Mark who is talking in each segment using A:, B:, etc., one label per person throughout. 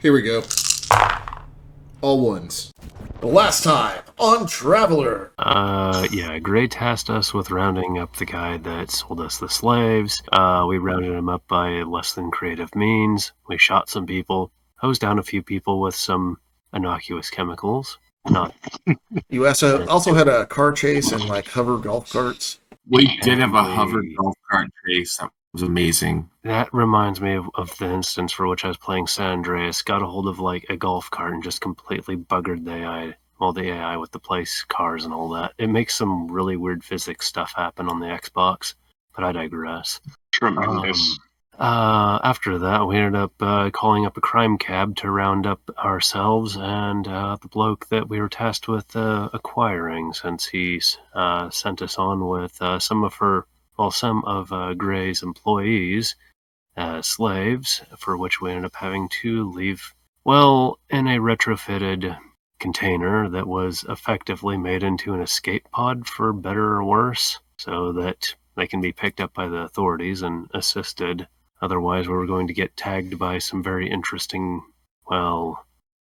A: Here we go. All ones. The last time on Traveler.
B: Gray tasked us with rounding up the guy that sold us the slaves. We rounded him up by less than creative means. We shot some people, hosed down a few people with some innocuous chemicals.
A: You also had a car chase and like hover golf carts.
C: We did have a hover golf cart chase. That was amazing.
B: That reminds me of the instance for which I was playing San Andreas. Got a hold of like a golf cart and just completely buggered the AI with the place, cars, and all that. It makes some really weird physics stuff happen on the Xbox, but I digress.
D: Tremendous.
B: After that, we ended up calling up a crime cab to round up ourselves and the bloke that we were tasked with acquiring, since he's sent us on with some of Gray's employees, slaves, for which we ended up having to leave, in a retrofitted container that was effectively made into an escape pod, for better or worse, so that they can be picked up by the authorities and assisted. Otherwise, we were going to get tagged by some very interesting,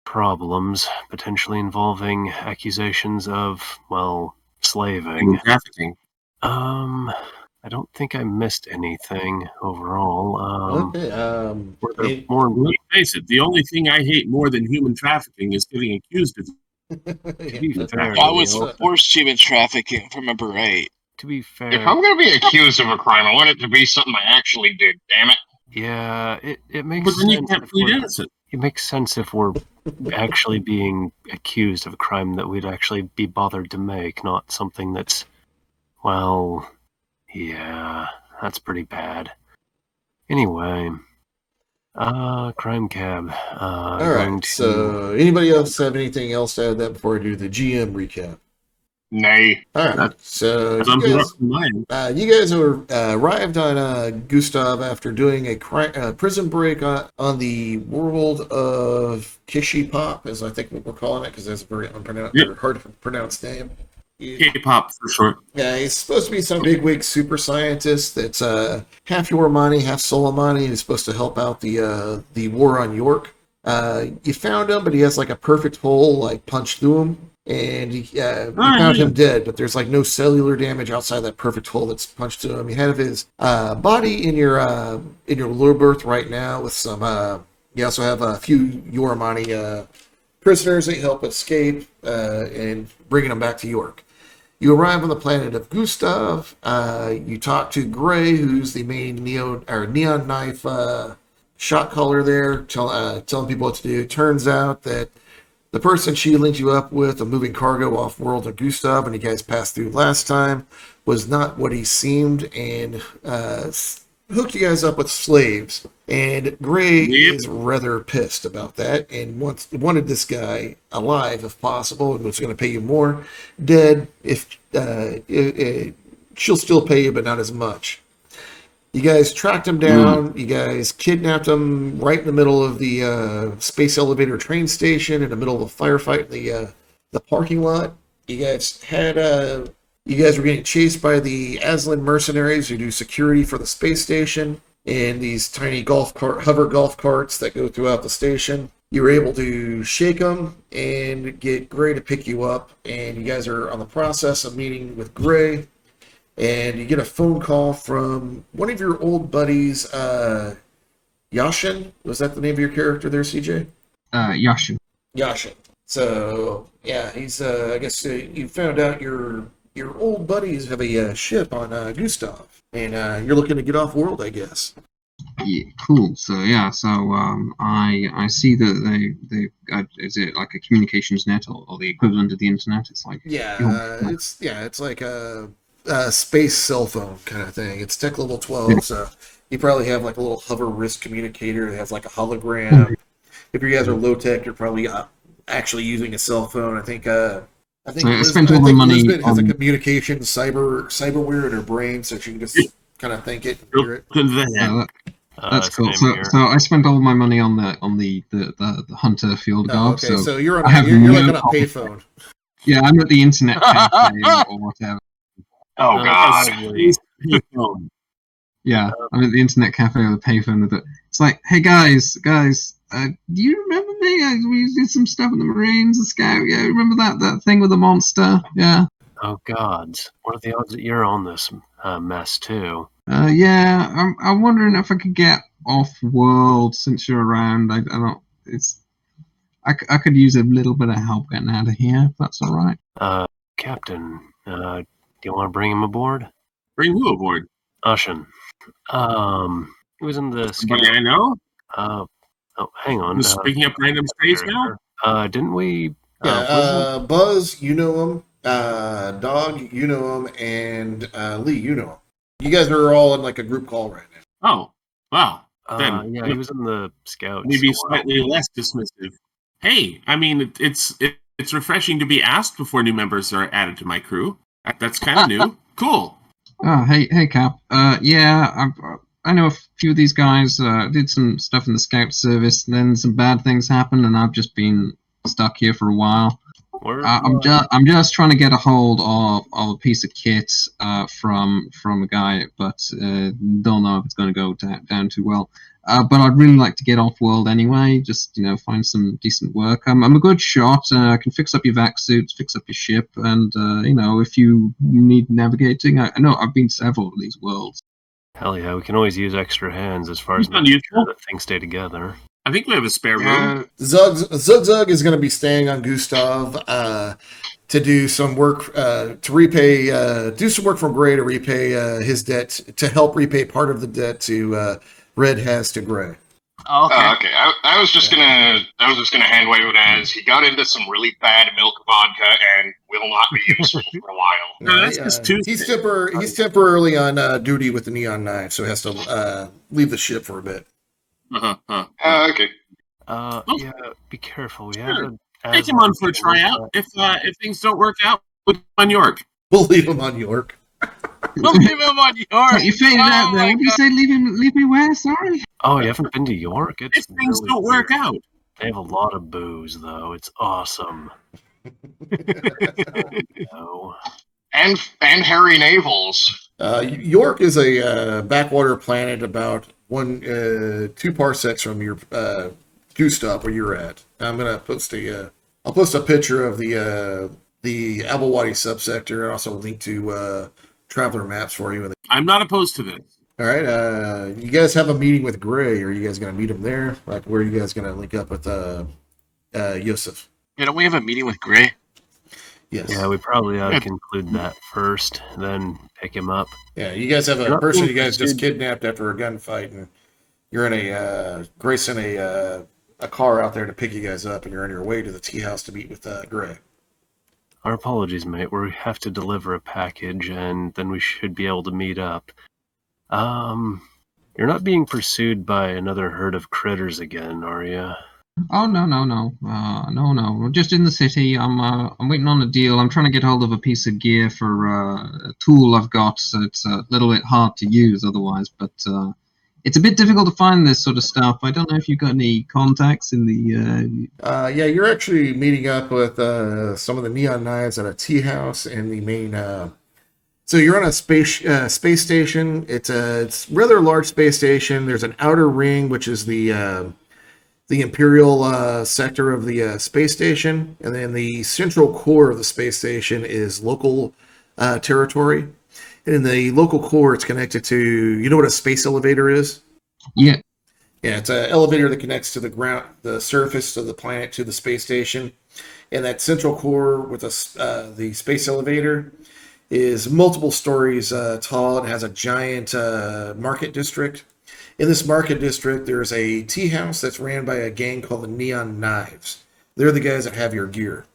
B: problems, potentially involving accusations of, slaving.
C: Trafficking.
B: I don't think I missed anything overall.
A: Okay.
C: Let's face it, the only thing I hate more than human trafficking is getting accused of
E: I was forced human trafficking, if I remember right.
B: To be fair,
D: If I'm going to be accused of a crime, I want it to be something I actually did, damn it.
B: yeah, it makes
C: But then you
B: sense.
C: can't plead innocent.
B: It makes sense if we're actually being accused of a crime that we'd actually be bothered to make, not something that's, that's pretty bad. Anyway, crime cab.
A: All right. So, anybody else have anything else to add that before I do the GM recap?
D: Nay.
A: All right. So you guys arrived on Gustav after doing a prison break on the world of Kishipop, as I think what we're calling it, because that's a very hard to pronounce name.
C: K-pop for short.
A: Yeah, he's supposed to be some bigwig super scientist that's half Yoramani, half Soleimani. He's supposed to help out the war on York. You found him, but he has like a perfect hole punched through him. And you found him dead, but there's no cellular damage outside that perfect hole that's punched to him. You have his body in your lower berth right now with some. You also have a few Yoramani prisoners that help escape and bringing them back to York. You arrive on the planet of Gustav. You talk to Gray, who's the main neon knife shot caller there, telling people what to do. Turns out that the person she linked you up with, a moving cargo off world of Gustav, and you guys passed through last time, was not what he seemed, and hooked you guys up with slaves. And Gray is rather pissed about that, and wanted this guy alive if possible, and was going to pay you more. Dead, if she'll still pay you, but not as much. You guys tracked him down. You guys kidnapped him right in the middle of the space elevator train station, in the middle of a firefight in the parking lot. You guys were getting chased by the Aslan mercenaries who do security for the space station, and these tiny hover golf carts that go throughout the station. You were able to shake them and get Gray to pick you up, and you guys are on the process of meeting with Gray. And you get a phone call from one of your old buddies, Yashin. Was that the name of your character there, CJ?
F: Yashin.
A: Yashin. So, yeah, he's, I guess you found out your old buddies have a ship on Gustav. And you're looking to get off world, I guess.
F: Yeah, cool. So, I see that they is it like a communications net or the equivalent of the internet? It's like...
A: It's like a space cell phone kind of thing. It's tech level 12, so you probably have like a little hover wrist communicator that has like a hologram. If you guys are low tech, you're probably actually using a cell phone. I think Elizabeth has a communication cyberware in her brain, so she can just kind of think it and hear it.
F: That's cool. So I spent all my money on the Hunter Field Guard.
A: Okay, so you're like on a payphone.
F: Yeah, I'm at the internet cafe or whatever.
D: Oh, God.
F: Yeah, I'm at the internet cafe with a payphone. It's like, hey, guys, Do you remember me? We did some stuff in the Marines, the Scout. Yeah, remember that thing with the monster? Yeah.
B: Oh gods, what are the odds that you're on this mess too?
F: Yeah, I'm wondering if I could get off world since you're around. I don't. I could use a little bit of help getting out of here. If that's all right.
B: Captain, do you want to bring him aboard?
C: Bring who aboard?
B: Ushin. He was in the
C: Somebody I know?
B: Oh, hang on.
C: Who's picking up random strays now?
B: Didn't we?
A: Buzz, you know him. Dog, you know him, and Lee, you know him. You guys are all in like a group call right now.
C: Oh, wow.
B: Yeah, he was in the Scouts.
C: Maybe slightly less dismissive. Hey, I mean, it's refreshing to be asked before new members are added to my crew. That's kind of new. Cool.
F: Oh, hey, Cap. Yeah, I know a few of these guys. Did some stuff in the Scout service. Then some bad things happened, and I've just been stuck here for a while. I'm just trying to get a hold of a piece of kit from a guy, but don't know if it's going to go down too well. But I'd really like to get off world anyway. Just find some decent work. I'm a good shot. I can fix up your vac suits, fix up your ship, and if you need navigating, I know I've been several of these worlds.
B: Hell yeah, we can always use extra hands as far as making sure that things stay together.
C: I think we have a spare room.
A: Zug is going to be staying on Gustav to do some work to repay, do some work from Gray to repay his debt, to help repay part of the debt to Red has to Gray.
D: Oh, okay. I was just gonna hand wave it as he got into some really bad milk vodka and will not be useful for a while.
C: No, that's just Tuesday.
A: He's temporarily on duty with the Neon Knife, so he has to leave the ship for a bit.
D: Okay.
B: Yeah, be careful. We have
C: take him on for a tryout. If things don't work out, we'll leave him on York.
A: We'll leave him on York.
E: We'll leave him on York.
F: You faded out there. What did you say? Leave me where? Sorry.
B: Oh, you haven't been to York?
C: If things don't work out.
B: They have a lot of booze, though. It's awesome.
D: And hairy navels.
A: York is a backwater planet about 2 parsecs from your Gustav where you're at. I'm gonna post a picture of the Abelwadi subsector and also a link to traveler maps for you.
C: I'm not opposed to this.
A: All right, you guys have a meeting with Gray. Are you guys gonna meet him there? Like, where are you guys gonna link up with Yosef?
E: Yeah, don't we have a meeting with Gray?
A: Yes.
B: Yeah, we probably ought to conclude that first, then pick him up.
A: Yeah, you guys have a person you guys just kidnapped after a gunfight, and you're in Grace in a car out there to pick you guys up, and you're on your way to the tea house to meet with Gray.
B: Our apologies, mate. We have to deliver a package, and then we should be able to meet up. You're not being pursued by another herd of critters again, are you?
F: Oh no. No. We're just in the city. I'm waiting on a deal. I'm trying to get hold of a piece of gear for a tool I've got, so it's a little bit hard to use otherwise. But it's a bit difficult to find this sort of stuff. I don't know if you've got any contacts in the. Yeah,
A: you're actually meeting up with some of the Neon Knives at a tea house in the main. So you're on a space station. It's rather large space station. There's an outer ring, which is the Imperial sector of the space station, and then the central core of the space station is local territory. And in the local core, it's connected to, you know what a space elevator is?
F: Yeah.
A: Yeah, it's an elevator that connects to the ground, the surface of the planet to the space station. And that central core with the space elevator is multiple stories tall and has a giant market district. In this market district, there's a tea house that's ran by a gang called the Neon Knives. They're the guys that have your gear.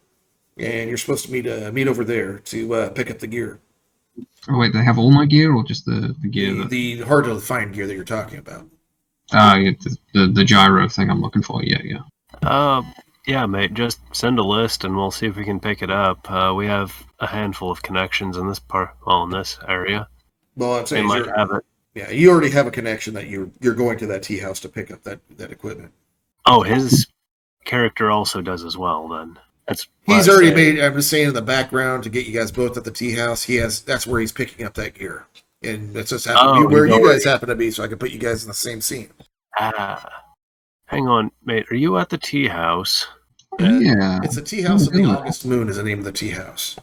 A: And you're supposed to meet over there to pick up the gear.
F: Oh, wait, they have all my gear or just the gear?
A: The hard-to-find gear that you're talking about.
F: Yeah, the gyro thing I'm looking for, yeah.
B: Yeah, mate, just send a list and we'll see if we can pick it up. We have a handful of connections in this in this area.
A: Well, I'm saying
B: we might have it.
A: Yeah, you already have a connection that you're going to that tea house to pick up that equipment.
B: Oh, his character also does as well, then.
A: He's already made, I'm just saying, in the background to get you guys both at the tea house. That's where he's picking up that gear. And that's just happened to be where you guys happen to be, so I can put you guys in the same scene.
B: Hang on, mate. Are you at the tea house?
F: Yeah.
A: It's the Tea House of the August Moon is the name of the tea house.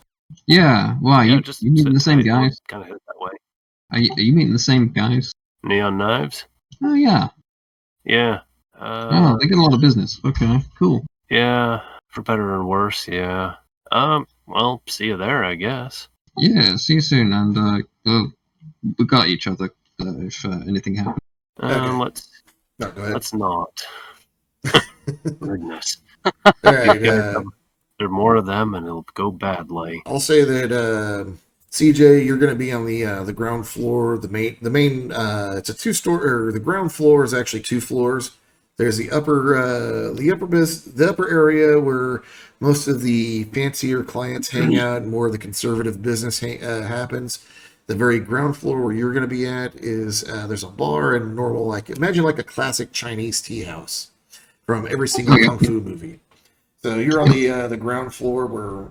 F: Yeah. Why?
B: Yeah,
F: you meeting the same guys?
B: Kind of head that way.
F: Are you meeting the same guys?
B: Neon Knives?
F: Oh, yeah.
B: Yeah.
F: Oh, they get a lot of business. Okay, cool.
B: Yeah, for better or worse, yeah. Well, see you there, I guess.
F: Yeah, see you soon, and we got each other if anything happens.
A: Okay.
B: Let's
A: go ahead.
B: let's not. Goodness.
A: All right.
B: There are more of them, and it'll go badly.
A: I'll say that CJ, you're going to be on the ground floor. The main. It's a 2-story. Or the ground floor is actually 2 floors. There's the upper area where most of the fancier clients hang out, and more of the conservative business happens. The very ground floor where you're going to be at is there's a bar and normal, imagine like a classic Chinese tea house from every single kung fu movie. So you're on the ground floor where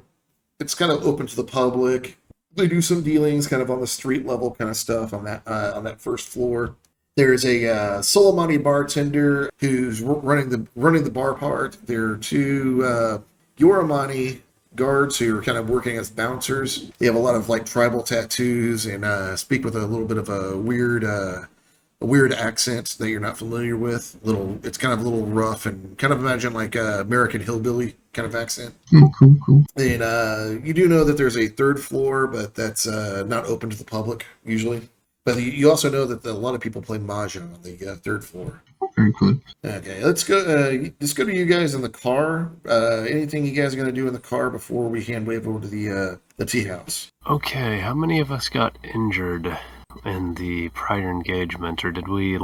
A: it's kind of open to the public. They do some dealings kind of on the street level kind of stuff on that first floor. There's a Soleimani bartender who's running the bar part. There are 2 Yoramani guards who are kind of working as bouncers. They have a lot of tribal tattoos and speak with a little bit of a weird accent that you're not familiar with. It's kind of a little rough and kind of imagine like a American hillbilly kind of accent.
F: Cool.
A: And you do know that there's a 3rd floor, but that's not open to the public usually. But you also know that a lot of people play mahjong on the 3rd floor.
F: Very good.
A: Okay, let's go to you guys in the car. Anything you guys are going to do in the car before we hand wave over to the tea house?
B: Okay, how many of us got injured in the prior engagement, or did we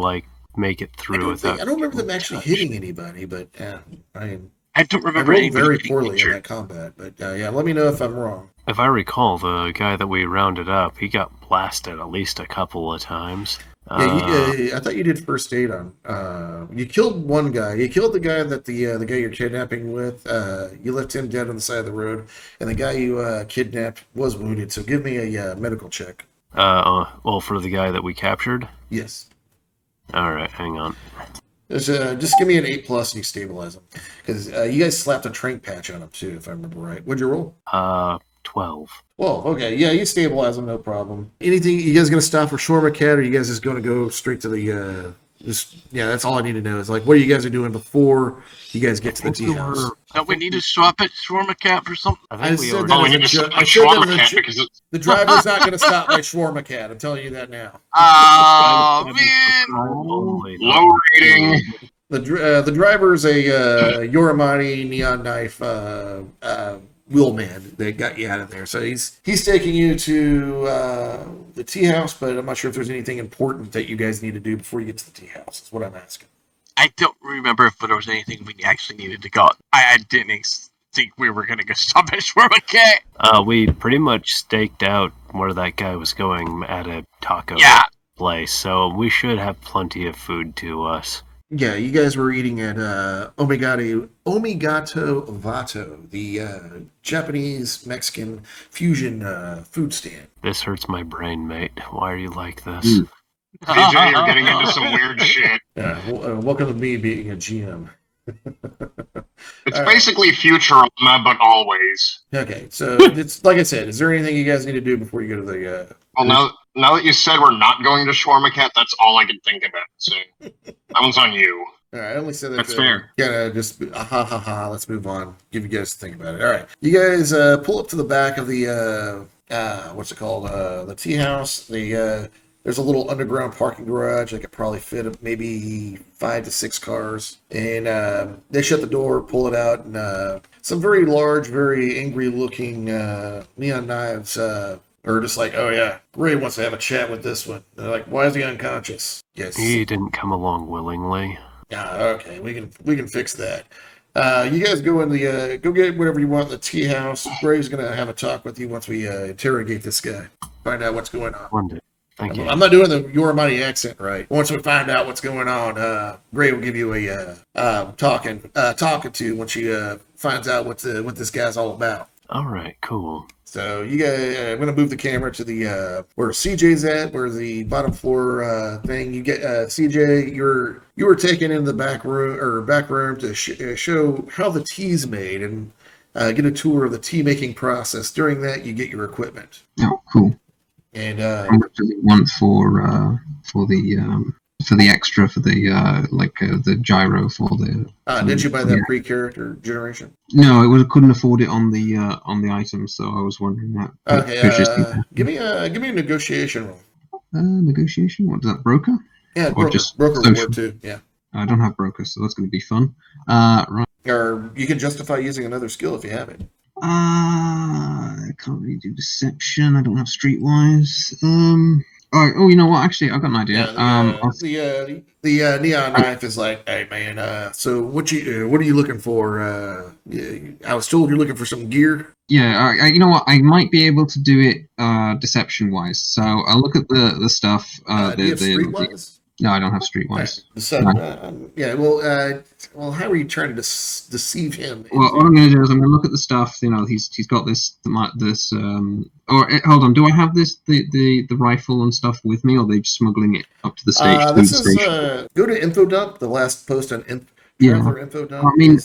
B: make it through
A: I don't remember them actually hitting anybody, but
E: I don't remember
A: I rolled
E: anybody
A: very
E: getting
A: poorly in
E: injured.
A: that combat. But let me know if I'm wrong.
B: If I recall, the guy that we rounded up, he got blasted at least a couple of times.
A: I thought you did first aid on. You killed one guy. You killed the guy that the guy you're kidnapping with. You left him dead on the side of the road, and the guy you kidnapped was wounded. So give me a medical check.
B: Well, for the guy that we captured?
A: Yes.
B: All right, hang on.
A: Just give me an 8+ and you stabilize him. Because you guys slapped a trank patch on him too, if I remember right. What'd you roll?
B: 12.
A: Well, okay. Yeah, you stabilize him, no problem. Anything, you guys going to stop for Shawarma Cat, or you guys just going to go straight to the, that's all I need to know is what are you guys are doing before you guys get to the tea house?
E: Don't we need to stop at Shawarma Cat for something?
B: I think we
A: said
B: already...
D: we need to stop
A: I
D: at
A: said that
D: Shawarma
A: as a
D: Cat
A: jo-
D: because
A: The driver's not going to stop by Shawarma Cat. I'm telling you that now.
E: Oh, man.
B: Only.
D: low rating.
A: The driver's a Yoramani neon knife wheelman that got you out of there. So he's taking you to the tea house, but I'm not sure if there's anything important that you guys need to do before you get to the tea house. That's what I'm asking.
E: I don't remember if there was anything we actually needed to go. I didn't think we were going to go stop at Shawarma Cat.
B: We pretty much staked out where that guy was going at a taco place, so we should have plenty of food to us.
A: Yeah, you guys were eating at Omigato Vato, the Japanese Mexican fusion food stand.
B: This hurts my brain, mate. Why are you like this?
D: CJ, you're getting into some weird shit.
A: Welcome to me being a GM.
D: It's basically Futurama, but always.
A: Okay, so it's like I said. Is there anything you guys need to do before you go to the?
D: Well, now that you said we're not going to Shawarma Cat, that's all I can think about. So that one's on you.
A: All right, I only said that.
C: That's fair.
A: Gotta just let's move on. Give you guys to think about it. All right, you guys pull up to the back of the what's it called? The tea house. There's a little underground parking garage. I could probably fit maybe 5 to 6 cars. And they shut the door, pull it out, and some very large, very angry-looking neon knives are just like, oh yeah, Ray wants to have a chat with this one. They're like, why is he unconscious? Yes.
B: He didn't come along willingly.
A: Okay, we can fix that. You guys go in go get whatever you want in the tea house. Ray's gonna have a talk with you once we interrogate this guy, find out what's going on.
B: One day. Thank you.
A: I'm not doing the Your Money accent right. Once we find out what's going on, Gray will give you a talking to once she finds out what this guy's all about.
B: All right, cool.
A: So you guys, I'm going to move the camera to the where CJ's at, where the bottom floor thing. You get CJ, you were taken in the back room to show how the tea's made and get a tour of the tea making process. During that, you get your equipment.
F: Oh, cool.
A: And
F: How much does it want for the extra for the gyro for the?
A: did you buy that pre-character generation?
F: No, couldn't afford it on the item, so I was wondering that.
A: Okay, give me a negotiation roll.
F: Negotiation. What is that? Broker?
A: Yeah,
F: Or
A: broker.
F: just
A: Broker
F: social?
A: reward too. Yeah.
F: I don't have broker, so that's going to be fun. Right.
A: Or you can justify using another skill if you have it.
F: I can't really do deception. I don't have streetwise. Oh, you know what? Actually, I've got an idea.
A: The neon knife is like, hey man. So what are you looking for? I was told you're looking for some gear.
F: Yeah, you know what? I might be able to do it deception wise. So I'll look at the stuff.
A: Do you have streetwise?
F: No, I don't have streetwise.
A: Yeah. Well, how are you trying to deceive him?
F: Well, what I'm going to do is I'm going to look at the stuff. You know, he's got this. Hold on. Do I have the rifle and stuff with me, or are they smuggling it up to the station?
A: Go to info dump. The last post on info dump.
F: I mean,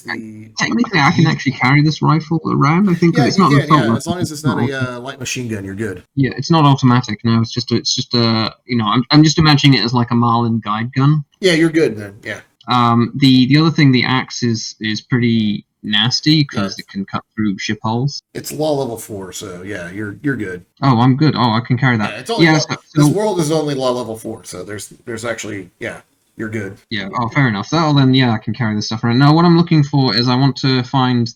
F: technically, I can actually carry this rifle around. I think it's not.
A: As long as it's not a light machine gun, you're good.
F: Yeah, it's not automatic. No, it's just I'm just imagining it as like a Marlin guide gun.
A: Yeah, you're good then. Yeah.
F: The other thing, the axe is pretty nasty because it can cut through ship holes.
A: It's law level 4, so yeah, you're good.
F: Oh, I'm good. Oh, I can carry that.
A: Yeah, it's only this world is only law level 4, so there's actually you're good.
F: Yeah. Oh, fair enough. Then I can carry this stuff around. Now, what I'm looking for is I want to find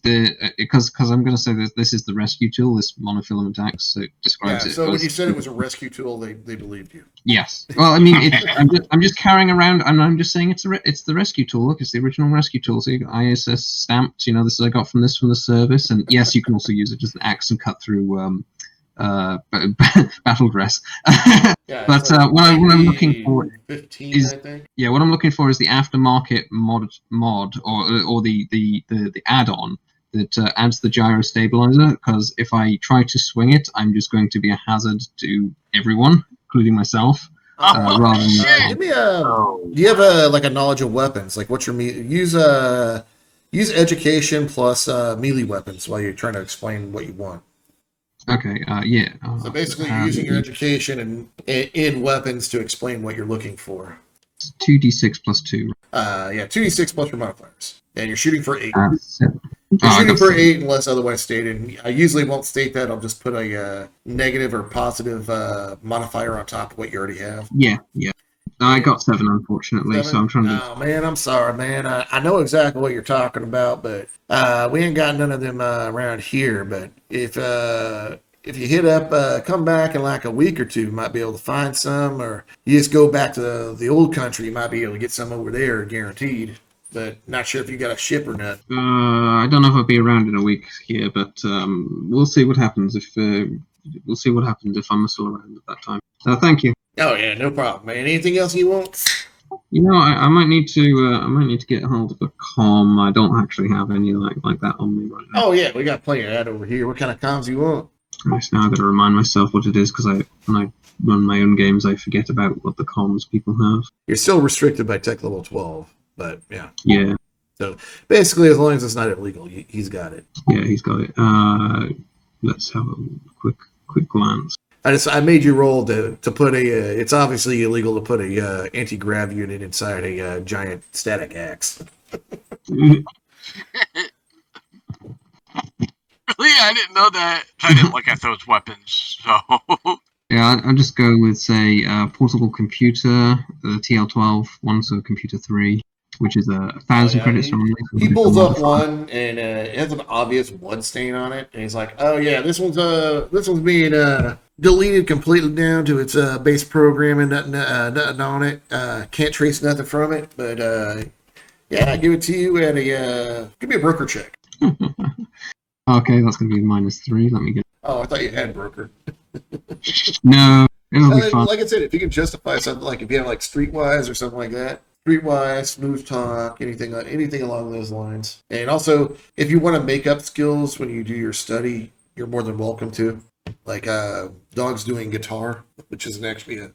F: because I'm going to say that this is the rescue tool. This monofilament axe. So it describes it.
A: So when you said it was a rescue tool, they believed you.
F: Yes. Well, I mean, I'm just carrying around, and I'm just saying it's the rescue tool. Look, it's the original rescue tool. So you got ISS stamped. You know, this is I got from the service, and yes, you can also use it as an axe and cut through battle dress. But what I'm looking for
A: 15,
F: is
A: I think.
F: what I'm looking for is the aftermarket mod or the add-on that adds the gyro stabilizer. Because if I try to swing it, I'm just going to be a hazard to everyone, including myself. Rather than
A: Give me do you have a knowledge of weapons? Like what's your use education plus melee weapons while you're trying to explain what you want.
F: Okay,
A: So basically, you're using your education in weapons to explain what you're looking for.
F: 2d6 plus 2.
A: 2d6 plus your modifiers. And you're shooting for 8.
F: 7.
A: You're shooting for 8 unless otherwise stated. I usually won't state that. I'll just put a negative or positive modifier on top of what you already have.
F: Yeah. I got 7, unfortunately, 7? So I'm trying to...
A: Oh, man, I'm sorry, man. I know exactly what you're talking about, but we ain't got none of them around here. But if you hit up, come back in like a week or two, you might be able to find some. Or you just go back to the old country, you might be able to get some over there, guaranteed. But not sure if you got a ship or not.
F: I don't know if I'll be around in a week here, but we'll see what happens if I'm still around at that time. So thank you.
A: Oh yeah, no problem, man. Anything else you want?
F: You know, I might need to get a hold of a comm. I don't actually have any like that on me right now.
A: Oh yeah, we got plenty of that over here. What kind of comms you want?
F: Nice. Now I got to remind myself what it is because when I run my own games, I forget about what the comms people have.
A: You're still restricted by tech level 12, but yeah.
F: Yeah.
A: So basically, as long as it's not illegal, he's got it.
F: Yeah, he's got it. Let's have a quick glance.
A: I made you roll to put it's obviously illegal to put a anti-grav unit inside a giant static axe.
E: Really? I didn't know that. I didn't look at those weapons, so...
F: Yeah, I'll just go with, say, portable computer, the TL12, one to computer 3, which is 1,000 credits.
A: He pulls up one, and it has an obvious blood stain on it, and he's like, "Oh yeah, this one's being deleted completely down to its base programming, nothing on it. Can't trace nothing from it, but yeah, I give it to you at give me a broker check."
F: Okay, that's going to be -3. Let me get...
A: Oh, I thought you had broker.
F: No, it'll be fun.
A: Like I said, if you can justify something, like if you have like Streetwise or something like that, Streetwise, Smooth Talk, anything along those lines. And also, if you want to make up skills when you do your study, you're more than welcome to. Like Dog's doing guitar, which isn't actually a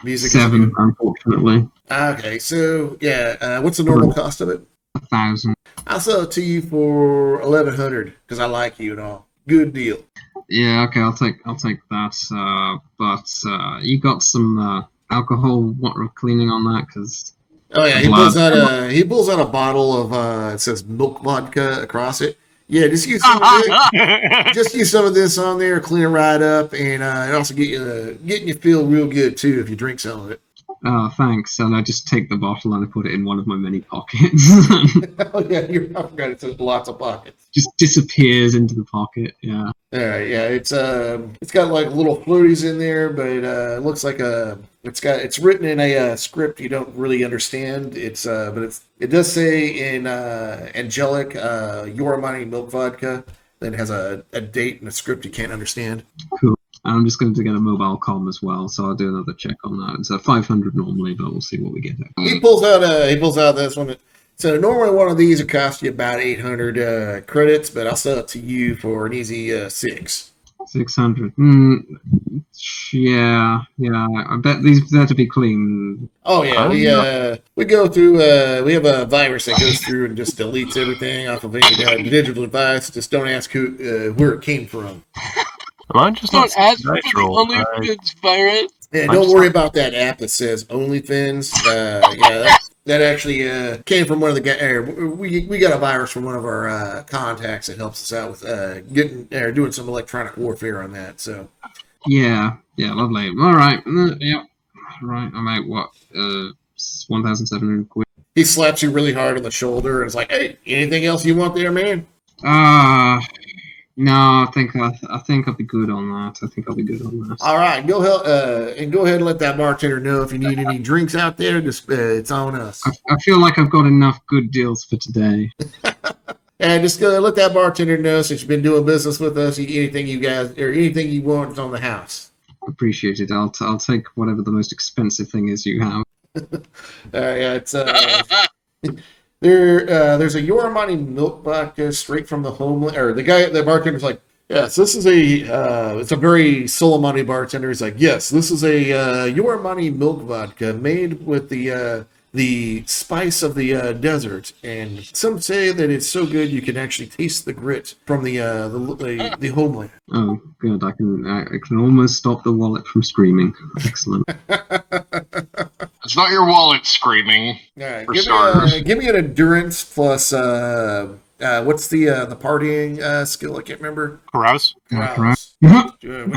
A: music.
F: 7, unfortunately.
A: Okay, so yeah, what's the normal cost of it?
F: 1,000.
A: I'll sell it to you for 1,100 because I like you and all. Good deal.
F: Yeah, okay, I'll take that. But you got some alcohol water cleaning on that? Because
A: Oh yeah, he pulls out a bottle of it says milk vodka across it. Yeah, just use some of it. Just use some of this on there, clean it right up, and it also getting you feel real good too if you drink some of it.
F: Oh, thanks. And I just take the bottle and I put it in one of my many pockets.
A: Oh yeah, I forgot it's in lots of pockets.
F: Just disappears into the pocket. Yeah.
A: Yeah, it's got like little floaties in there, but it looks like it's written in a script you don't really understand. But it does say in angelic your money milk vodka. Then it has a date and a script you can't understand.
F: Cool. I'm just going to get a mobile comm as well, so I'll do another check on that. It's 500 normally, but we'll see what we get.
A: He pulls out this one. So normally one of these would cost you about 800 credits, but I'll sell it to you for an easy 6.
F: 600. Yeah. I bet these have to be clean.
A: Oh yeah, we go through. We have a virus that goes through and just deletes everything off of any digital device. Just don't ask where it came from.
B: Mine just
E: Don't
B: looks
E: ask for the
B: natural.
E: OnlyFins virus.
A: Yeah, don't worry about that app that says OnlyFins. That actually came from one of the guys. We got a virus from one of our contacts that helps us out with doing some electronic warfare on that. So
F: Yeah, lovely. All right. Yeah. Right. I'm at what? 1,700 quid.
A: he slaps you really hard on the shoulder and is like, "Hey, anything else you want there, man?"
F: No, I think I'll be good on that.
A: All right, go ahead and let that bartender know if you need any drinks out there. Just it's on us.
F: I feel like I've got enough good deals for today.
A: And just let that bartender know since you've been doing business with us. Anything you guys or anything you want is on the house.
F: Appreciate it. I'll take whatever the most expensive thing is you have.
A: Yeah, it's there's a Your Money milk vodka straight from the homeland. Or the bartender's like, yes, this is it's a very Soleimani bartender. He's like, yes, this is a Your Money milk vodka made with the spice of the desert, and some say that it's so good you can actually taste the grit from the homeland.
F: Oh, good. I can almost stop the wallet from screaming. Excellent.
D: It's not your wallet screaming.
A: Yeah,
D: For starters.
A: give me an endurance plus what's the partying skill? I can't remember.
G: Carouse?
A: Carouse.
F: Nothing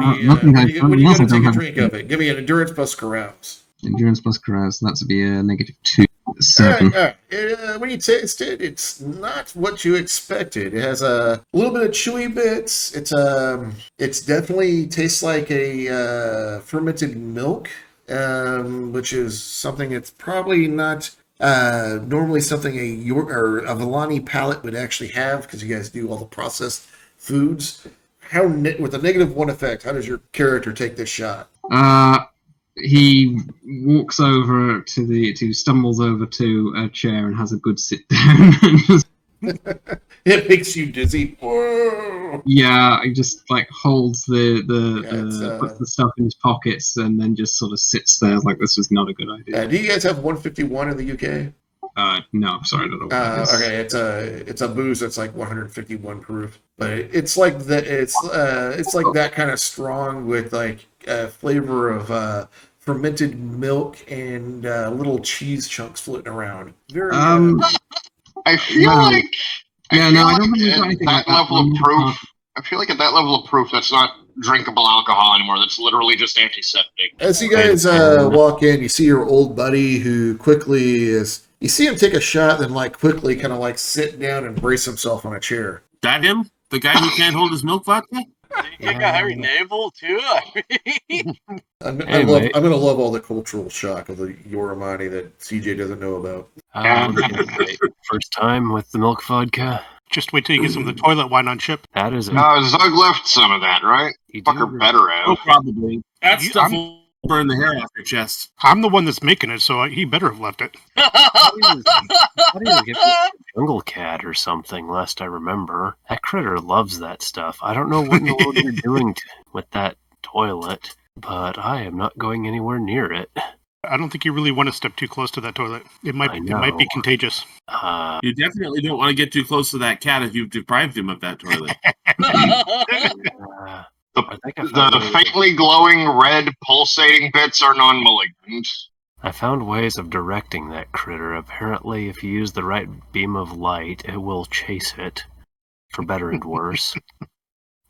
A: When you
F: else I
A: gotta take
F: don't
A: a
F: have
A: drink of it, give me an endurance plus carouse.
F: Endurance plus carouse. That's to be a -2. 7.
A: All right. When you taste it, it's not what you expected. It has a little bit of chewy bits. It's definitely tastes like a fermented milk, which is something it's probably not normally something a Villani palate would actually have because you guys do all the processed foods. With a -1 effect, how does your character take this shot?
F: He walks over stumbles over to a chair and has a good sit down.
A: It makes you dizzy. Whoa.
F: Yeah, he just holds puts
A: it's,
F: the stuff in his pockets and then just sort of sits there like this was not a good idea.
A: Do you guys have 151 in the UK?
F: No, sorry, I don't know what that is.
A: Okay, it's a booze that's like 151 proof, but it's like it's like that kind of strong with like flavor of fermented milk and little cheese chunks floating around. Very.
D: I feel like.
F: I don't think we've got
D: at
F: anything
D: that
F: like that.
D: level of proof. I feel like at that level of proof, that's not drinkable alcohol anymore. That's literally just antiseptic.
A: As you guys walk in, you see your old buddy who quickly is. You see him take a shot, then quickly kind of sit down and brace himself on a chair.
C: That him? The guy who can't hold his milk vodka?
E: Did he take a Harry Navel too?
A: I'm gonna love all the cultural shock of the Yoramani that CJ doesn't know about.
B: First time with the milk vodka.
G: Just wait till you get some of the toilet wine on chip.
B: That is it.
D: Zug left some of that, right?
B: You
D: Fucker
B: do.
D: better
C: Oh,
D: have.
C: probably. That stuff will Burn the hair off your chest.
G: I'm the one that's making it, so he better have left it.
B: How do you get a jungle cat or something, lest I remember? That critter loves that stuff. I don't know what in the world you're doing with that toilet, but I am not going anywhere near it.
G: I don't think you really want to step too close to that toilet. It might be contagious.
C: You definitely don't want to get too close to that cat if you've deprived him of that toilet.
D: The faintly glowing red pulsating bits are non-malignant.
B: I found ways of directing that critter. Apparently, if you use the right beam of light, it will chase it, for better and worse.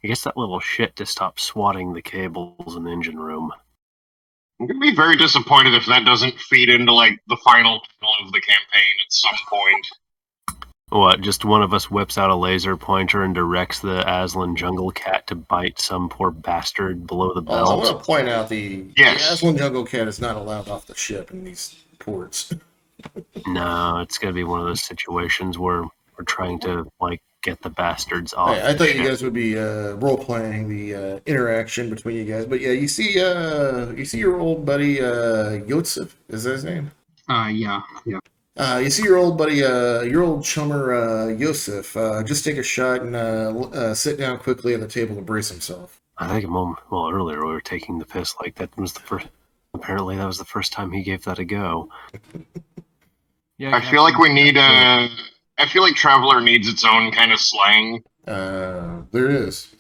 B: I guess that little shit to stop swatting the cables in the engine room.
D: I'm going to be very disappointed if that doesn't feed into, like, the final of the campaign at some point.
B: What, just one of us whips out a laser pointer and directs the Aslan jungle cat to bite some poor bastard below the belt?
A: I want to point out the Aslan jungle cat is not allowed off the ship in these ports.
B: No, it's going to be one of those situations where we're trying to, like, get the bastards off.
A: I thought you guys would be role-playing the interaction between you guys. But yeah, you see your old buddy, Yosef, is that his name?
F: Yeah.
A: You see your old buddy, your old chummer, Yosef, just take a shot and sit down quickly at the table to brace himself.
B: I think earlier we were taking the piss like that was the first. Apparently that was the first time he gave that a go.
D: Yeah, I feel like we need I feel like Traveler needs its own kind of slang.
A: There is.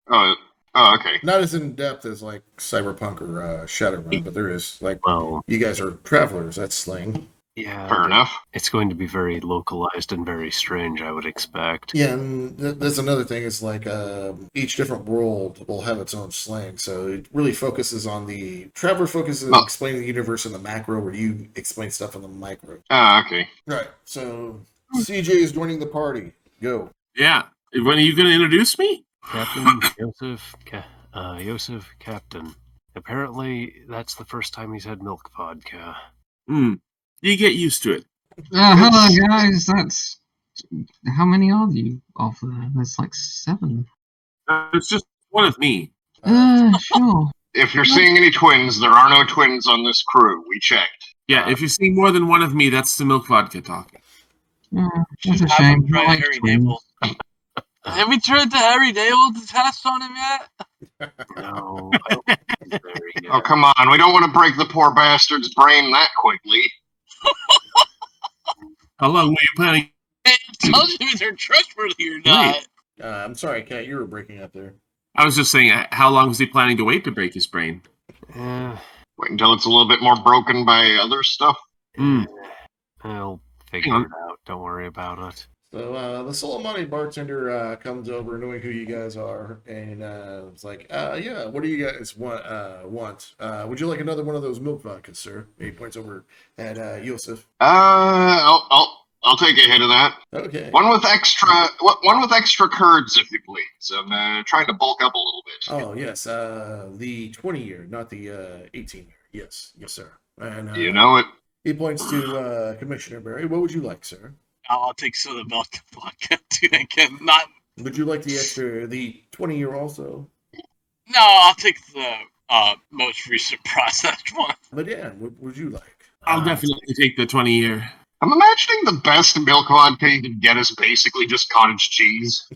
D: Oh, okay.
A: Not as in depth as like Cyberpunk or Shadowrun, but there is. Like, you guys are travelers. That's slang.
B: Yeah,
D: fair enough.
B: It's going to be very localized and very strange, I would expect.
A: Yeah, and that's another thing is like each different world will have its own slang, so it really focuses on Traveler focuses on explaining the universe in the macro, where you explain stuff in the micro.
D: Okay.
A: Right. So CJ is joining the party. Go.
C: Yeah. When are you going to introduce me?
B: Captain Yosef Captain. Apparently, that's the first time he's had milk vodka.
C: You get used to it.
F: Hello, guys. That's... How many are you of there? There's like 7.
C: It's just one of me.
F: Sure.
D: If you're seeing any twins, there are no twins on this crew. We checked.
C: Yeah, if you see more than one of me, that's the milk vodka talking.
F: That's a shame.
E: Have we tried the Harry Dale test on him yet?
B: No. I don't think he's there yet.
D: Oh, come on. We don't want to break the poor bastard's brain that quickly.
C: How long were you planning?
E: It tells you if they're trustworthy or not.
A: I'm sorry, Kat, you were breaking up there.
C: I was just saying, how long was he planning to wait to break his brain?
D: Wait until it's a little bit more broken by other stuff.
B: I'll figure it out. Don't worry about it.
A: So the Solomani bartender comes over, knowing who you guys are, and it's like, yeah, what do you guys want? Would you like another one of those milk vodkas, sir? He points over at Yosef.
D: I'll take a hit of that.
A: Okay.
D: One with extra curds, if you please. I'm trying to bulk up a little bit.
A: Oh yes, the 20-year, not the 18-year. Yes, sir. And
D: you know it.
A: He points to Commissioner Barry. What would you like, sir?
E: I'll take some of the vodka too. Again, not.
A: Would you like the 20-year also?
E: No, I'll take the most recent processed one.
A: But yeah, what would you like?
C: I'll definitely take the 20-year.
D: I'm imagining the best milk vodka you can get is basically just cottage cheese.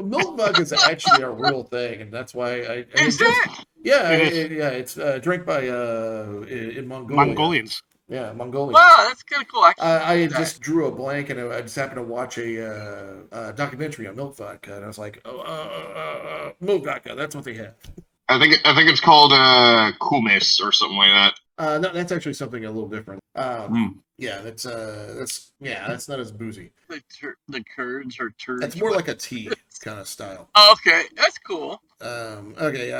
A: Milk vodka is actually a real thing, and that's why I
E: Is it?
A: Yeah, it's drank by in Mongolia.
G: Mongolians.
A: Yeah, Mongolia.
E: Wow, that's kind of cool.
A: I just drew a blank, and I just happened to watch a documentary on milk vodka, and I was like, milk vodka. That's what they have.
D: I think it's called kumis or something like that.
A: No, that's actually something a little different. Yeah, that's not as boozy.
E: The curds or turds.
A: It's more like a tea kind of style.
E: Oh, okay, that's cool.
A: Okay,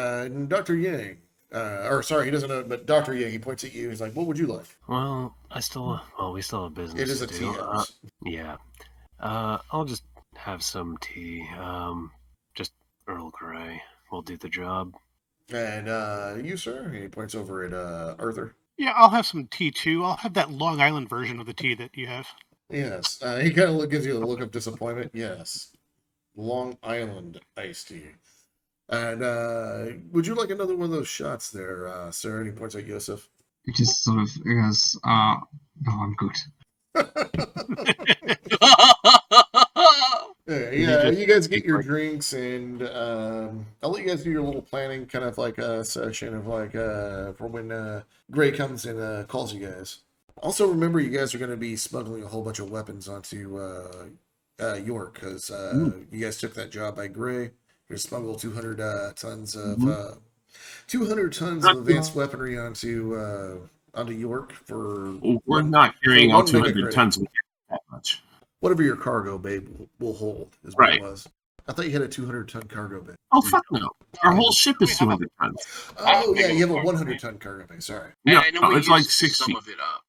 A: Dr. Yang. He doesn't know, but Dr. Yang, he points at you. He's like, "What would you like?"
B: Well, we still have business.
A: It is a
B: to
A: tea
B: do.
A: house.
B: Yeah. I'll just have some tea. Just Earl Grey. We'll do the job.
A: And you, sir? He points over at Arthur.
G: Yeah, I'll have some tea too. I'll have that Long Island version of the tea that you have.
A: Yes. He kind of gives you a look of disappointment. Yes. Long Island iced tea. And would you like another one of those shots there, sir? Any points at Yosef?
F: It just sort of goes, no, I'm good.
A: Yeah, you guys get your drinks, and I'll let you guys do your little planning, kind of like a session of like for when Gray comes and calls you guys. Also, remember you guys are going to be smuggling a whole bunch of weapons onto York because you guys took that job by Gray. You're smuggle 200 tons of 200 tons of advanced weaponry onto York for.
C: We're not carrying all 200 tons that much.
A: Whatever your cargo bay will hold is what it was. I thought you had a 200-ton cargo bay.
C: Oh, fuck no. Our whole ship is 200 tons.
A: Oh, yeah, you have a 100-ton cargo bay. Sorry.
C: No, it's like 60.
E: Some of it up.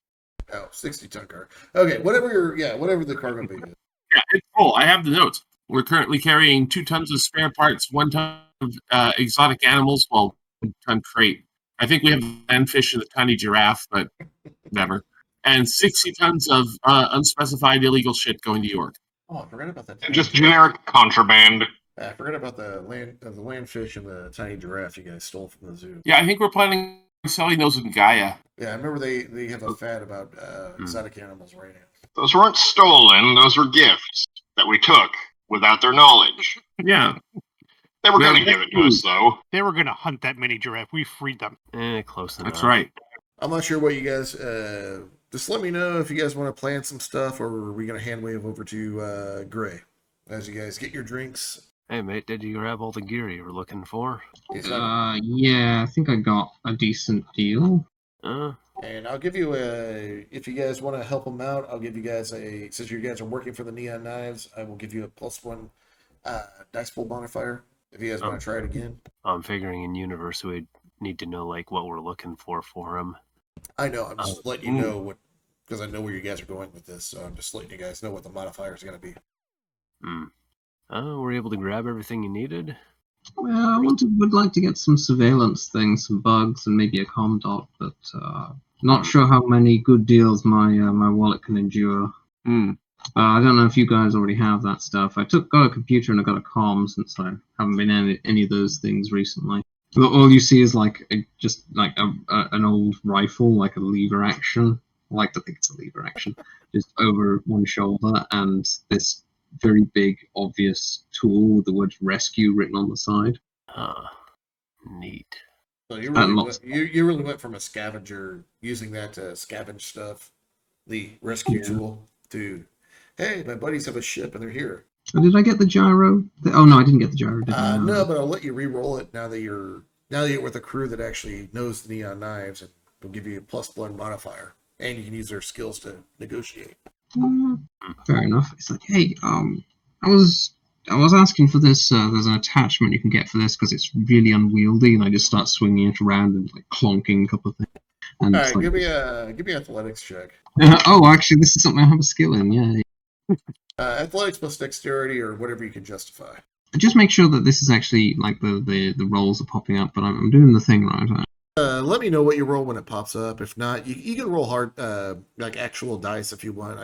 A: Oh, 60-ton cargo. Okay, whatever the cargo bay is.
C: Yeah, it's full. I have the notes. We're currently carrying 2 tons of spare parts, 1 ton of exotic animals, 1 ton crate. I think we have landfish and a tiny giraffe, but never. And 60 tons of unspecified illegal shit going to York.
A: Oh, I forgot about that.
D: Just generic contraband.
A: I forgot about the landfish and the tiny giraffe you guys stole from the zoo.
C: Yeah, I think we're planning on selling those in Gaia.
A: Yeah, I remember they have a fad about exotic animals right now.
D: Those weren't stolen. Those were gifts that we took without their knowledge.
C: Yeah.
D: They were going to give it to us, though.
G: They were going to hunt that mini giraffe. We freed them.
B: Close enough.
C: That's right.
A: I'm not sure what you guys... just let me know if you guys want to plan some stuff, or are we going to hand wave over to Gray as you guys get your drinks.
B: Hey, mate, did you grab all the gear you were looking for?
F: Yeah, I think I got a decent deal.
A: And I'll give you if you guys want to help them out, I'll give you guys since you guys are working for the Neon Knives, I will give you a +1 dice pool modifier if you guys want to try it again.
B: I'm figuring in universe we'd need to know like what we're looking for him.
A: I know, I'm just letting you know what, because I know where you guys are going with this, so I'm just letting you guys know what the modifier is going to be.
B: Were you able to grab everything you needed?
F: Well, I would like to get some surveillance things, some bugs, and maybe a comm dot, but not sure how many good deals my wallet can endure. I don't know if you guys already have that stuff. I got a computer and I got a comm since I haven't been in any of those things recently. All you see is like an old rifle, like a lever action. I like to think it's a lever action, just over one shoulder, and this very big, obvious tool with the word rescue written on the side.
B: Neat.
A: So you really went from a scavenger, using that to scavenge stuff, the rescue tool, to, hey, my buddies have a ship and they're here.
F: Oh, did I get the gyro? Oh, no, I didn't get the gyro.
A: No, but I'll let you re-roll it now that you're with a crew that actually knows the Neon Knives, and will give you a +1 modifier, and you can use their skills to negotiate.
F: Fair enough. It's like, hey, I was asking for this. There's an attachment you can get for this because it's really unwieldy, and I just start swinging it around and like clonking a couple of things. And
A: all right, give me an athletics check.
F: Actually, this is something I have a skill in. Yeah.
A: Athletics plus dexterity or whatever you can justify.
F: Just make sure that this is actually like the rolls are popping up, but I'm doing the thing right.
A: Let me know what you roll when it pops up. If not, you can roll hard, like actual dice if you want.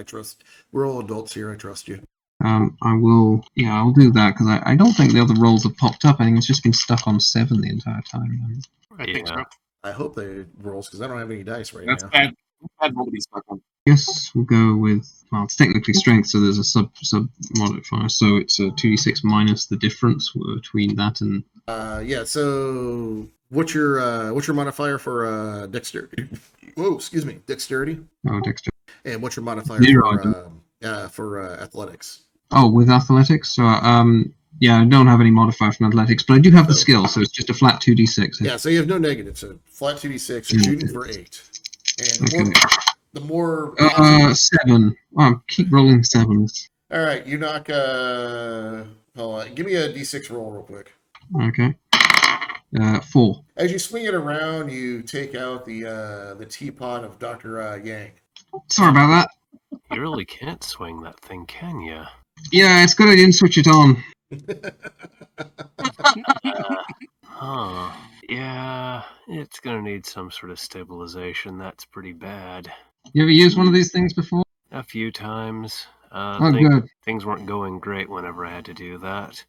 A: We're all adults here. I trust you.
F: I will. Yeah, I'll do that because I don't think the other rolls have popped up. I think it's just been stuck on 7 the entire time.
G: I think so.
A: I hope they rolls because I don't have any dice right
C: now. That's bad. Nobody's stuck on.
F: Yes, we'll go with. Well, it's technically strength, so there's a sub modifier. So it's a 2d6 minus the difference between that and.
A: Yeah. So what's your modifier for dexterity? Whoa, excuse me, dexterity.
F: Oh, dexterity.
A: And what's your modifier for athletics?
F: Oh, with athletics. So yeah, I don't have any modifier from athletics, but I do have the skill, so it's just a flat 2d6.
A: Yeah, so you have no negative. So flat 2d6. You're shooting for 8. And the more
F: 7. Oh, keep rolling 7s.
A: All right, you knock. Hold on. Give me a d6 roll real quick.
F: Okay. 4.
A: As you swing it around, you take out the teapot of Dr. Yang.
F: Sorry about that.
B: You really can't swing that thing, can you?
F: Yeah, it's good I didn't switch it on.
B: Yeah, it's gonna need some sort of stabilization. That's pretty bad.
F: You ever used one of these things before?
B: A few times.
F: Good.
B: Things weren't going great whenever I had to do that.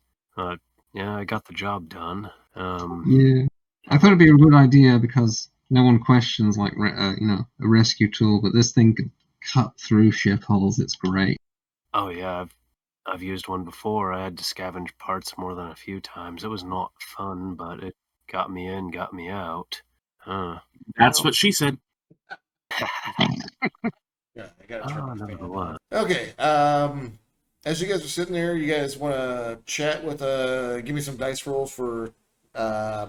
B: Yeah, I got the job done.
F: Yeah, I thought it'd be a good idea because no one questions like a rescue tool, but this thing could cut through ship hulls. It's great.
B: Oh yeah, I've used one before. I had to scavenge parts more than a few times. It was not fun, but it got me in, got me out.
C: That's what she said.
A: Yeah, I gotta turn my fan
B: number
A: on.
B: one.
A: Okay. As you guys are sitting there, you guys want to chat with? Give me some dice rolls for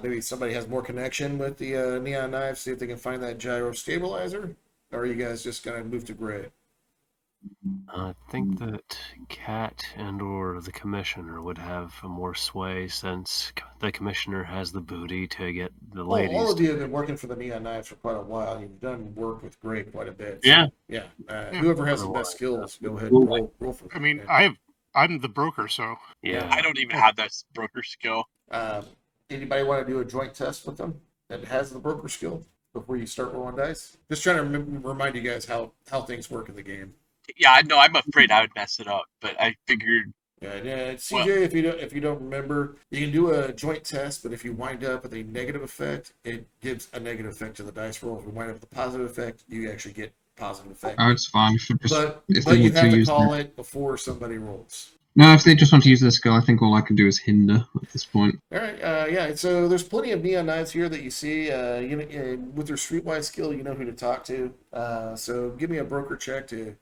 A: maybe somebody has more connection with the neon knife. See if they can find that gyro stabilizer. Or are you guys just gonna move to gray?
B: I think that Cat and/or the Commissioner would have more sway since the Commissioner has the booty to get the
A: Well,
B: ladies.
A: all of you have been working for the neon knives for quite a while. You've done work with Gray quite a bit. So,
C: Yeah.
A: yeah. Whoever has the best skills, go ahead
C: Well,
A: and roll for.
G: I mean,
A: it.
G: I'm the broker, so
B: Yeah.
E: I don't even have that broker skill.
A: Anybody want to do a joint test with them that has the broker skill before you start rolling dice? Just trying to remind you guys how things work in the game.
E: Yeah, I know. I'm afraid I would mess it up, but I figured.
A: Yeah, CJ, if you don't remember, you can do a joint test, but if you wind up with a negative effect, it gives a negative effect to the dice roll. If you wind up with a positive effect, you actually get positive effect.
F: Oh, it's fine.
A: But
F: they
A: you
F: want
A: have to
F: use
A: call it before somebody rolls.
F: No, if they just want to use their skill, I think all I can do is hinder at this point.
A: All right, yeah. So there's plenty of neon knives here that you see. With your streetwise skill, you know who to talk to. So give me a broker check to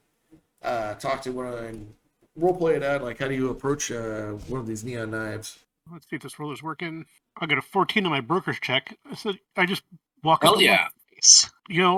A: talk to one and role play it out. Like, how do you approach one of these neon knives?
G: let's see if this roller's working. I got a 14 on my broker's check. So I just walk up.
C: Hell yeah.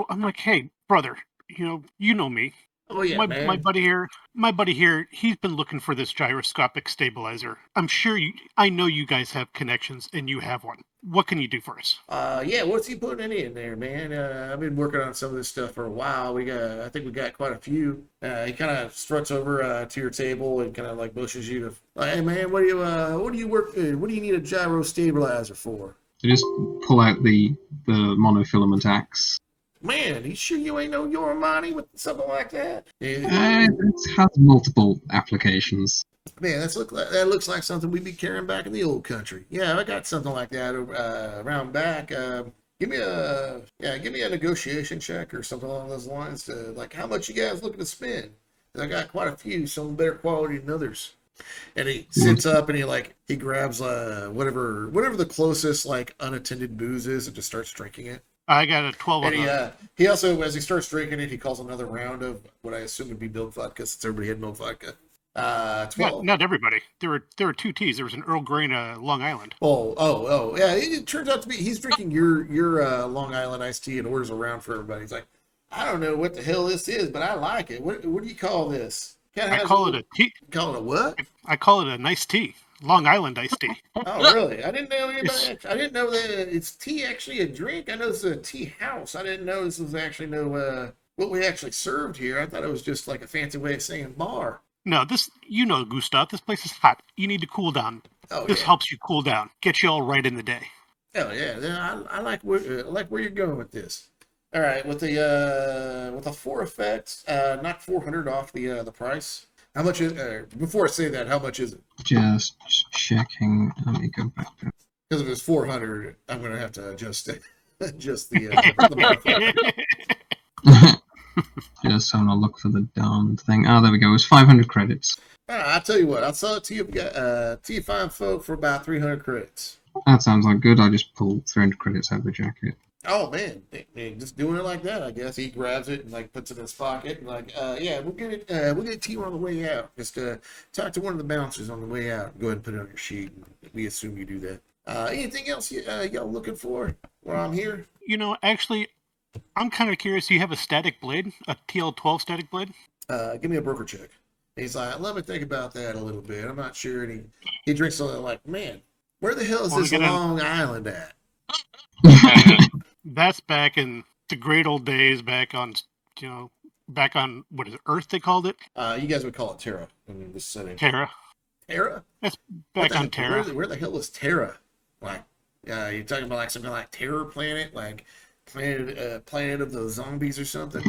G: I'm like, hey, brother, you know me.
A: Oh yeah, man.
G: My buddy here, he's been looking for this gyroscopic stabilizer. I know you guys have connections, and you have one. What can you do for us?
A: Yeah, what's he putting in there, man? I've been working on some of this stuff for a while. I think we got quite a few. He kind of struts over to your table and kind of like motions you to, hey man, what do you need a gyro stabilizer for?
F: So just pull out the monofilament axe.
A: Man, you sure you ain't no Yoramani with something like that?
F: It has multiple applications.
A: Man, that looks like something we'd be carrying back in the old country. Yeah, I got something like that around back. Give me a negotiation check or something along those lines. Like how much you guys looking to spend? 'Cause I got quite a few, some better quality than others. And he sits up and he grabs whatever the closest like unattended booze is and just starts drinking it.
G: I got a 12 on
A: And he also, as he starts drinking it, he calls another round of what I assume would be milk vodka, since everybody had milk vodka. 12.
G: Not everybody. There were two teas. There was an Earl Grey and a Long Island.
A: Oh, yeah. It turns out to be he's drinking your Long Island iced tea and orders around for everybody. He's like, I don't know what the hell this is, but I like it. What do you call this?
G: I call it a tea.
A: Call it a what?
G: I call it a nice tea. Long Island iced tea.
A: Oh, really? I didn't know anybody. I didn't know that it's tea actually a drink. I know it's a tea house. I didn't know this was actually what we actually served here. I thought it was just like a fancy way of saying bar.
G: No, Gustav, this place is hot. You need to cool down. This helps you cool down. Get you all right in the day.
A: Oh yeah, I like where you're going with this. All right, with the 4 effects, knock 400 off the price. How much is? Before I say that, how much is it?
F: Just checking. Let me go back to.
A: Because if it's 400, I'm gonna have to adjust the
F: Just having a look for the darn thing. Oh, there we go. It's 500 credits.
A: I'll tell you what. I'll sell it to you fine folk for about 300 credits.
F: That sounds like good. I just pulled 300 credits out of the jacket.
A: Oh man, just doing it like that, I guess. He grabs it and like puts it in his pocket and like, yeah, we'll get it to you on the way out. Just talk to one of the bouncers on the way out. Go ahead and put it on your sheet. We assume you do that. Anything else y'all looking for while I'm here?
G: Actually, I'm kind of curious. Do you have a static blade, a TL12 static blade?
A: Give me a broker check. He's like, let me think about that a little bit. I'm not sure. And he drinks something like, man, where the hell is this Long Island at?
G: That's back in the great old days, back on what is it, Earth? They called it.
A: You guys would call it Terra in this setting.
G: Terra.
A: Terra.
G: That's back on Terra.
A: Where the hell is Terra? Like, you're talking about like something like Terror Planet, like planet of the zombies or something.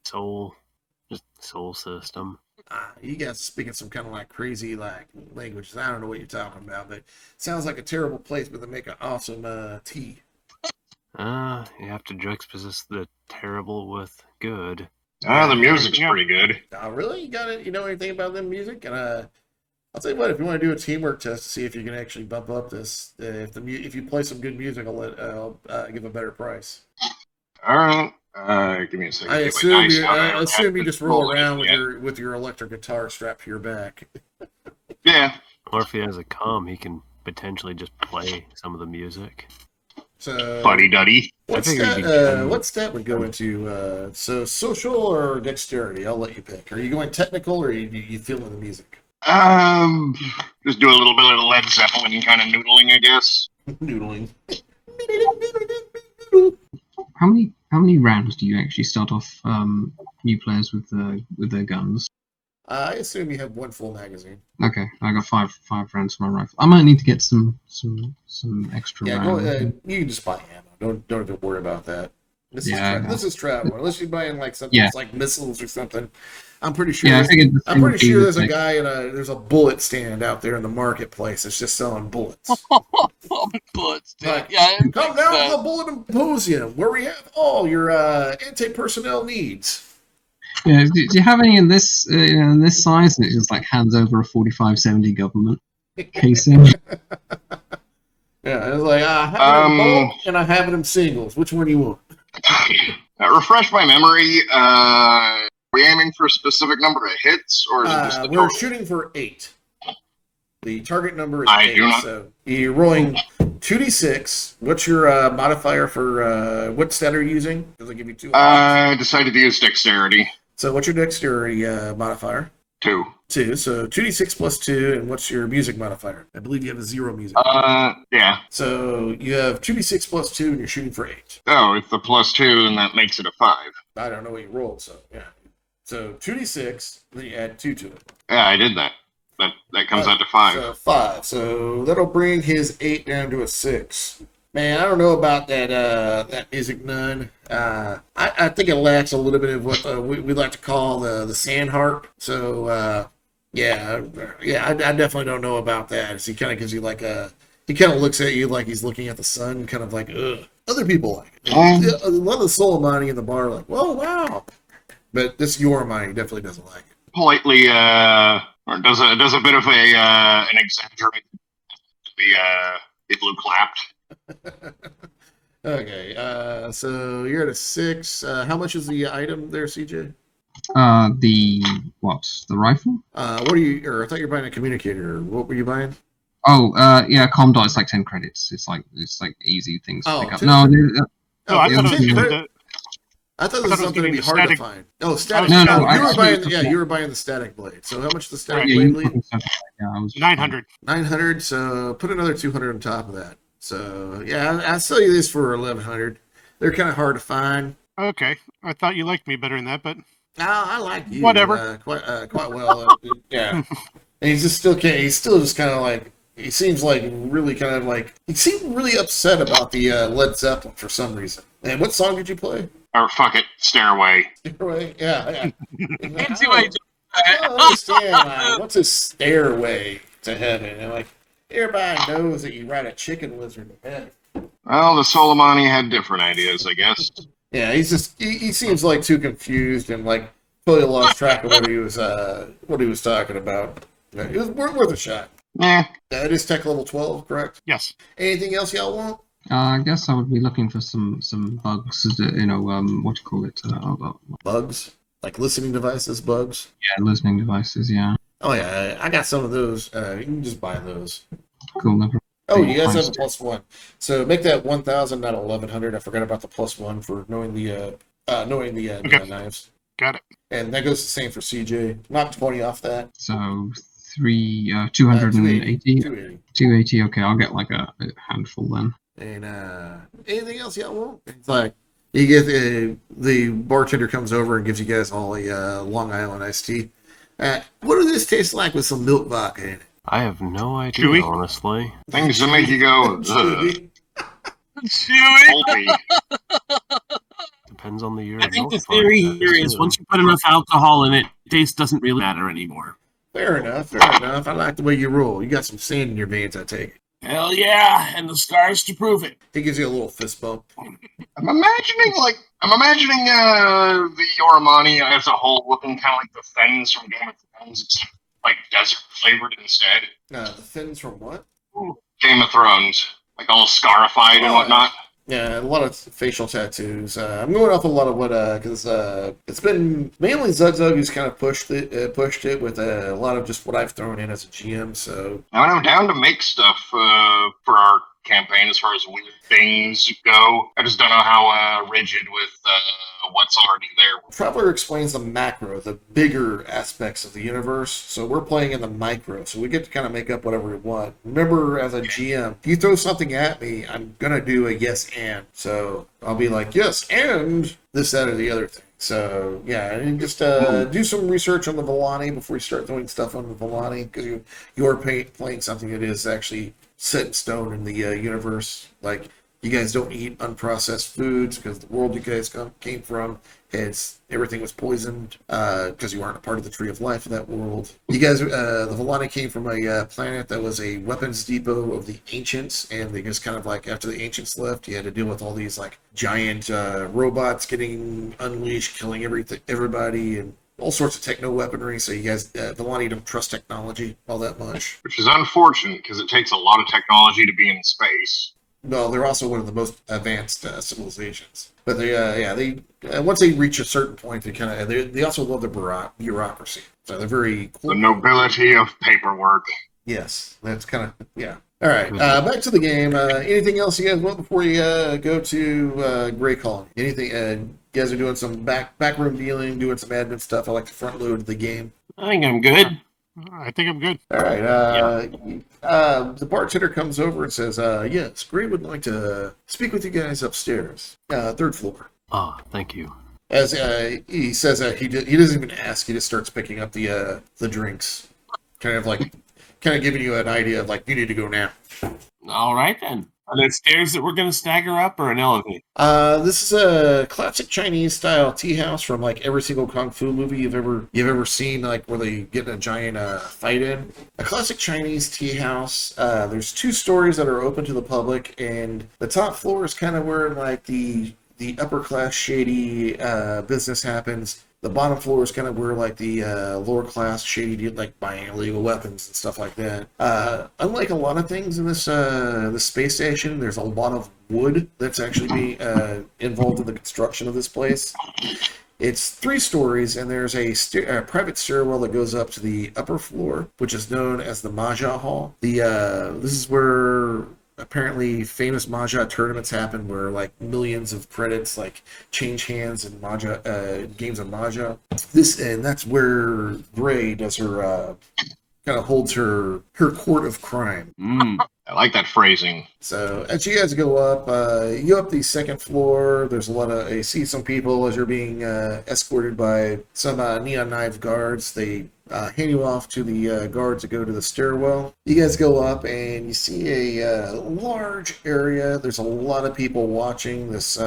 B: Soul system.
A: You guys speaking some kind of like crazy like languages. I don't know what you're talking about, but it sounds like a terrible place, but they make an awesome tea.
B: You have to juxtapose the terrible with good.
D: The music's pretty good.
A: Really? You got it? You know anything about them music? And I'll tell you what. If you want to do a teamwork test to see if you can actually bump up this, if you play some good music, I'll give a better price.
D: All right. Give me a second.
A: I assume you just roll around with your electric guitar strapped to your back.
D: Yeah.
B: Or if he has a comm, he can potentially just play some of the music.
A: So,
D: Buddy duddy.
A: What stat would go into so social or dexterity? I'll let you pick. Are you going technical or are you feeling the music?
D: Just do a little bit of the Led Zeppelin kind of noodling, I guess.
A: Noodling.
F: How many rounds do you actually start off new players with their guns?
A: I assume you have one full magazine.
F: Okay, I got five rounds for my rifle. I might need to get some extra rounds.
A: You can just buy ammo. Don't even worry about that. This is travel. Unless you buy in like something that's like missiles or something. I'm pretty sure. There's a guy there's a bullet stand out there in the marketplace that's just selling bullets.
E: Bullets, dude.
A: Like,
E: Yeah,
A: come down to the Bullet Symposium where we have all your anti-personnel needs.
F: Yeah, do you have any in this in this size? And it just like hands over a 4570 government casing.
A: Yeah, it's like I have it in bulk and I have it in singles. Which one do you want?
D: Refresh my memory. Are we aiming for a specific number of hits, or is it just the
A: we're
D: total?
A: shooting for 8. The target number is
D: I
A: 8.
D: do not-
A: So you're rolling 2d6. What's your modifier for what stat are you using? Does it give you 2?
D: I decided to use dexterity.
A: So what's your dexterity modifier?
D: 2.
A: 2. So 2d6 plus 2, and what's your music modifier? I believe you have a 0 music.
D: Yeah.
A: So you have 2d6 plus 2, and you're shooting for 8.
D: Oh, it's the plus 2, and that makes it a 5.
A: I don't know what you rolled, so yeah. So 2d6, then you add 2 to it.
D: Yeah, I did that. That comes out to 5.
A: So 5. So that'll bring his 8 down to a 6. Man, I don't know about that music none. I think it lacks a little bit of what we like to call the sand harp. So I definitely don't know about that. He kind of gives you like he kind of looks at you like he's looking at the sun, kind of like, ugh. Other people like it. A lot of the Soleimani in the bar are like, whoa, wow. But this Yormani definitely doesn't like it.
D: Politely, or does a bit of an exaggerate. The blue clapped.
A: Okay, so you're at a 6. How much is the item there, CJ?
F: The rifle?
A: What are you? Or I thought you were buying a communicator. What were you buying?
F: Oh, yeah, comm dot is like 10 credits. It's like easy things to pick up.
A: 10
F: No,
G: I thought
A: I thought this was something to be hard to find. Oh, static. You were buying the static blade. So how much the static blade lead?
F: Yeah, I was
G: 900.
A: 900. So put another 200 on top of that. So yeah, I'll sell you this for 1100. They're kind of hard to find.
G: Okay, I thought you liked me better than that, but
A: I like you.
G: Whatever.
A: Quite well. Yeah. And he's still just kind of like, he seems like really kind of like, he seemed really upset about the Led Zeppelin for some reason. And what song did you play?
D: Or fuck it, Stairway.
A: Stairway? Yeah.
E: Can't see why you do
A: I don't understand. Like, what's a stairway to heaven? And like, everybody knows that you ride a chicken lizard to heaven.
D: Well, the Soleimani had different ideas, I guess.
A: Yeah, he's just he seems like too confused and like totally lost track of what he was talking about. Yeah, it was worth a shot.
D: Yeah.
A: It is tech level 12, correct?
G: yes.
A: Anything else y'all want?
F: I guess I would be looking for some bugs. What do you call it?
A: Bugs? Like listening devices, bugs?
F: Yeah, listening devices. Yeah.
A: Oh yeah, I got some of those. You can just buy those.
F: Cool. Never.
A: Oh, you guys have a +1. So make that 1,000, not 1,100. I forgot about the +1 for knowing the knives.
G: Got it.
A: And that goes the same for CJ. Knock 20 off that.
F: So 280. 280. Okay, I'll get like a handful then.
A: And anything else y'all want? It's like you get the bartender comes over and gives you guys all a Long Island iced tea. What does this taste like with some milk vodka in it?
B: I have no idea,
G: Chewy?
B: honestly.
D: Things that make you go,
A: Chewy.
D: pulpy.
B: Depends on the year.
C: I think the theory here is once you put enough alcohol in it, it taste doesn't really matter anymore.
A: Fair enough, fair enough. I like the way you roll. You got some sand in your veins, I take it.
C: Hell yeah, and the scars to prove it.
A: He gives you a little fist bump.
D: I'm imagining the Yoramani as a whole looking kind of like the Fens from Game of Thrones, except like desert flavored instead.
A: The fins from what?
D: Game of Thrones, like all scarified and whatnot.
A: Yeah, a lot of facial tattoos. I'm going off a lot of what, because it's been mainly Zugzug who's kind of pushed it with a lot of just what I've thrown in as a GM. So
D: I mean, I'm down to make stuff for our campaign as far as weird things go. I just don't know how rigid with what's already there.
A: Traveler explains the macro, the bigger aspects of the universe. So we're playing in the micro, so we get to kind of make up whatever we want. Remember, as a GM, if you throw something at me, I'm gonna do a yes and. So I'll be like, yes and this, that, or the other thing. So yeah, and just do some research on the Villani before you start throwing stuff on the Villani, because you're playing something that is actually set in stone in the universe. Like, you guys don't eat unprocessed foods because the world you guys came from, everything was poisoned because you aren't a part of the tree of life of that world. You guys, the Villani came from a planet that was a weapons depot of the ancients, and they just kind of like, after the ancients left, you had to deal with all these like giant robots getting unleashed, killing everybody, and all sorts of techno weaponry. So you guys, Villani don't trust technology all that much.
D: Which is unfortunate because it takes a lot of technology to be in space.
A: No, they're also one of the most advanced civilizations. But they once they reach a certain point, they also love the bureaucracy. So they're very cool.
D: The nobility of paperwork.
A: Yes, that's kind of, yeah. All right, back to the game. Anything else you guys want before you go to Grey Colony? Anything? You guys are doing some backroom dealing, doing some admin stuff. I like to front load the game.
C: I think I'm good.
G: I think I'm good.
A: All right. The bartender comes over and says, yes, Gray would like to speak with you guys upstairs, 3rd floor.
B: Ah, thank you.
A: As he says that he doesn't even ask, he just starts picking up the drinks, kind of giving you an idea of like, you need to go now.
C: All right then. Are there stairs that we're going to stagger up, or an elevator?
A: This is a classic Chinese style tea house from like every single kung fu movie you've ever seen, like where they get in a giant fight in. A classic Chinese tea house. There's 2 stories that are open to the public, and the top floor is kind of where like the upper class shady business happens. The bottom floor is kind of where like the lower class shady, like buying illegal weapons and stuff like that. Unlike a lot of things in this space station, there's a lot of wood that's actually being involved in the construction of this place. It's 3 stories, and there's a private stairwell that goes up to the upper floor, which is known as the Mahjong Hall. This is where apparently famous Mahjong tournaments happen, where like millions of credits like change hands in Mahjong games of Mahjong. That's where Gray does her kind of holds her court of crime.
D: I like that phrasing.
A: So as you guys go up, you go up the 2nd floor. There's you see some people as you're being escorted by some neon knife guards. They hand you off to the guards to go to the stairwell. You guys go up and you see a large area. There's a lot of people watching this.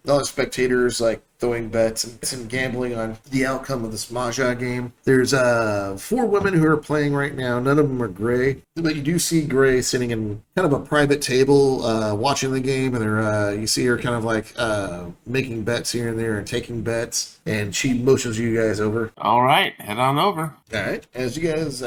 A: A lot of spectators like throwing bets and gambling on the outcome of this Mahjong game. There's 4 women who are playing right now. None of them are Gray, but you do see Gray sitting in kind of a private table watching the game, and you see her kind of like making bets here and there and taking bets, and she motions you guys over.
C: All right, head on over.
A: All right, as you guys,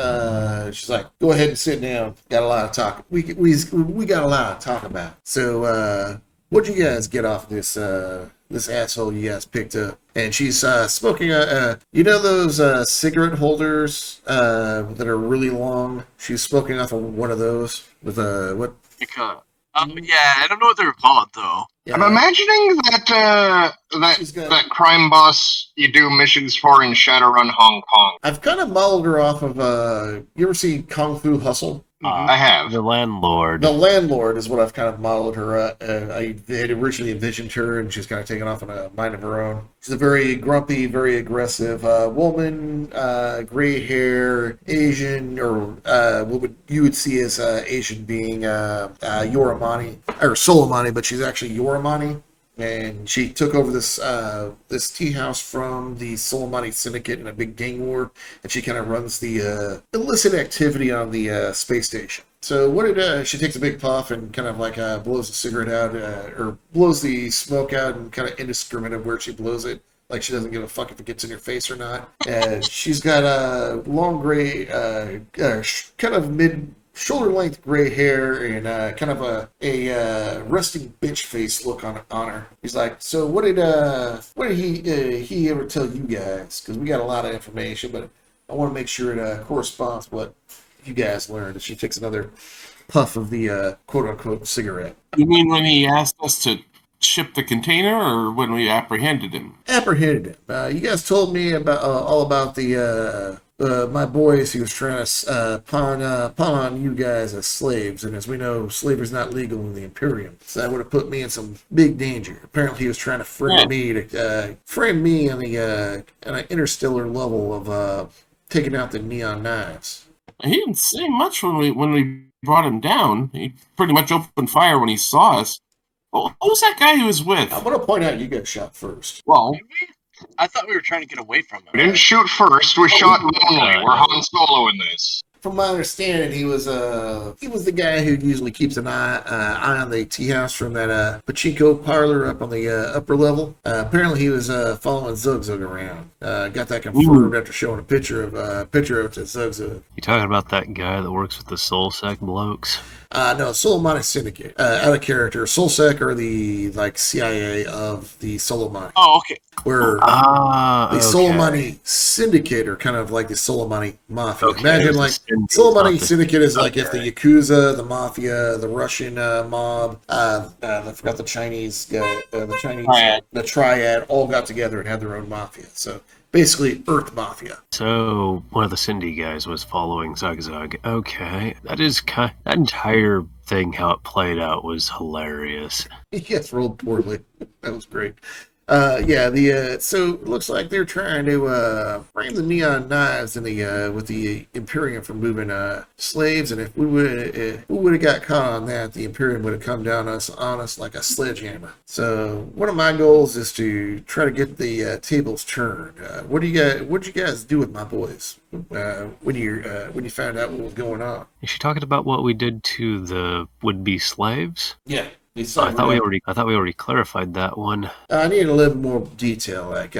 A: she's like, go ahead and sit down. Got a lot of talk. We got a lot to talk about. So, what'd you guys get off this asshole you guys picked up? And she's smoking you know those cigarette holders that are really long? She's smoking off of one of those with what?
E: Yeah, I don't know what they're called though.
A: Yeah.
D: I'm imagining that crime boss you do missions for in Shadowrun Hong Kong.
A: I've kind of modeled her off of you ever see Kung Fu Hustle?
D: I have.
B: The landlord.
A: The landlord is what I've kind of modeled her. I had originally envisioned her, and she's kind of taken off on a mind of her own. She's a very grumpy, very aggressive woman, gray hair, Asian, or what you would see as Asian being Yoramani, or Solomani, but she's actually Yoramani. and she took over this tea house from the Soleimani Syndicate in a big gang war, and she kind of runs the illicit activity on the space station. So what did she takes a big puff and kind of like blows the cigarette out, or blows the smoke out, and kind of indiscriminate where she blows it. Like she doesn't give a fuck if it gets in your face or not. She's got a long gray, kind of mid shoulder length gray hair and kind of a resting bitch face look on her. He's like, so what did he ever tell you guys? Because we got a lot of information, but I want to make sure it corresponds with what you guys learned. And she takes another puff of the quote unquote cigarette.
C: You mean when he asked us to ship the container, or when we apprehended him?
A: Apprehended him. You guys told me about all about the my boys he was trying to pawn on you guys as slaves, and as we know, slavery is not legal in the Imperium, so that would have put me in some big danger. Apparently, he was trying to frame me on an interstellar level of taking out the neon knives.
C: He didn't say much when we brought him down. He pretty much opened fire when he saw us. Well, who was that guy he was with?
A: I'm going to point out you got shot first.
C: Well,
E: Did we? I thought we were trying to get away from him.
D: We didn't shoot first. We shot only. We're Han Solo in this.
A: From my understanding, he was the guy who usually keeps an eye on the tea house from that pachinko parlor up on the upper level. Apparently, he was following Zug Zug around. Got that confirmed after showing a picture of Zug Zug.
B: You talking about that guy that works with the Soul Sec blokes?
A: No, Soleimani Syndicate. Out of character. Solsec are the CIA of the Soleimani.
E: Oh, okay.
A: Where the Soleimani Syndicate are kind of like the Soleimani Mafia.
B: Okay,
A: imagine like Soleimani Syndicate is like if the Yakuza, the Mafia, the Russian mob, I forgot the Chinese guy, the Triad all got together and had their own mafia. So basically Earth Mafia.
B: So one of the Cindy guys was following Zug Zug. Okay, that entire thing, how it played out, was hilarious.
A: Yes, rolled poorly. That was great. So it looks like they're trying to frame the neon knives in the with the Imperium for moving slaves, and if we would have got caught on that, the Imperium would have come down on us like a sledgehammer. So one of my goals is to try to get the tables turned. What did you guys do with my boys when you found out what was going on?
B: Is she talking about what we did to the would-be slaves?
A: Yeah.
B: I thought we already clarified that one.
A: I need a little more detail. Like,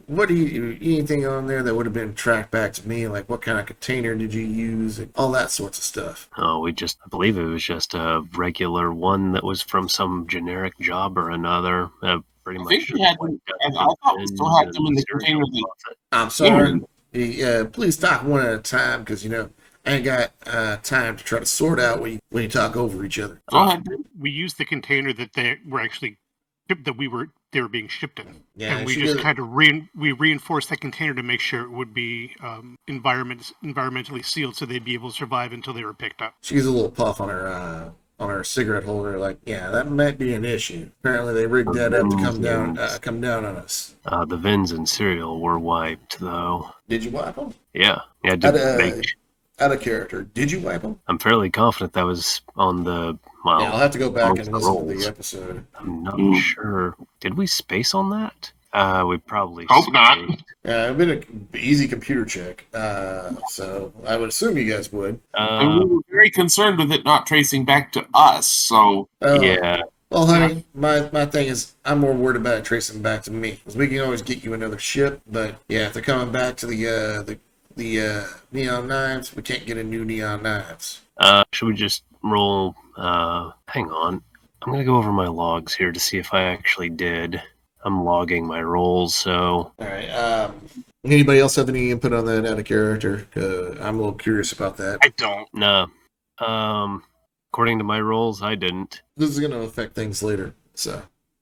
A: what do you anything on there that would have been tracked back to me? Like, what kind of container did you use, and all that sorts of stuff.
B: Oh, I believe it was just a regular one that was from some generic job or another. Pretty much.
C: I think I thought we still had them in the container.
A: I'm sorry. Please talk one at a time, because I ain't got time to try to sort out when you talk over each other.
C: Go ahead.
G: We used the container that they were actually they were being shipped in,
A: Yeah,
G: and we
A: she
G: just
A: did-
G: kind of reinforced that container to make sure it would be environmentally sealed, so they'd be able to survive until they were picked up.
A: She gives a little puff on her cigarette holder, like, yeah, that might be an issue. Apparently, they rigged that up to come down on us.
B: The Vins and cereal were wiped, though.
A: Did you wipe them?
B: Yeah, I did.
A: Out of character. Did you wipe them?
B: I'm fairly confident that was on the. Well,
A: Yeah, I'll have to go back and listen to
B: rolls.
A: the episode.
B: I'm not sure. Did we space on that? We probably.
D: Hope not.
B: spaced.
A: Yeah, it'd been an easy computer check. So I would assume you guys would.
C: And we were very concerned with it not tracing back to us, so
B: Yeah.
A: Well, honey, my thing is, I'm more worried about it tracing back to me, because we can always get you another ship. But yeah, if they're coming back to the neon knives, we can't get a new neon knives.
B: Should we just roll? Hang on. I'm gonna go over my logs here to see if I actually did. I'm logging my rolls, so.
A: All right. Anybody else have any input on that out of character? I'm a little curious about that.
E: I don't.
B: No. According to my rolls, I didn't.
A: This is going to affect things later. So,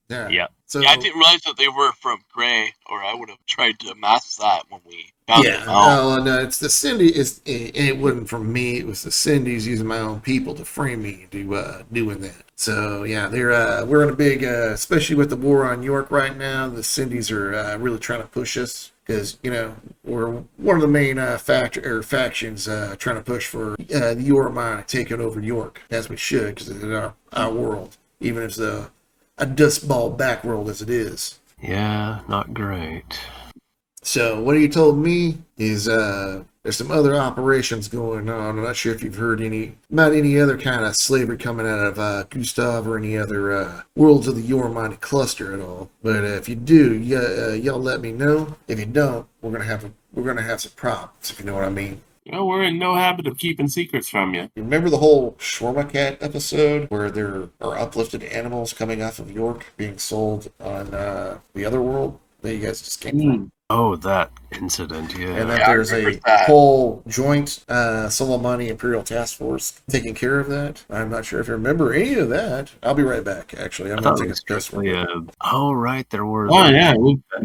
B: Yeah.
A: So,
E: Yeah, I didn't realize that they were from Gray, or I would have tried to mask that when we found
A: yeah.
E: them out.
A: No, it's the Cindy. It wasn't from me. It was the Cindy's using my own people to frame me into doing that. So yeah, we're in a big, especially with the war on York right now. The Cindy's are really trying to push us, because we're one of the main factions trying to push for the Yormine taking over York, as we should, because it's our world. Even if the a dustball backworld as it is.
B: Yeah, not great.
A: So what he told me is there's some other operations going on. I'm not sure if you've heard about any other kind of slavery coming out of Gustav or any other worlds of the Yormani cluster at all. But if you do, y'all let me know. If you don't, we're gonna have some problems, if you know what I mean.
C: Well, we're in no habit of keeping secrets from you.
A: You remember the whole Shawarma Cat episode where there are uplifted animals coming off of York being sold on the other world that you guys just came from?
B: Oh, that incident, yeah.
A: And that
E: Yeah, I
A: there's a
E: remember that.
A: whole joint Soleimani Imperial Task Force taking care of that. I'm not sure if you remember any of that. I'll be right back, actually. I'm
B: I
A: going
B: thought
A: to
B: it
A: take a
B: was
A: piss.
B: strictly, oh, right, there were
C: Oh,
B: the
C: yeah.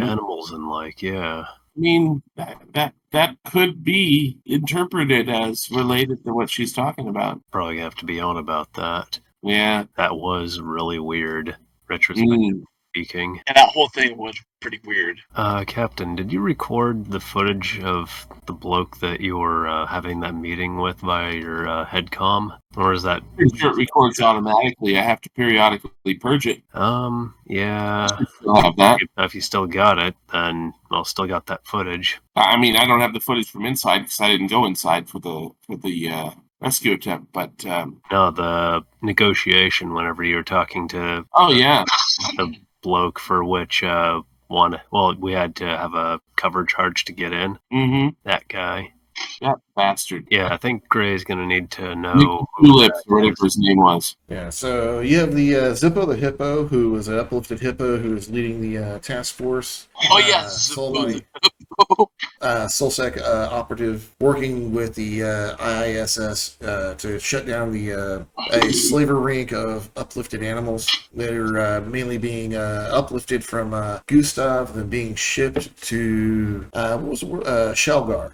B: animals and yeah.
C: I mean, that could be interpreted as related to what she's talking about.
B: Probably have to be on about that.
C: Yeah.
B: That was really weird, retrospectively speaking.
E: And that whole thing was pretty weird.
B: Captain, did you record the footage of the bloke that you were having that meeting with via your head comm? Or is that...
C: Pretty sure it records automatically. I have to periodically purge it.
B: Yeah.
C: I still have that.
B: If you still got it, then I'll still got that footage.
C: I mean, I don't have the footage from inside because I didn't go inside for the rescue attempt. But
B: No, the negotiation whenever you were talking to
C: oh yeah,
B: the bloke for which we had to have a cover charge to get in.
C: mm-hmm.
B: That guy.
C: That bastard.
B: Yeah, I think Gray's gonna need to know.
C: Nick Tulips, or whatever his name was.
A: Yeah, so you have the Zippo the Hippo, who was an uplifted hippo who is leading the task force.
E: Oh, yes.
A: Soleimani Solsec operative working with the IISS to shut down a slaver ring of uplifted animals that are mainly being uplifted from Gustav, then being shipped to Shelgar.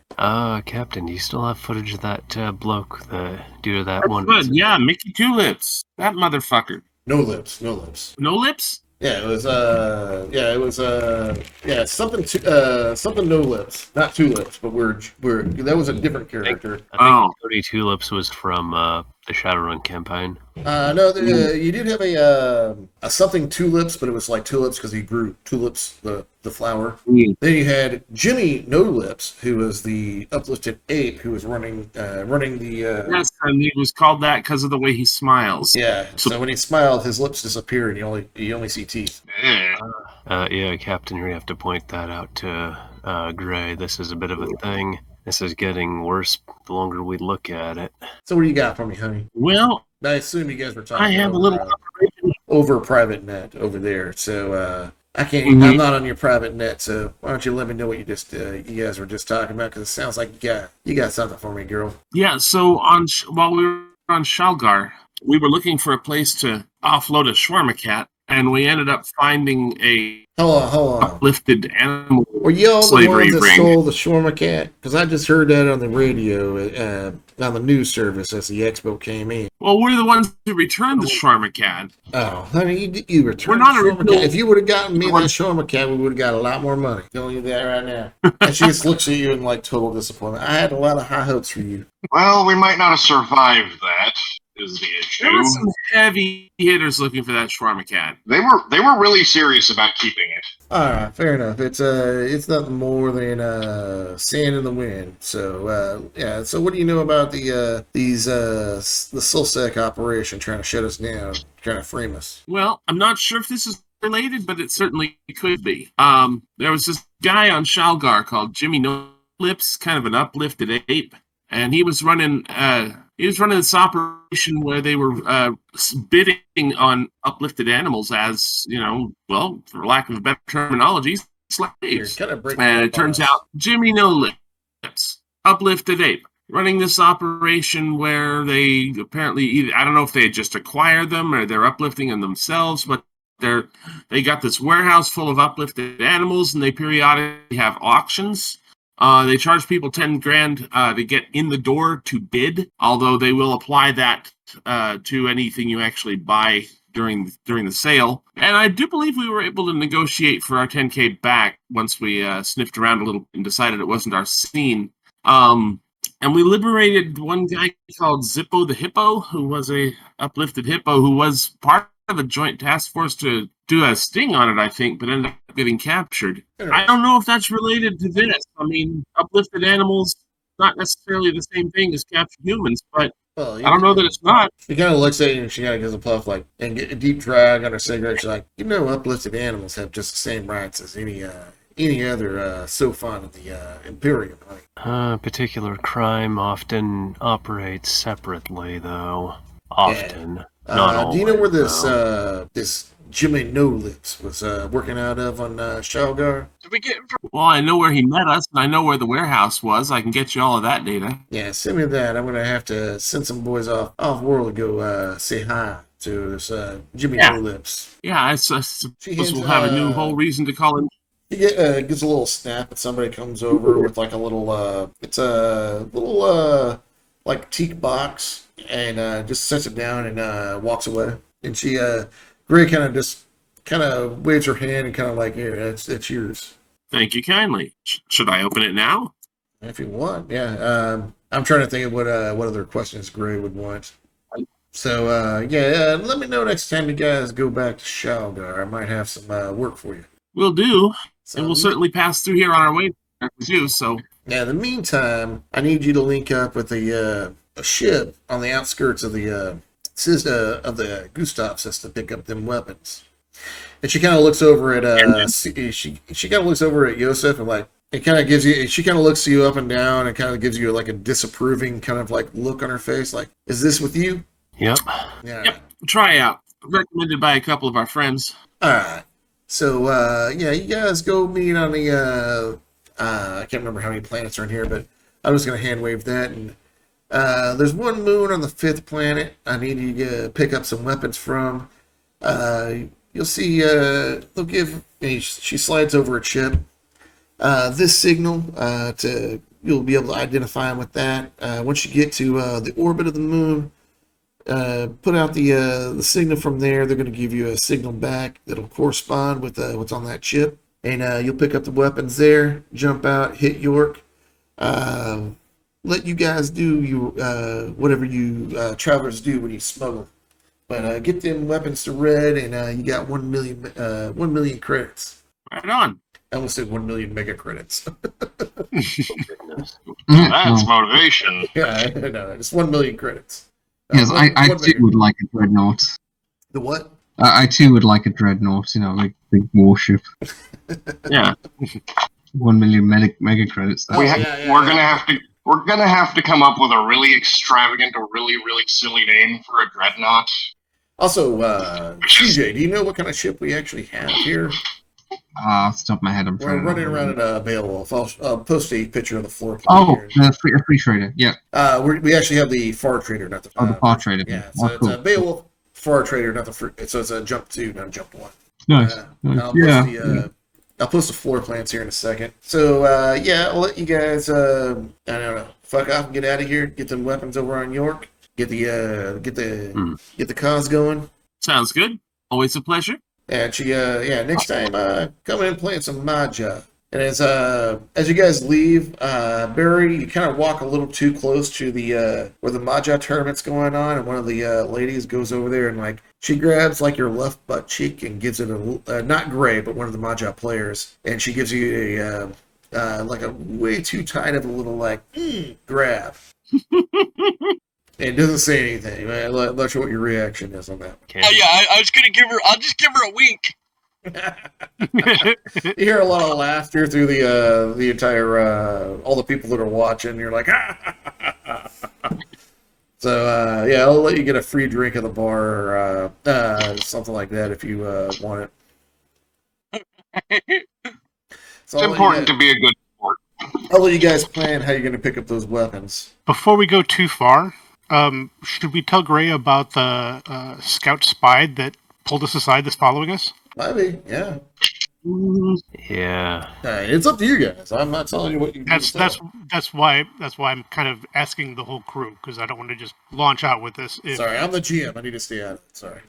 B: Captain, do you still have footage of that bloke due to that one?
C: Good. Yeah, Mickey Tulips. That motherfucker.
A: No lips.
C: No lips?
A: Yeah, it was something no lips, not two lips, but we're that was a different character.
B: I think Cody Tulips was from the Shadowrun campaign.
A: No, you did have a something tulips, but it was like tulips because he grew tulips, the flower.
C: Mm.
A: Then you had Jimmy No Lips, who was the uplifted ape who was running the.
C: Yes, and he was called that because of the way he smiles.
A: Yeah. So when he smiled, his lips disappear, and you only see teeth.
B: Yeah, Captain, you have to point that out to Gray. This is a bit of a thing. This is getting worse the longer we look at it.
A: So what do you got for me, honey?
C: Well,
A: I assume you guys were talking.
C: I have a little operation.
A: Over private net over there, so I can't.
C: Mm-hmm.
A: I'm not on your private net, so why don't you let me know what you guys were just talking about? Because it sounds like you got something for me, girl.
C: Yeah, so while we were on Shalgar, we were looking for a place to offload a shawarma cat, and we ended up finding a
A: Hold on.
C: uplifted animal
A: Were y'all the
C: slavery
A: ones that
C: ring.
A: stole the shawarma cat? Because I just heard that on the radio, on the news service as the expo came in.
C: Well, we're the ones who returned the shawarma cat.
A: Oh, honey, you returned
C: We're not
A: the shawarma
C: original-
A: cat. If you would have gotten me that shawarma cat, we would have got a lot more money. Telling you that right now. And she just looks at you in like total disappointment. I had a lot of high hopes for you.
D: Well, we might not have survived that. Is the issue.
C: There were some heavy hitters looking for that shawarma cat.
D: They were really serious about keeping it.
A: All right, fair enough. It's nothing more than sand in the wind. So yeah. So what do you know about the Solsec operation trying to shut us down, trying to frame us?
C: Well, I'm not sure if this is related, but it certainly could be. There was this guy on Shalgar called Jimmy No Lips, kind of an uplifted ape, and he was running this operation where they were bidding on uplifted animals as, well, for lack of a better terminology, slaves.
A: Kind of breaking
C: And it turns out Jimmy No Lips, uplifted ape, running this operation where they apparently I don't know if they had just acquired them or they're uplifting them themselves, but they got this warehouse full of uplifted animals, and they periodically have auctions. They charge people $10,000 to get in the door to bid, although they will apply that to anything you actually buy during the sale. And I do believe we were able to negotiate for our $10K back once we sniffed around a little and decided it wasn't our scene. And we liberated one guy called Zippo the Hippo, who was a uplifted hippo who was part have a joint task force to do a sting on it, I think, but ended up getting captured. I don't know if that's related to this. I mean, uplifted animals, not necessarily the same thing as captured humans, but
A: Well,
C: I don't know that it's not.
A: She kind of looks at you and she kind of gives a puff, like, and get a deep drag on her cigarette. She's like, uplifted animals have just the same rights as any other so fond of the Imperium.
B: Particular crime often operates separately, though. Often. Not always,
A: do you know where
B: though.
A: this Jimmy No Lips was working out of on Shalgar?
E: Did we get
C: Well, I know where he met us, and I know where the warehouse was. I can get you all of that data.
A: Yeah, send me that. I'm gonna have to send some boys off world to go say hi to this Jimmy No Lips.
C: Yeah, I suppose
A: hands,
C: we'll have a new whole reason to call him.
A: He gives a little snap, and somebody comes over with like a little it's a little like teak box, and just sets it down and walks away. And she Gray kind of waves her hand and kind of like, here, it's yours.
C: Thank you kindly. Should I open it now?
A: If you want, yeah. I'm trying to think of what other questions Gray would want. So let me know next time you guys go back to Shalgar. I might have some work for you.
C: Will do,
A: So,
C: and we'll certainly pass through here on our way with you. So
A: yeah, in the meantime, I need you to link up with a ship on the outskirts of the Gustav system to pick up them weapons. And she kind of looks over at she kind of looks over at Yosef and like it kind of gives you. She kind of looks you up and down and kind of gives you like a disapproving kind of like look on her face. Like, is this with you?
B: Yep.
A: Yeah.
C: Yep. Try out. Recommended by a couple of our friends.
A: All right. So you guys go meet on the I can't remember how many planets are in here, but I'm just gonna hand wave that. And there's one moon on the 5th planet. I need you to pick up some weapons from. You'll see. They'll give. She slides over a chip. This signal you'll be able to identify them with that. Once you get to the orbit of the moon, put out the signal from there. They're going to give you a signal back that'll correspond with what's on that chip, and you'll pick up the weapons there. Jump out, hit York. Let you guys do whatever you travelers do when you smuggle. But get them weapons to Red, and you got 1 million credits.
C: Right on.
A: I almost said 1 million mega credits.
D: That's motivation.
A: Yeah, no, it's 1 million credits.
F: Yes, I too would like a dreadnought.
A: The what?
F: I too would like a dreadnought. Big warship.
C: Yeah.
F: 1 million mega credits.
D: We're gonna have to come up with a really extravagant or really silly name for a dreadnought.
A: Also, CJ, do you know what kind of ship we actually have here?
F: Off the top of my head, I'm
A: We're
F: trying.
A: running around at Beowulf. I'll post a picture of the floor plan here.
F: The free trader. Yeah.
A: We actually have the Far Trader, not the.
F: The Far Trader.
A: Yeah, so it's a Beowulf Far Trader, not the free. So it's a jump 2, not a jump 1.
F: Nice.
A: I'll post the floor plans here in a second. So I'll let you guys I don't know, fuck off and get out of here. Get them weapons over on York. Get the cause going.
C: Sounds good. Always a pleasure.
A: And she next time come in and play some Maja. And as you guys leave, Barry, you kind of walk a little too close to the where the Maja tournament's going on, and one of the ladies goes over there and like she grabs like your left butt cheek and gives it a not Gray, but one of the Maja players, and she gives you a like a way too tight of a little like grab. It doesn't say anything. I'm not sure what your reaction is on that.
B: Okay.
E: I was gonna give her. I'll just give her a wink.
A: You hear a lot of laughter through the entire all the people that are watching. You're like, So I'll let you get a free drink at the bar or something like that if you want it. So
D: It's important to be a good sport.
A: I'll let you guys plan how you're going to pick up those weapons.
G: Before we go too far, should we tell Gray about the scout spy that pulled us aside that's following us?
A: Maybe, yeah.
B: Yeah.
A: It's up to you guys. I'm not telling you what you.
G: That's why I'm kind of asking the whole crew, because I don't want to just launch out with this.
A: Sorry, I'm the GM. I need to stay out of it. Sorry.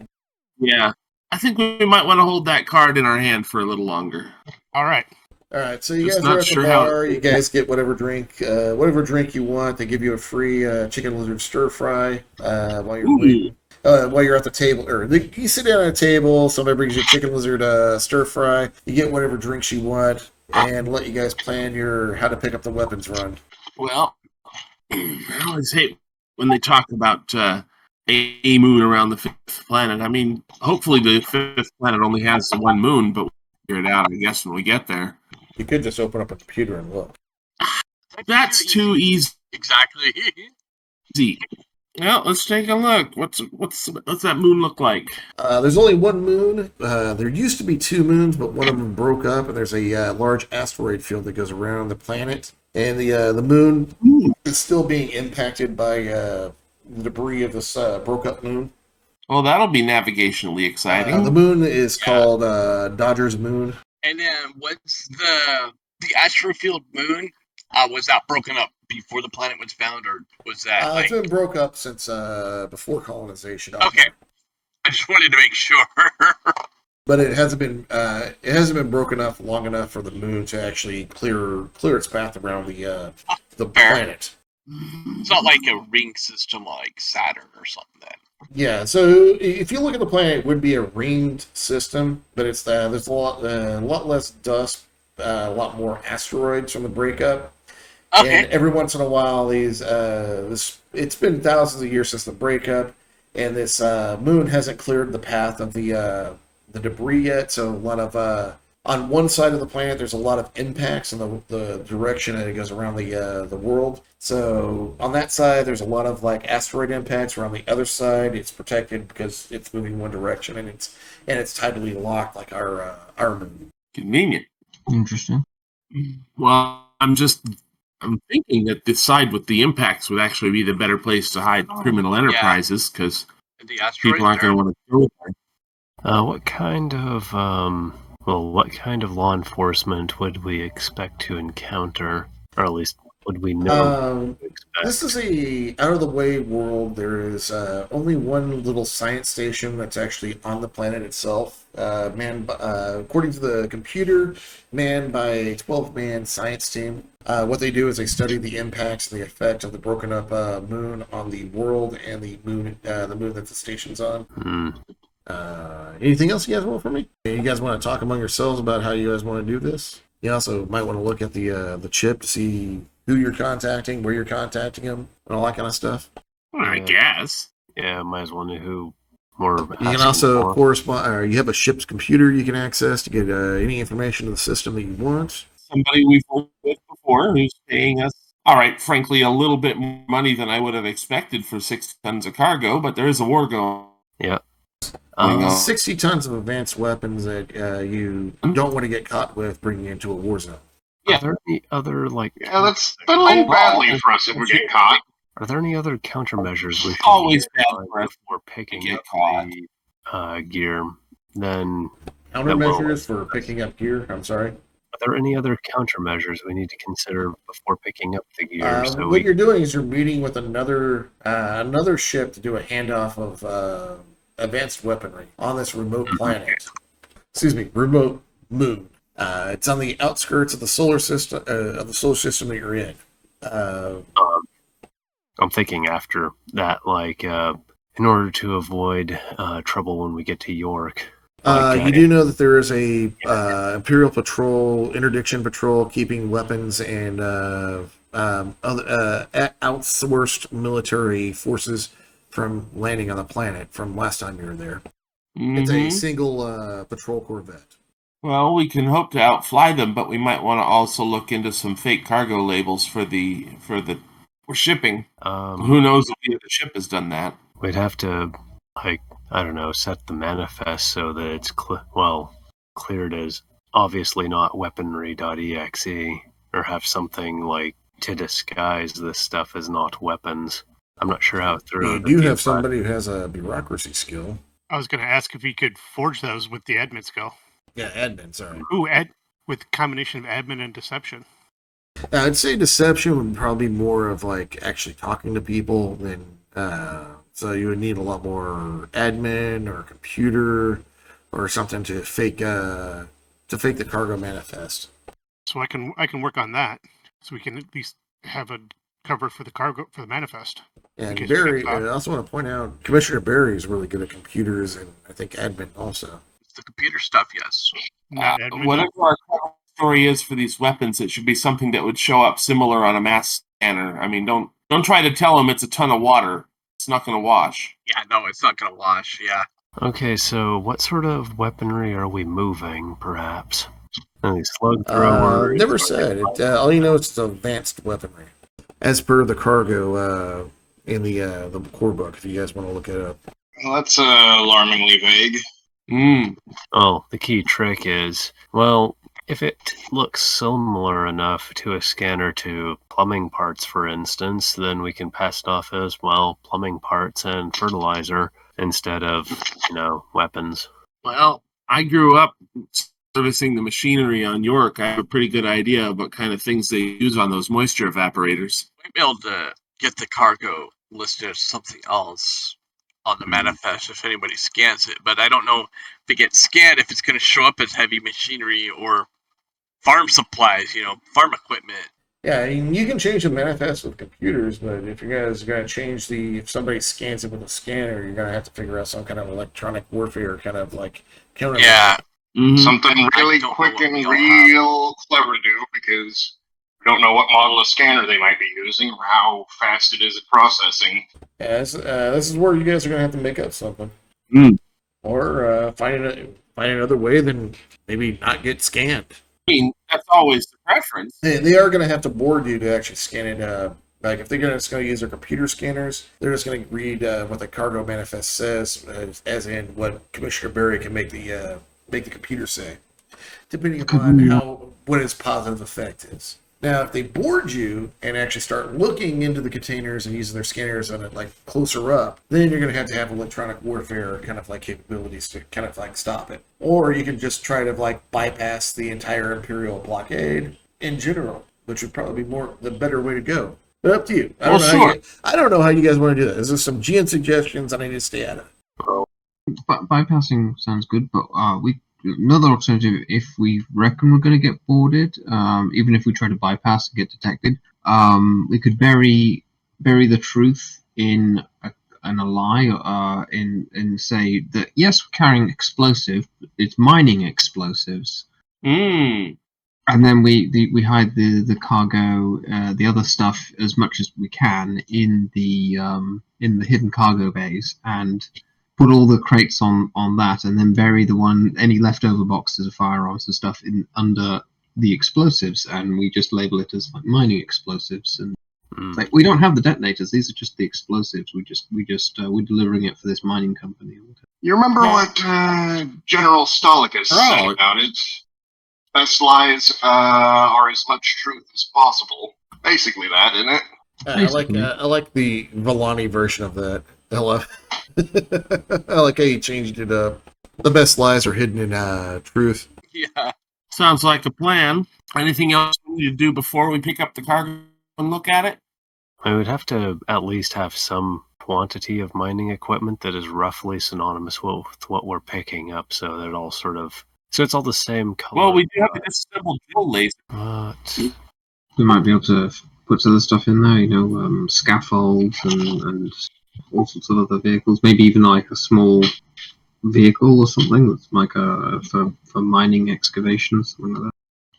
C: Yeah. I think we might want to hold that card in our hand for a little longer.
G: All right.
A: All right, so you
C: Just
A: guys
C: not
A: are at
C: sure
A: the
C: how-
A: bar. You guys get whatever drink you want. They give you a free chicken lizard stir fry while you're waiting. while you're at the table, or you sit down at a table, somebody brings you chicken lizard stir fry, you get whatever drinks you want, and let you guys plan your how to pick up the weapons run.
C: Well, I always hate when they talk about a moon around the fifth planet. I mean, hopefully the fifth planet only has the one moon, but we'll figure it out, I guess, when we get there.
A: You could just open up a computer and look.
C: That's too easy.
E: Exactly.
C: Well, let's take a look. What's that moon look like?
A: There's only one moon. There used to be two moons, but one of them broke up, and there's a large asteroid field that goes around the planet. And the moon is still being impacted by the debris of this broke up moon.
C: Well, that'll be navigationally exciting.
A: The moon is called Dodger's Moon.
E: And then what's the astrofield moon? Was that broken up before the planet was found, or was that
A: It's been broke up since before colonization.
E: Okay, I just wanted to make sure.
A: But it hasn't been broken up long enough for the moon to actually clear its path around the planet.
E: It's not like a ring system like Saturn or something then.
A: Yeah, so if you look at the planet, it would be a ringed system, but it's there's a lot less dust, a lot more asteroids from the breakup.
E: Okay.
A: And every once in a while, it's been thousands of years since the breakup, and this moon hasn't cleared the path of the debris yet. So a lot of on one side of the planet, there's a lot of impacts in the direction that it goes around the world. So on that side, there's a lot of like asteroid impacts. Around the other side, it's protected because it's moving one direction, and it's tidally locked like our moon.
C: Convenient.
F: Interesting.
C: Well, I'm thinking that the side with the impacts would actually be the better place to hide criminal enterprises, because people aren't going to want to go there.
B: What kind of law enforcement would we expect to encounter, or at least would we know?
A: This is a out of the way world. There is only one little science station that's actually on the planet itself. Manned, according to the computer, manned by a 12-man science team. What they do is they study the impacts and the effect of the broken up moon on the world and the moon that the station's on. Anything else you guys want from me? You guys want to talk among yourselves about how you guys want to do this? You also might want to look at the chip to see who you're contacting, where you're contacting them, and all that kind of stuff.
C: Well, I guess.
B: Yeah, might as well know who more.
A: You can also correspond, or you have a ship's computer you can access to get any information to the system that you want.
C: Somebody we've worked with before who's paying us, all right, frankly, a little bit more money than I would have expected for 6 tons of cargo, but there is a war going.
B: Yeah.
A: 60 tons of advanced weapons that you don't want to get caught with bringing into a war zone.
C: Yeah.
B: Are there any other
D: that'll end badly for us if we get caught.
B: Are there any other countermeasures we should
C: Always bad for us
B: before picking
C: to get
B: up
C: caught.
B: the gear? Then
A: Countermeasures for picking up gear? I'm sorry?
B: Are there any other countermeasures we need to consider before picking up the gear?
A: You're doing is you're meeting with another ship to do a handoff of advanced weaponry on this remote planet. Remote moon. It's on the outskirts of the solar system that you're in.
B: I'm thinking after that, in order to avoid trouble when we get to York.
A: You do know that there is a Imperial patrol, interdiction patrol, keeping weapons and outsourced military forces from landing on the planet from last time you were there.
C: Mm-hmm.
A: It's a single patrol corvette.
C: Well, we can hope to outfly them, but we might want to also look into some fake cargo labels for shipping. Who knows if the ship has done that?
B: We'd have to, set the manifest so that it's cleared as obviously not weaponry.exe, or have something to disguise this stuff as not weapons. I'm not sure how through.
A: You do have somebody who has a bureaucracy skill.
G: I was going to ask if he could forge those with the admin skill.
A: Yeah, admin, sorry.
G: Ooh, with combination of admin and deception.
A: I'd say deception would probably be more of actually talking to people than so you would need a lot more admin or computer or something to fake the cargo manifest.
G: So I can work on that, so we can at least have a cover for the cargo for the manifest.
A: And
G: Because
A: Barry,
G: you got
A: I also want to point out, Commissioner Barry is really good at computers and I think admin also.
E: It's the computer stuff, yes.
G: not admin.
C: Whatever our cover story is for these weapons, it should be something that would show up similar on a mass scanner. I mean, don't try to tell them it's a ton of water. It's not going to wash.
E: Yeah, no, it's not gonna wash. Yeah.
B: Okay, so what sort of weaponry are we moving, perhaps? Any slug throwers?
A: Never said. All you know is it's advanced weaponry, as per the cargo in the core book. If you guys want to look it up.
D: Well, that's alarmingly vague.
B: Oh, the key trick is, well, if it looks similar enough to a scanner to plumbing parts, for instance, then we can pass it off as, well, plumbing parts and fertilizer instead of, weapons.
C: Well, I grew up servicing the machinery on York. I have a pretty good idea of what kind of things they use on those moisture evaporators.
E: We'd be able to get the cargo listed as something else on the manifest if anybody scans it, but I don't know if it gets scanned if it's going to show up as heavy machinery or farm supplies, farm equipment.
A: Yeah, I mean, you can change the manifest with computers, but if you guys are going to change if somebody scans it with a scanner, you're going to have to figure out some kind of electronic warfare kind of like counter.
E: Yeah.
D: Something really
E: I don't know
D: quick
E: what
D: and
E: we all
D: real clever to do, because we don't know what model of scanner they might be using or how fast it is at processing.
A: Yeah, this is where you guys are going to have to make up something. Or find another way than maybe not get scanned.
C: I mean, that's always the preference.
A: They are going to have to board you to actually scan it. Like if they're just going to use their computer scanners, they're just going to read what the cargo manifest says, as in what Commissioner Barry can make the computer say, depending upon what its positive effect is. Now, if they board you and actually start looking into the containers and using their scanners on it, like closer up, then you're going to have electronic warfare kind of like capabilities to kind of like stop it. Or you can just try to like bypass the entire Imperial blockade in general, which would probably be the better way to go. But up to you. I don't know how you guys want to do that. Is there some GN suggestions? I need to stay out of it.
F: Bypassing sounds good, but another alternative, if we reckon we're going to get boarded, even if we try to bypass and get detected, we could bury the truth in a lie, in say that yes, we're carrying explosive, it's mining explosives, and then we hide the cargo, the other stuff as much as we can in the hidden cargo bays, and put all the crates on that, and then bury any leftover boxes of firearms and stuff under the explosives, and we just label it as like mining explosives. And like, we don't have the detonators; these are just the explosives. We're delivering it for this mining company.
D: You remember what General Stolicus said about it? Best lies are as much truth as possible. Basically, that, isn't it?
A: I like the Villani version of that. I like how you changed it up. The best lies are hidden in truth.
E: Yeah.
C: Sounds like a plan. Anything else we need to do before we pick up the cargo and look at it?
B: I would have to at least have some quantity of mining equipment that is roughly synonymous with what we're picking up, so that it all so it's all the same color.
C: Well, we do have a disassembled drill laser.
B: But
F: we might be able to put other stuff in there, scaffolds and all sorts of other vehicles. Maybe even like a small vehicle or something that's like for mining excavation, something like that.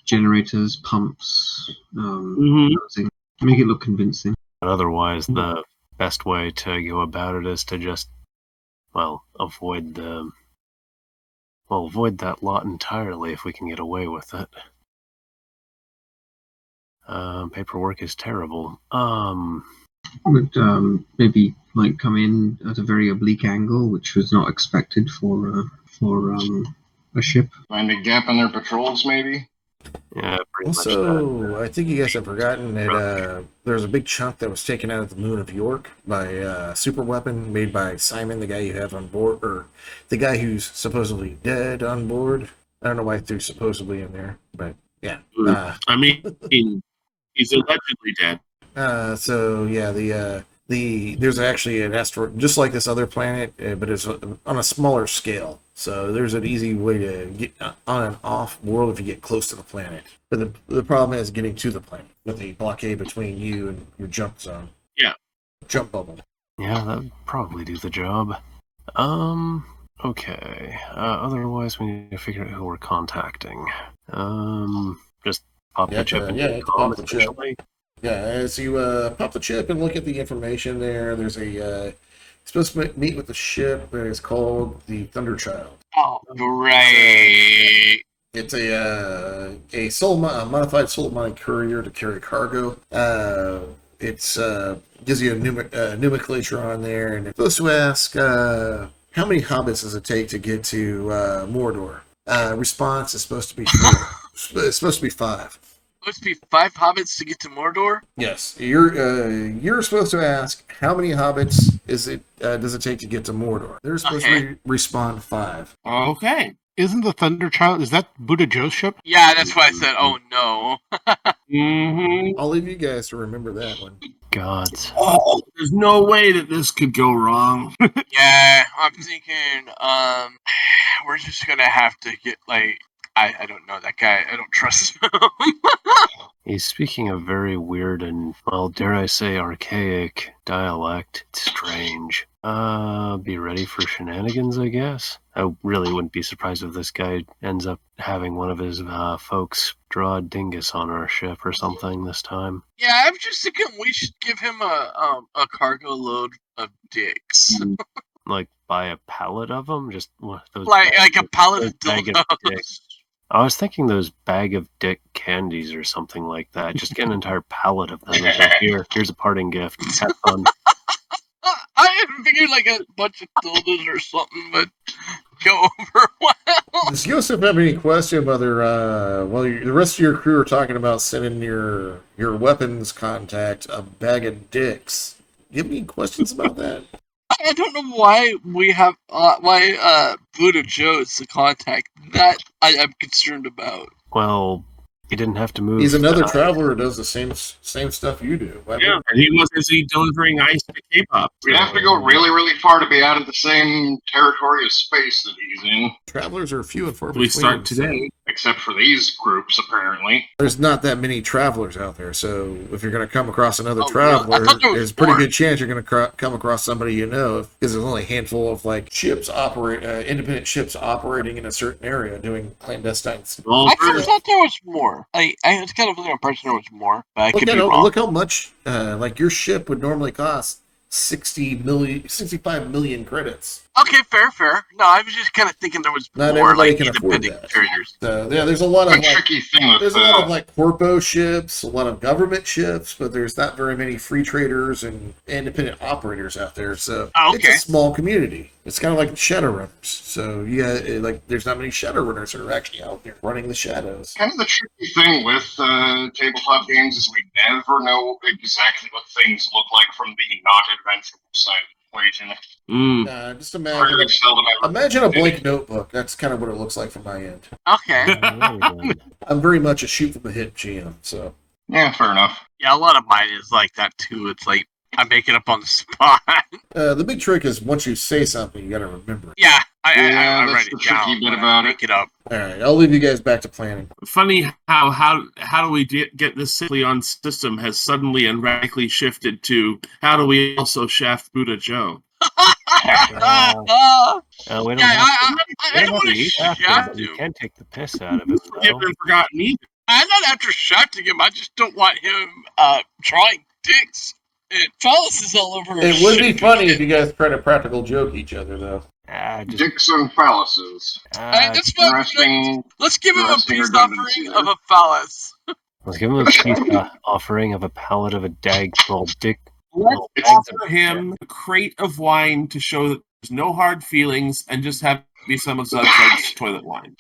F: Generators, pumps, housing. Make it look convincing.
B: But otherwise, the best way to go about it is to just, avoid that lot entirely if we can get away with it. Paperwork is terrible.
F: Would maybe like come in at a very oblique angle, which was not expected for a ship.
D: Find a gap in their patrols, maybe?
B: Yeah, pretty much
A: Also, I think you guys have forgotten that there was a big chunk that was taken out of the moon of York by a super weapon made by Simon, the guy you have on board, or the guy who's supposedly dead on board. I don't know why I threw supposedly in there, but yeah.
C: I mean, he's allegedly dead.
A: So yeah, there's actually an asteroid just like this other planet, but it's on a smaller scale. So there's an easy way to get on and off world if you get close to the planet. But the problem is getting to the planet with the blockade between you and your jump zone.
C: Yeah.
A: jump bubble.
B: Yeah, that'd probably do the job. Okay. Otherwise, we need to figure out who we're contacting. Just pop the chip and
A: yeah, pop the chip.
B: officially.
A: Yeah, as you pop the chip and look at the information there, there's a you're supposed to meet with the ship that is called the Thunderchild.
E: Oh, great.
A: It's a modified soul mining courier to carry cargo. It's gives you a nomenclature on there, and it's supposed to ask how many hobbits does it take to get to Mordor. Response is supposed to be 4. It's supposed to be 5.
E: Supposed to be 5 hobbits to get to Mordor?
A: Yes, you're supposed to ask how many hobbits does it take to get to Mordor. They're supposed to respond 5.
C: Okay.
G: Isn't the Thunderchild, is that Buddha Joe's ship?
E: Yeah, that's why I said, oh no.
A: I'll leave you guys to remember that one.
B: God.
C: Oh, there's no way that this could go wrong.
E: Yeah, I'm thinking, we're just gonna have to get, like, I don't know that guy. I don't trust him.
B: He's speaking a very weird and, well, dare I say, archaic dialect. It's strange. Be ready for shenanigans, I guess. I really wouldn't be surprised if this guy ends up having one of his folks draw a dingus on our ship or something this time.
E: Yeah, I'm just thinking we should give him a cargo load of dicks.
B: Like, buy a pallet of them? Just one of those
E: like a pallet of
B: bag of
E: dildos.
B: dicks. I was thinking those bag of dick candies or something like that. Just get an entire pallet of them. Here's a parting gift. Have fun.
E: I figured like a bunch of dildos or something, but go over well.
A: Does Yosef have any question whether, the rest of your crew are talking about sending your weapons contact a bag of dicks? Do you have any questions about that?
E: I don't know why we have Buddha Joe is the contact. That I'm concerned about.
B: Well, he didn't have to move.
A: He's another traveler who does the same stuff you do.
C: Yeah, and he was busy delivering ice to K-pop.
D: We'd have to go really, really far to be out of the same territory of space that he's in.
A: Travelers are few and far between.
C: We start today.
D: Except for these groups, apparently.
A: There's not that many travelers out there, so if you're going to come across another
E: Oh,
A: traveler,
E: really? I thought there was
A: there's a pretty
E: more.
A: good chance you're going to come across somebody you know, because there's only a handful of ships independent ships operating in a certain area doing clandestine.
C: Well,
E: I kind of thought there was more. I was kind of under the impression there was more, but I could be wrong.
A: Look how much your ship would normally cost 65 million credits.
E: Okay, fair. No, I was just kind of thinking there was
A: Not
E: more
A: everybody
E: like
A: can afford
E: independent
A: that.
E: carriers.
A: So yeah, there's a lot of
D: The tricky thing with
A: there's a lot of corpo ships, a lot of government ships, but there's not very many free traders and independent operators out there. So it's a small community. It's kind of like Shadowrunners. So yeah, there's not many Shadowrunners that are actually out there running the shadows.
D: kind of the tricky thing with tabletop games is we never know exactly what things look like from the not adventurable side of the equation.
A: Just
D: Imagine
A: a blank notebook. That's kind of what it looks like from my end.
E: Okay.
A: I'm very much a shoot from the hip GM. So
D: yeah, fair enough.
E: Yeah, a lot of mine is like that too. It's like I make it up on the spot.
A: The big trick is once you say something, you got to remember it.
E: Yeah, I
D: that's
E: write
D: the
E: it down.
D: tricky bit
E: but I
D: about
E: make it up.
A: All right, I'll leave you guys back to planning.
C: funny how do we get this simply on system has suddenly and radically shifted to how do we also shaft Buddha Joe?
B: We don't
E: I don't want to
B: shaft
E: shaft
B: him. You
E: him.
B: can't take the piss out of him.
C: Forgiven and forgotten either.
E: I'm not after shafting him. I just don't want him drawing dicks and phalluses all over his
A: It would be
E: shit.
A: funny if you guys tried to practical joke each other, though.
D: Dicks and phalluses.
E: That's fine.
D: Interesting.
E: Let's give him a
D: Interesting
E: peace
D: redundancy
E: offering of a phallus.
B: Let's give him a peace offering of a pallet of a little dick.
C: Let's
B: little bags of
C: offer him a crate of wine to show that there's no hard feelings and just have it be some of Zug's toilet wine.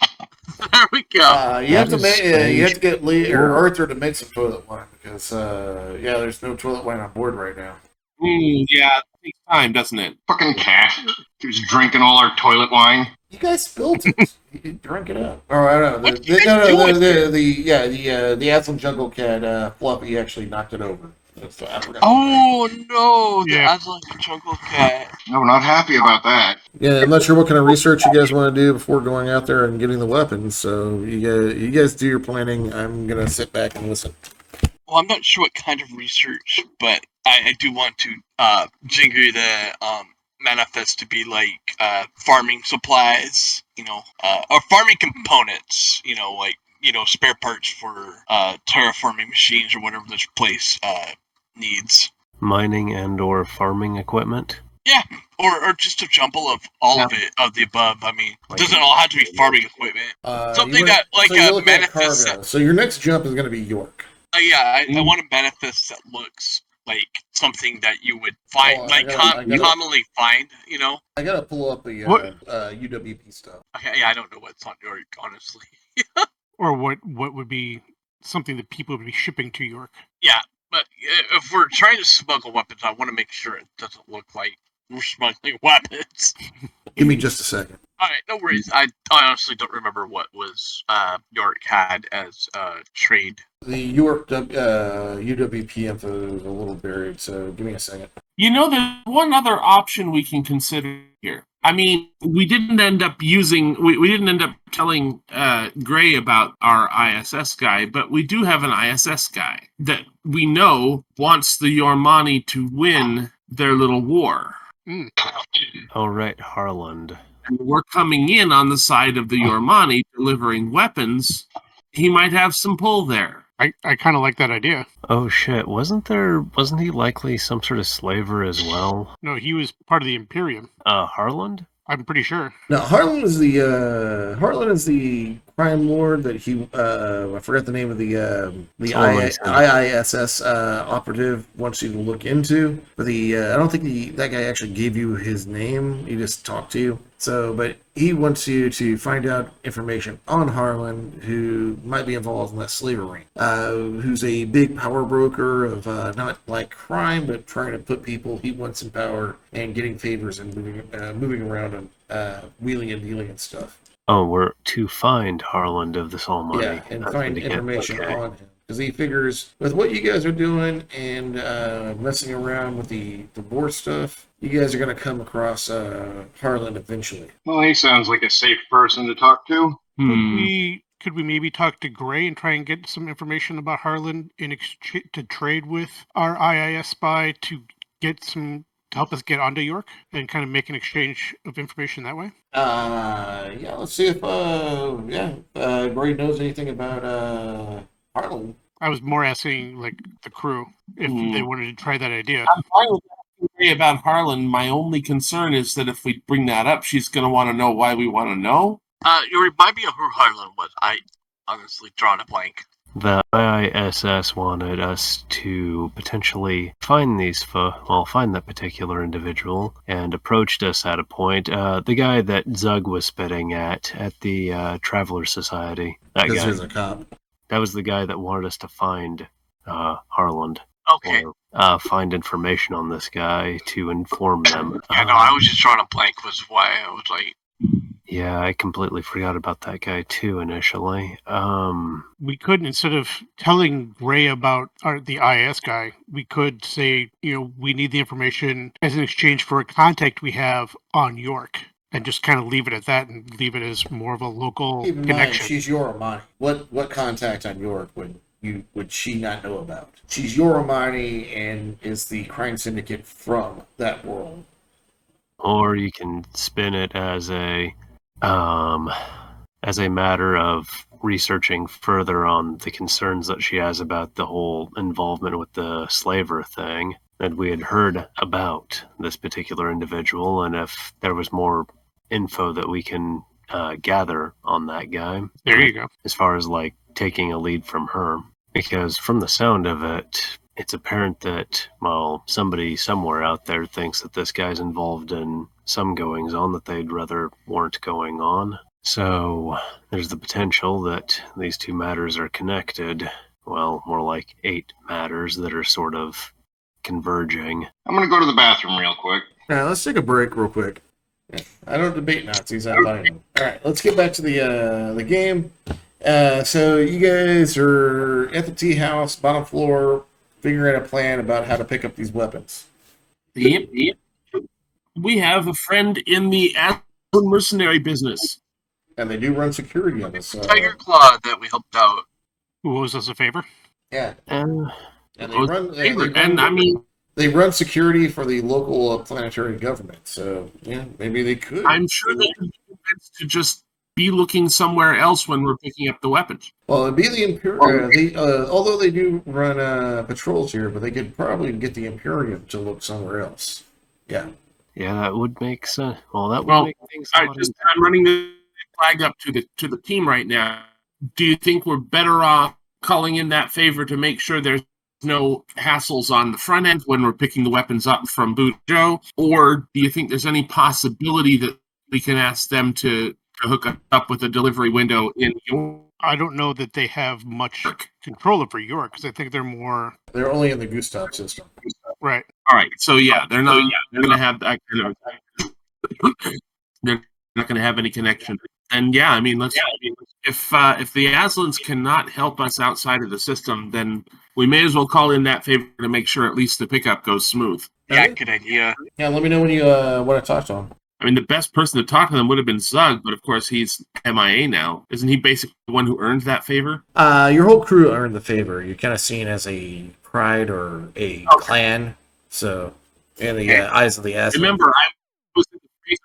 E: There we go.
A: You have to
B: That is
A: you have to
B: strange.
A: get Lee or Arthur to make some toilet wine because there's no toilet wine on board right now.
C: Yeah, it takes time, doesn't it?
D: Fucking cat. He was drinking all our toilet wine.
A: You guys spilled it. You drink it up. Oh, I don't know.
E: What you guys doing?
A: The Aslan Jungle Cat Fluffy actually knocked it over. So I forgot.
E: Oh no, the
G: Yeah.
E: Aslan Jungle Cat.
D: No, not happy about that.
A: Yeah, I'm not sure what kind of research you guys want to do before going out there and getting the weapons. So you guys do your planning. I'm gonna sit back and listen.
E: Well, I'm not sure what kind of research, but I do want to jingle the manifest to be like farming supplies, or farming components, spare parts for terraforming machines or whatever this place needs.
B: Mining and or farming equipment?
E: Yeah, or just a jumble of all of it, of the above. I mean, it doesn't all have to be farming equipment. Something that, like,
A: so
E: a manifest.
A: So your next jump is going to be York.
E: I want a manifest that looks like something that you would find, commonly find,
A: I got to pull up the UWP stuff.
E: Okay, yeah, I don't know what's on York, honestly.
G: Or what would be something that people would be shipping to York.
E: Yeah, but if we're trying to smuggle weapons, I want to make sure it doesn't look like we're smuggling weapons.
A: Give me just a second.
E: All right, no worries. I honestly don't remember what was York had as trade.
A: The York UWP info is a little buried, so give me a second.
C: There's one other option we can consider here. I mean, we didn't end up telling Gray about our ISS guy, but we do have an ISS guy that we know wants the Yormani to win their little war.
G: Mm.
B: Oh, right, Harland.
C: And we're coming in on the side of the Yormani delivering weapons. He might have some pull there.
G: I kind of like that idea.
B: Oh shit, wasn't he likely some sort of slaver as well?
G: No, he was part of the Imperium.
B: Harland?
G: I'm pretty sure.
A: No, Harlan is the crime lord that he I forgot the name of the IISS operative wants you to look into. But I don't think that guy actually gave you his name. He just talked to you. But he wants you to find out information on Harlan, who might be involved in that slavery. Who's a big power broker of not like crime, but trying to put people he wants in power and getting favors and moving around and wheeling and dealing and stuff.
B: Oh, we're to find Harland of the Salmani.
A: Yeah, and find information on him. Because he figures, with what you guys are doing and messing around with the board stuff, you guys are going to come across Harlan eventually.
D: Well, he sounds like a safe person to talk to.
G: Could we maybe talk to Gray and try and get some information about Harlan to trade with our IIS spy to help us get onto York and kind of make an exchange of information that way?
A: Yeah, let's see if Gray knows anything about Harlan.
G: I was more asking like the crew if they wanted to try that idea.
C: I'm fine with asking about Harlan. My only concern is that if we bring that up, she's going to want to know why we want to know.
E: You remind me of who Harlan was. I honestly drawn a blank.
B: The IISS wanted us to potentially find find that particular individual, and approached us at a point. The guy that Zug was spitting at the Traveler Society. That guy.
A: This is a cop.
B: That was the guy that wanted us to find Harland.
E: Okay.
B: Or find information on this guy to inform them.
E: Yeah, no, I was just drawing a blank was why I was like...
B: Yeah, I completely forgot about that guy too initially.
G: We could, instead of telling Gray about the IS guy, we could say, we need the information as an exchange for a contact we have on York. And just kind of leave it at that and leave it as more of a local connection.
A: Mind, she's Yoromani. What contact on York would she not know about? She's Yoromani and is the crime syndicate from that world.
B: Or you can spin it as a matter of researching further on the concerns that she has about the whole involvement with the slaver thing. And we had heard about this particular individual, and if there was more info that we can gather on that guy.
G: There you go.
B: As far as like taking a lead from her. Because from the sound of it, it's apparent that, somebody somewhere out there thinks that this guy's involved in some goings on that they'd rather weren't going on. So there's the potential that these two matters are connected. Well, more like 8 matters that are sort of converging.
D: I'm going to go to the bathroom real quick.
A: All right, let's take a break real quick. I don't debate Nazis. I'm fine. All right, let's get back to the game. So you guys are at the tea house, bottom floor, figuring out a plan about how to pick up these weapons.
C: Yep. We have a friend in the mercenary business.
A: And they do run security on this.
E: Tiger Claw that we helped out.
G: Who owes us a favor?
A: Yeah.
B: And
A: And they run.
C: I mean,
A: They run security for the local planetary government, so yeah, maybe they could.
C: I'm sure they could be convinced to just be looking somewhere else when we're picking up the weapons.
A: Well, it'd be the Imperium. Although they do run patrols here, but they could probably get the Imperium to look somewhere else. Yeah.
B: Yeah, that would make sense. Well, that would make things.
C: I'm running the flag up to the team right now. Do you think we're better off calling in that favor to make sure there's no hassles on the front end when we're picking the weapons up from Bujo, or do you think there's any possibility that we can ask them to hook up with a delivery window in York?
G: I don't know that they have much control over York, because I think they're
A: only in the Gustav system.
G: Right.
C: All right. So yeah, they're not going to have that kind of. They're not going to have any connection. And yeah, I mean, if the Aslans cannot help us outside of the system, then we may as well call in that favor to make sure at least the pickup goes smooth.
E: Yeah, good idea.
A: Yeah, let me know when you want to talk to him.
C: I mean, the best person to talk to them would have been Zug, but of course he's MIA now. Isn't he basically the one who earned that favor?
A: Your whole crew earned the favor. You're kind of seen as a pride or a clan. So, in the eyes of the Aslan.
C: Remember, I was in the face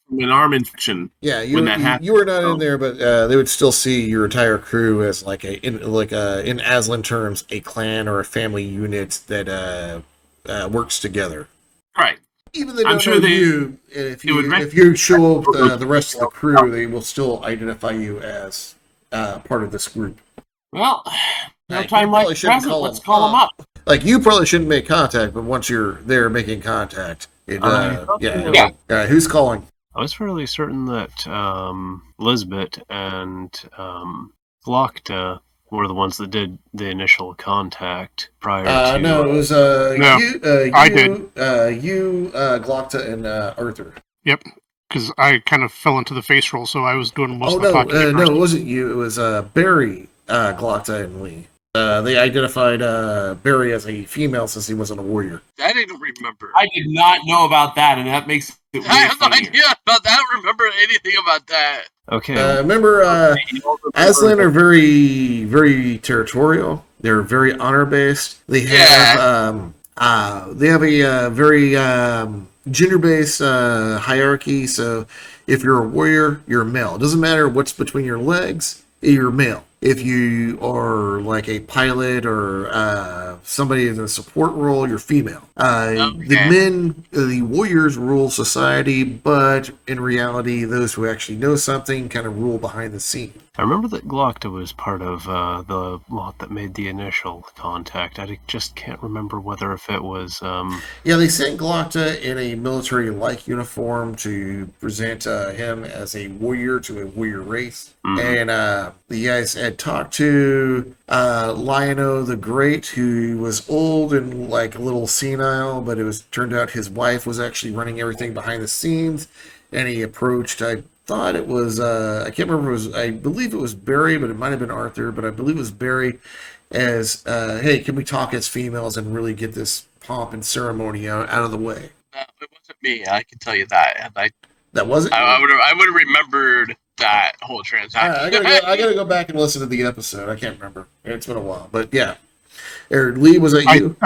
C: from an arm infection.
A: Yeah, you were not in there, but they would still see your entire crew as in Aslan terms, a clan or a family unit that works together.
C: Right.
A: Even though I'm sure if you show up the rest of the crew, they will still identify you as part of this group.
C: Well, no time like present. Let's call them up.
A: Like, you probably shouldn't make contact, but once you're there making contact, who's calling?
B: I was fairly certain that Lisbeth and Glokta were the ones that did the initial contact prior to.
A: No, it was
G: I did.
A: Glokta, and Arthur.
G: Yep, because I kind of fell into the face roll, so I was doing most of the talking.
A: No, it wasn't you. It was Barry, Glokta, and Lee. They identified Barry as a female since he wasn't a warrior.
E: I didn't remember.
C: I did not know about that, and that makes it
E: I have no idea about that. I don't remember anything about that.
B: Okay.
A: Remember, Aslan are very, very territorial. They're very honor-based. They have a very gender-based hierarchy. So if you're a warrior, you're a male. It doesn't matter what's between your legs, you're male. If you are like a pilot or somebody in a support role, you're female. The warriors rule society, but in reality, those who actually know something kind of rule behind the scene.
B: I remember that Glokta was part of the lot that made the initial contact. I just can't remember whether if it was...
A: Yeah, they sent Glokta in a military-like uniform to present him as a warrior to a warrior race. Mm-hmm. And the guys had talked to Lion-O the Great, who was old and like a little senile, but turned out his wife was actually running everything behind the scenes. And he approached... I thought it was, I can't remember, I believe it was Barry, but it might have been Arthur, but I believe it was Barry as, hey, can we talk as females and really get this pomp and ceremony out of the way?
E: It wasn't me, I can tell you that. And
A: that wasn't?
E: I would have remembered that whole transaction.
A: I gotta go back and listen to the episode. I can't remember. It's been a while, but yeah. Lee, was that you?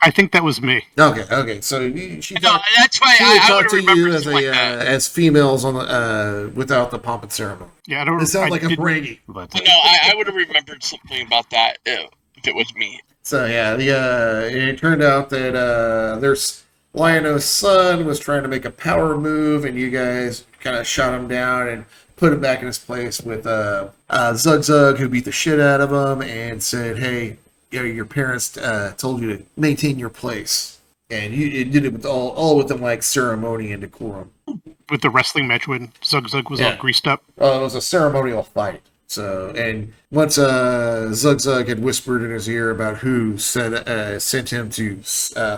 G: I think that was me.
A: Okay. So
E: that's why
A: I
E: talked
A: to you as as females on the without the pomp and ceremony.
G: Yeah, I don't.
A: It sounds like a Brady.
B: But,
E: no, I would have remembered something about that if it was me.
A: So yeah, it turned out that there's Lion-O's son was trying to make a power move, and you guys kind of shot him down and put him back in his place with Zug, who beat the shit out of him and said, "Hey, your parents told you to maintain your place," and you did it with all within like ceremony and decorum.
G: With the wrestling match when Zug was all greased up.
A: It was a ceremonial fight. So, and once Zug had whispered in his ear about who sent him to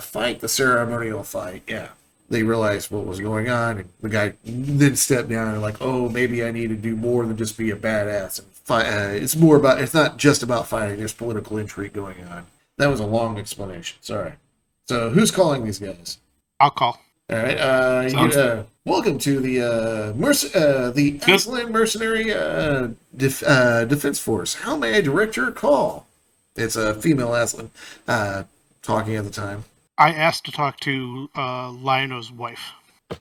A: fight the ceremonial fight, they realized what was going on, and the guy then stepped down and like, oh, maybe I need to do more than just be a badass and fight. It's not just about fighting. There's political intrigue going on. That was a long explanation. Sorry. So, who's calling these guys?
G: I'll call.
A: All right. Welcome to the Aslan Mercenary Defense Force. How may I direct your call? It's a female Aslan talking at the time.
G: I asked to talk to Lionel's wife.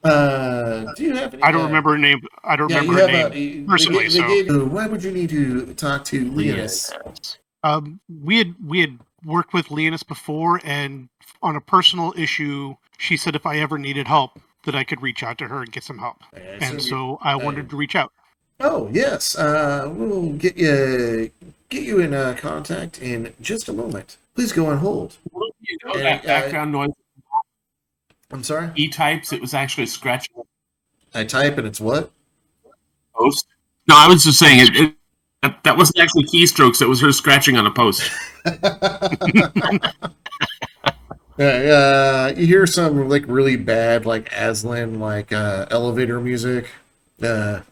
A: Do you have any?
G: I don't remember her name. I don't remember her name personally.
A: Why would you need to talk to Leonis?
G: We had worked with Leonis before, and on a personal issue, she said if I ever needed help, that I could reach out to her and get some help. And so I wanted to reach out.
A: Oh yes, we'll get you in contact in just a moment. Please go on hold.
C: You know that background noise.
A: I'm sorry.
C: He types. It was actually scratching.
A: I type and it's what?
C: Post. No, I was just saying that wasn't actually keystrokes. That was her scratching on a post.
A: You hear some like really bad like Aslan like elevator music, talking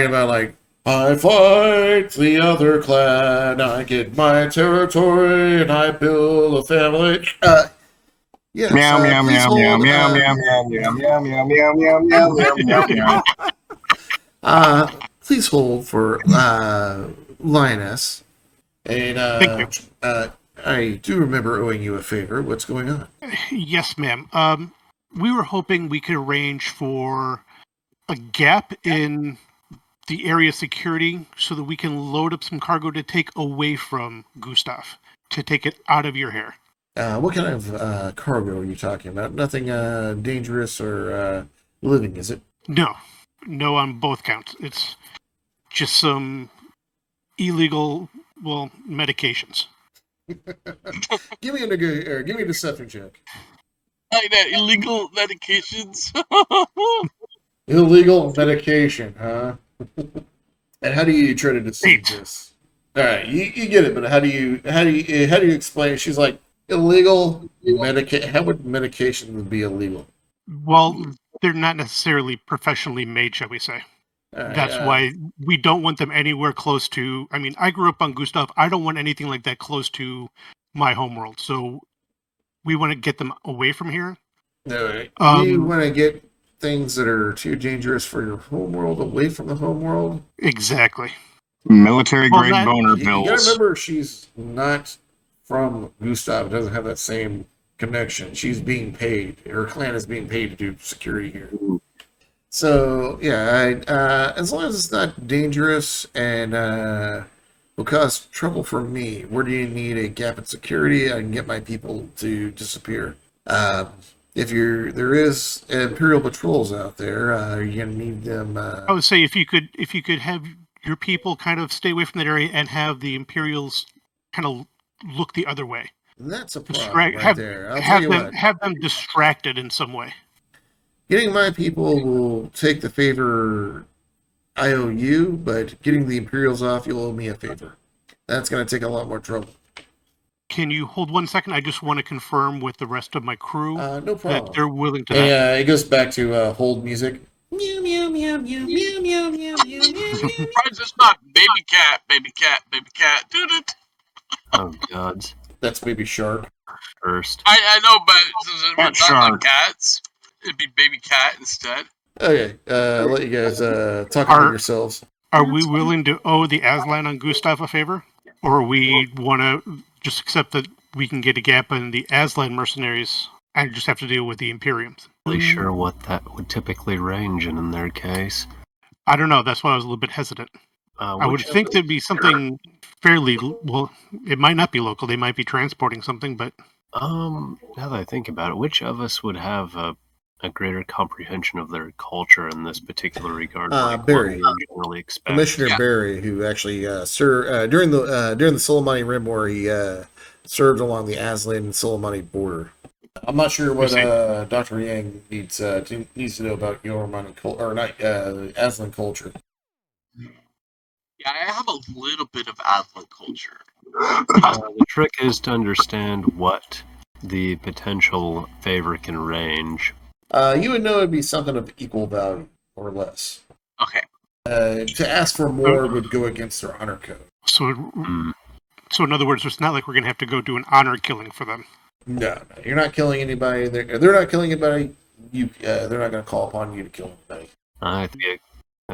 A: about like I fight the other clan, I get my territory, and I build a family. Yes,
H: meow meow meow meow meow meow meow meow meow meow meow meow meow meow meow.
A: Please hold for Linus. And
G: Thank you.
A: I do remember owing you a favor. What's going on?
G: Yes, ma'am. We were hoping we could arrange for a gap in the area security so that we can load up some cargo to take away from Gustav, to take it out of your hair.
A: What kind of cargo are you talking about? Nothing dangerous or living, is it?
G: No on both counts. It's just some illegal, medications.
A: Give me a deception check.
E: Like that, illegal medications.
A: Illegal medication, huh? And how do you try to deceive this? All right, you get it, but how do you explain? She's like illegal medication. How would medication be illegal?
G: Well, they're not necessarily professionally made, shall we say. That's why we don't want them anywhere close to. I mean, I grew up on Gustav. I don't want anything like that close to my homeworld. So we want to get them away from here.
A: All right. You want to get things that are too dangerous for your homeworld away from the homeworld?
G: Exactly.
H: Military grade boner
A: You gotta
H: pills.
A: remember, she's not from Gustav. Doesn't have that same connection. She's being paid. Her clan is being paid to do security here. So yeah, as long as it's not dangerous and will cause trouble for me, where do you need a gap in security? I can get my people to disappear. If there is Imperial patrols out there, you're gonna need them.
G: I would say if you could have your people kind of stay away from that area and have the Imperials kind of look the other way.
A: That's a problem there. I'll tell
G: have
A: you
G: them
A: what.
G: have them distracted in some way.
A: Getting my people will take the favor I owe you, but getting the Imperials off, you'll owe me a favor. That's going to take a lot more trouble.
G: Can you hold 1 second? I just want to confirm with the rest of my crew
A: No problem.
G: that they're willing to.
A: Yeah, it goes back to hold music. Meow meow meow meow meow meow meow meow meow.
E: It's not baby cat, baby cat, baby cat.
B: Oh gods.
A: That's Baby Shark.
B: First.
E: I know, but
H: Cat
E: it's not
H: shark.
E: like cats. It'd be baby cat instead.
A: Okay, I'll let you guys talk about yourselves.
G: Are we willing to owe the Aslan on Gustav a favor, or we want to just accept that we can get a gap in the Aslan mercenaries and just have to deal with the Imperiums?
B: Really sure what that would typically range in their case.
G: I don't know. That's why I was a little bit hesitant. I would think there'd be something fairly well. It might not be local. They might be transporting something, but
B: now that I think about it, which of us would have a greater comprehension of their culture in this particular regard?
A: Barry.
B: Generally expect.
A: Commissioner Barry, who actually served during the Soleimani Rim War, he served along the Aslan and Soleimani border. I'm not sure what Dr. Yang needs to know about Yormani or not Aslan culture.
E: Yeah, I have a little bit of Aslan culture.
B: The trick is to understand what the potential favor can range.
A: You would know it'd be something of equal value or less.
E: Okay.
A: To ask for more would go against their honor code.
G: so in other words, it's not like we're going to have to go do an honor killing for them.
A: No, you're not killing anybody. They're not killing anybody. They're not going to call upon you to kill anybody.
B: I think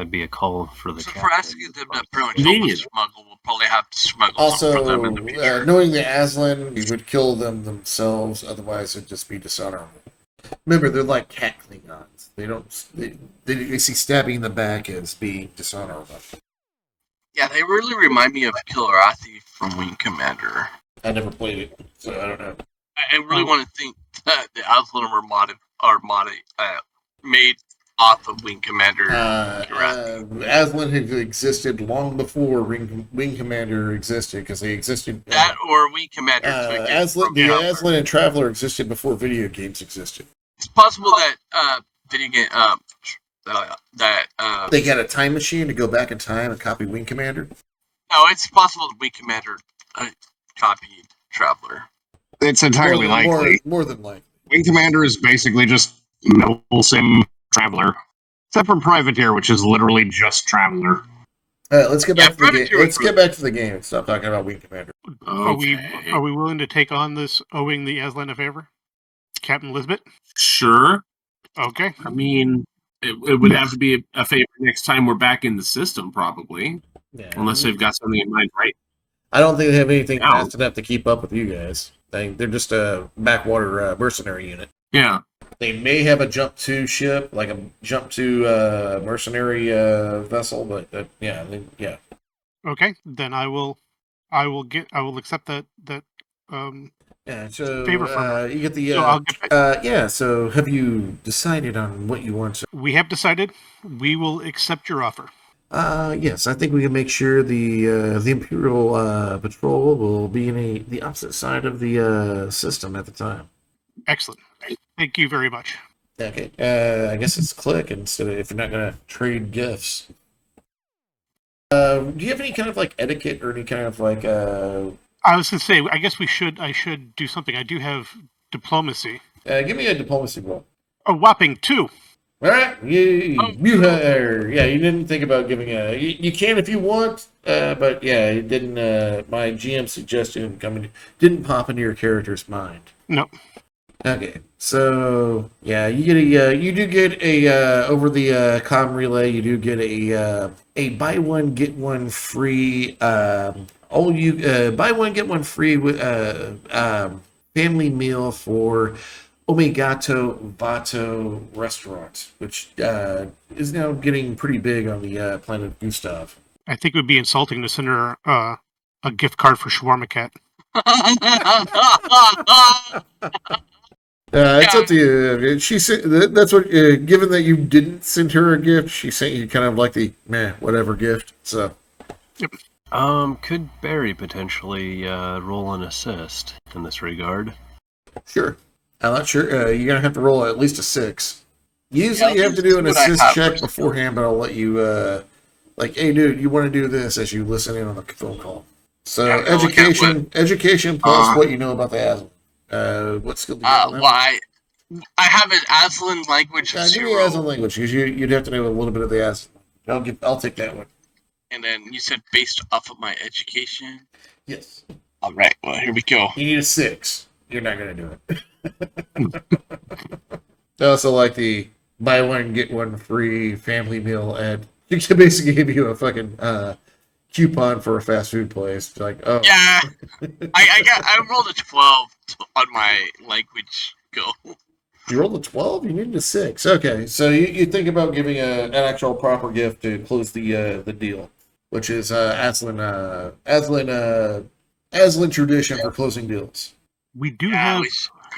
B: That'd be a call for the
E: So if
B: captain.
E: we're asking them to pretty much help
C: Convenient.
E: us smuggle, we'll probably have to smuggle some for them in the future.
A: Knowing the Aslan, you would kill them themselves. Otherwise, it'd just be dishonorable. Remember, they're like cat Klingons. They don't. They see stabbing in the back as being dishonorable.
E: Yeah, they really remind me of Kilrathi from Wing Commander.
A: I never played it, so I don't know.
E: I really want to think that the Aslan are made off of Wing Commander.
A: Aslan had existed long before Wing Commander existed, because they existed.
E: That or Wing Commander.
A: Aslan and Traveler existed before video games existed.
E: It's possible that video game
A: They got a time machine to go back in time and copy Wing Commander.
E: No, it's possible that Wing Commander copied Traveler.
H: It's entirely likely.
A: More than likely.
H: Wing Commander is basically just Mobile Sim Traveler. Except for Privateer, which is literally just Traveler.
A: Let's get back to the game. Let's get back to the game and stop talking about Wing Commander.
C: Okay.
G: Are we willing to take on this owing the Aslan a favor? Captain Lisbeth?
C: Sure.
G: Okay.
C: I mean, it would have to be a favor next time we're back in the system, probably.
A: Yeah.
C: Unless they've got something in mind, right?
A: I don't think they have anything
C: No.
A: fast enough to keep up with you guys. They're just a backwater mercenary unit.
C: Yeah.
A: They may have a jump to ship, like a jump to mercenary vessel, but yeah.
G: Okay. Then I will accept that
A: Yeah, so
G: favor from her.
A: you get the
G: So I'll get back.
A: So have you decided on what you want to?
G: We have decided we will accept your offer.
A: Yes, I think we can make sure the Imperial patrol will be in the opposite side of the system at the time.
G: Excellent. Thank you very much.
A: Okay. I guess it's click instead of, if you're not gonna trade gifts. Do you have any kind of like etiquette or any kind of like
G: I was going to say, I guess I should do something. I do have diplomacy.
A: give me a diplomacy roll.
G: A whopping 2.
A: All right, you didn't think about giving you can if you want, but yeah, it didn't. My GM suggestion didn't pop into your character's mind.
G: No.
A: Okay, so yeah, you do get a over the comm relay. You do get a buy one get one free. Buy one get one free with family meal for Omegato Vato restaurant, which is now getting pretty big on the planet Gustav.
G: I think it would be insulting to send her a gift card for Shawarma Cat.
A: It's up to you. She said that's what. Given that you didn't send her a gift, she sent you kind of like the whatever gift. So,
G: yep.
B: Could Barry potentially roll an assist in this regard?
A: Sure. I'm not sure. You're gonna have to roll at least a 6. Usually, you have to do an assist check beforehand, but I'll let you. Like, hey, dude, you want to do this as you listen in on the phone call. So, education plus what you know about the Aslan. What skill do you have?
E: I have an Aslan language.
A: Give me Aslan language because you'd have to know a little bit of the Aslan. I'll take that one.
E: And then you said based off of my education.
A: Yes.
E: All right. Well, here we go.
A: You need a 6. You're not gonna do it. I also like the buy one get one free family meal ad. They basically give you a fucking coupon for a fast food place. Like, oh
E: yeah, I rolled a 12 on my language go.
A: You rolled a 12. You needed a 6. Okay, so you think about giving an actual proper gift to close the deal, which is Aslan tradition for closing deals.
G: We do have.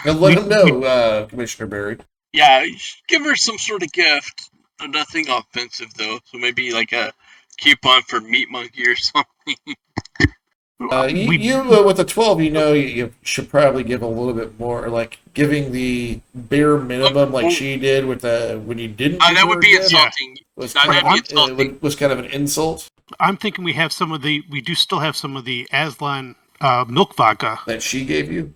A: And let him know, Commissioner Barry.
E: Yeah, give her some sort of gift. Nothing offensive though, so maybe like a coupon for Meat Monkey or something.
A: With a 12, you should probably give a little bit more, like giving the bare minimum, like she did with when you didn't.
E: That would be insulting.
A: Was kind of an insult.
G: I'm thinking we do still have some of the Aslan milk vodka
A: that she gave you.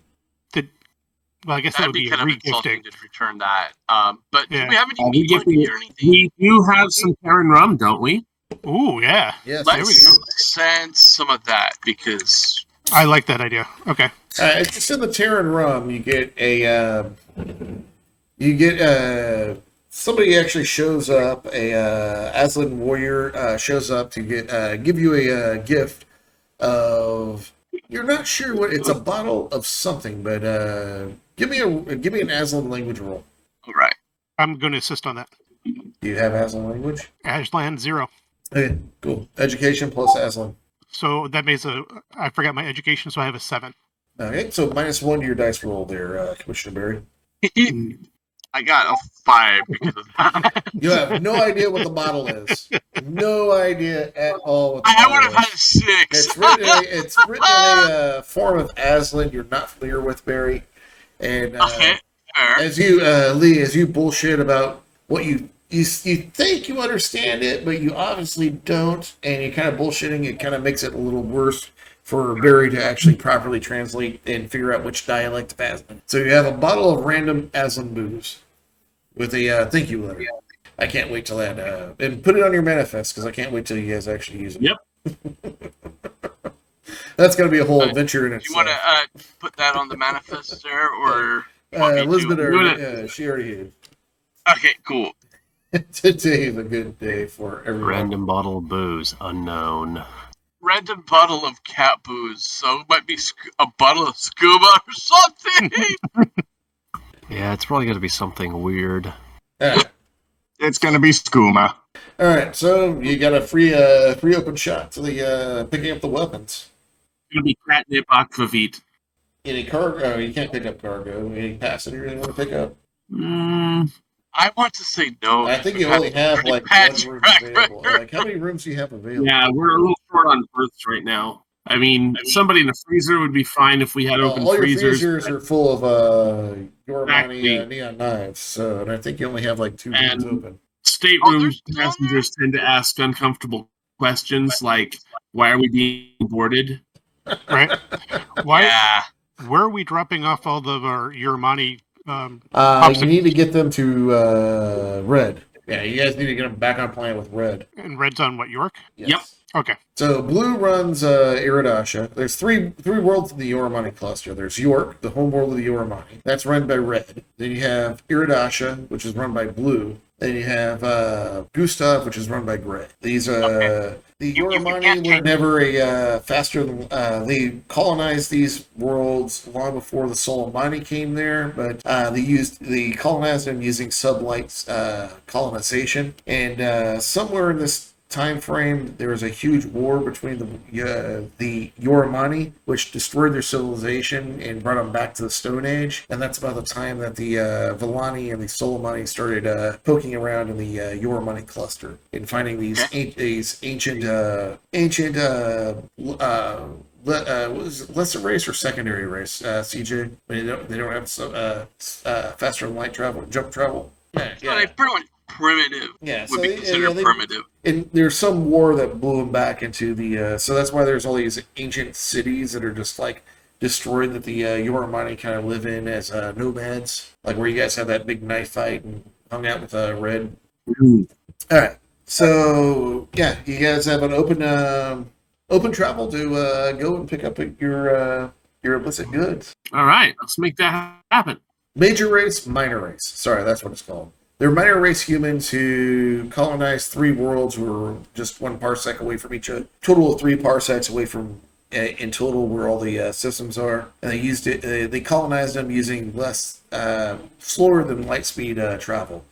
G: Well, I guess
E: that'd
G: that would be
E: kind of insulting to return that. But do we have any meat monkey or anything?
C: We do have some Terran rum, don't we?
G: Ooh, yeah.
A: Yes,
E: Let's send some of that because
G: I like that idea. Okay.
A: Just in the Terran rum, you get somebody actually shows up. A Aslan warrior shows up to give you a gift of. You're not sure what it's a bottle of something, but give me an Aslan language roll.
E: All right.
G: I'm going to assist on that.
A: Do you have Aslan language?
G: Aslan 0.
A: Okay, cool. Education plus Aslan.
G: So that makes I forgot my education, so I have a 7.
A: Okay, so -1 to your dice roll there, Commissioner Barry.
E: I got a 5 because of that.
A: You have no idea what the bottle is. No idea at all what the
E: I
A: bottle
E: would have
A: is.
E: had a 6.
A: It's written in a form of Aslan you're not familiar with, Barry. And
E: Okay. Fair.
A: as you, Lee, as you bullshit about what you think you understand it, but you obviously don't, and you're kind of bullshitting, it kind of makes it a little worse for Barry to actually properly translate and figure out which dialect of Aslan. So you have a bottle of random Aslan booze with a thank you letter. I can't wait till that. And put it on your manifest, because I can't wait till you guys actually use it.
C: Yep.
A: That's going to be a whole adventure in
E: Do you
A: itself.
E: want to put that on the manifest there, or want me to?
A: Elizabeth, she already did.
E: Okay, cool.
A: Today is a good day for everyone.
B: Random bottle of booze, unknown.
E: Random bottle of cat booze, so it might be a bottle of scuba or something.
B: Yeah, it's probably going to be something weird.
A: All right.
H: It's gonna be skooma.
A: All right, so you got a free open shot to the picking up the weapons.
C: It's going to be catnip aquavit.
A: Any cargo? You can't pick up cargo. Any passengers you want to pick up?
E: I want to say no.
A: I think you only have like
E: Patch
A: one room
E: track
A: available.
E: record.
A: Like, how many rooms do you have available?
C: Yeah, we're a little short on berths right now. I mean, somebody in the freezer would be fine if we had open
A: all your
C: freezers.
A: freezers are full of Yoramani
C: Exactly.
A: neon knives, so and I think you only have like 2
C: And-
A: rooms open.
C: Stateroom
E: there's-
C: passengers tend to ask uncomfortable questions like, "Why are we being boarded?"
G: Right? Why?
E: Yeah.
G: Where are we dropping off all of our Yoramani?
A: You need to get them to Red. Yeah, you guys need to get them back on plan with Red.
G: And Red's on what, York?
A: Yes.
C: Yep.
G: Okay.
A: So Blue runs Iridasha. There's three worlds in the Yoramani cluster. There's York, the home world of the Yoramani. That's run by Red. Then you have Iridasha, which is run by Blue. Then you have Gustav, which is run by Gray. These the Yoramani were never a faster than they colonized these worlds long before the Soleimani came there, but they colonized them using sublight colonization. And somewhere in this time frame, there was a huge war between the Yoramani, which destroyed their civilization and brought them back to the Stone Age. And that's about the time that the Villani and the Soleimani started poking around in the Yoramani cluster and finding these ancient lesser race or secondary race, CJ? They don't have faster than light travel, jump travel.
E: So they pretty much primitive.
A: Yeah,
E: Would be considered primitive.
A: And there's some war that blew them back into the. So that's why there's all these ancient cities that are just like destroyed that the Yoramani kind of live in as nomads, like where you guys had that big knife fight and hung out with Red. All right, so yeah, you guys have an open travel to go and pick up your illicit goods.
C: All right, let's make that happen.
A: Major race, minor race. Sorry, that's what it's called. They're minor race humans who colonized 3 worlds who are just 1 parsec away from each other. Total of 3 parsecs away from, in total, where all the systems are. And they used it. They colonized them using slower than light speed travel.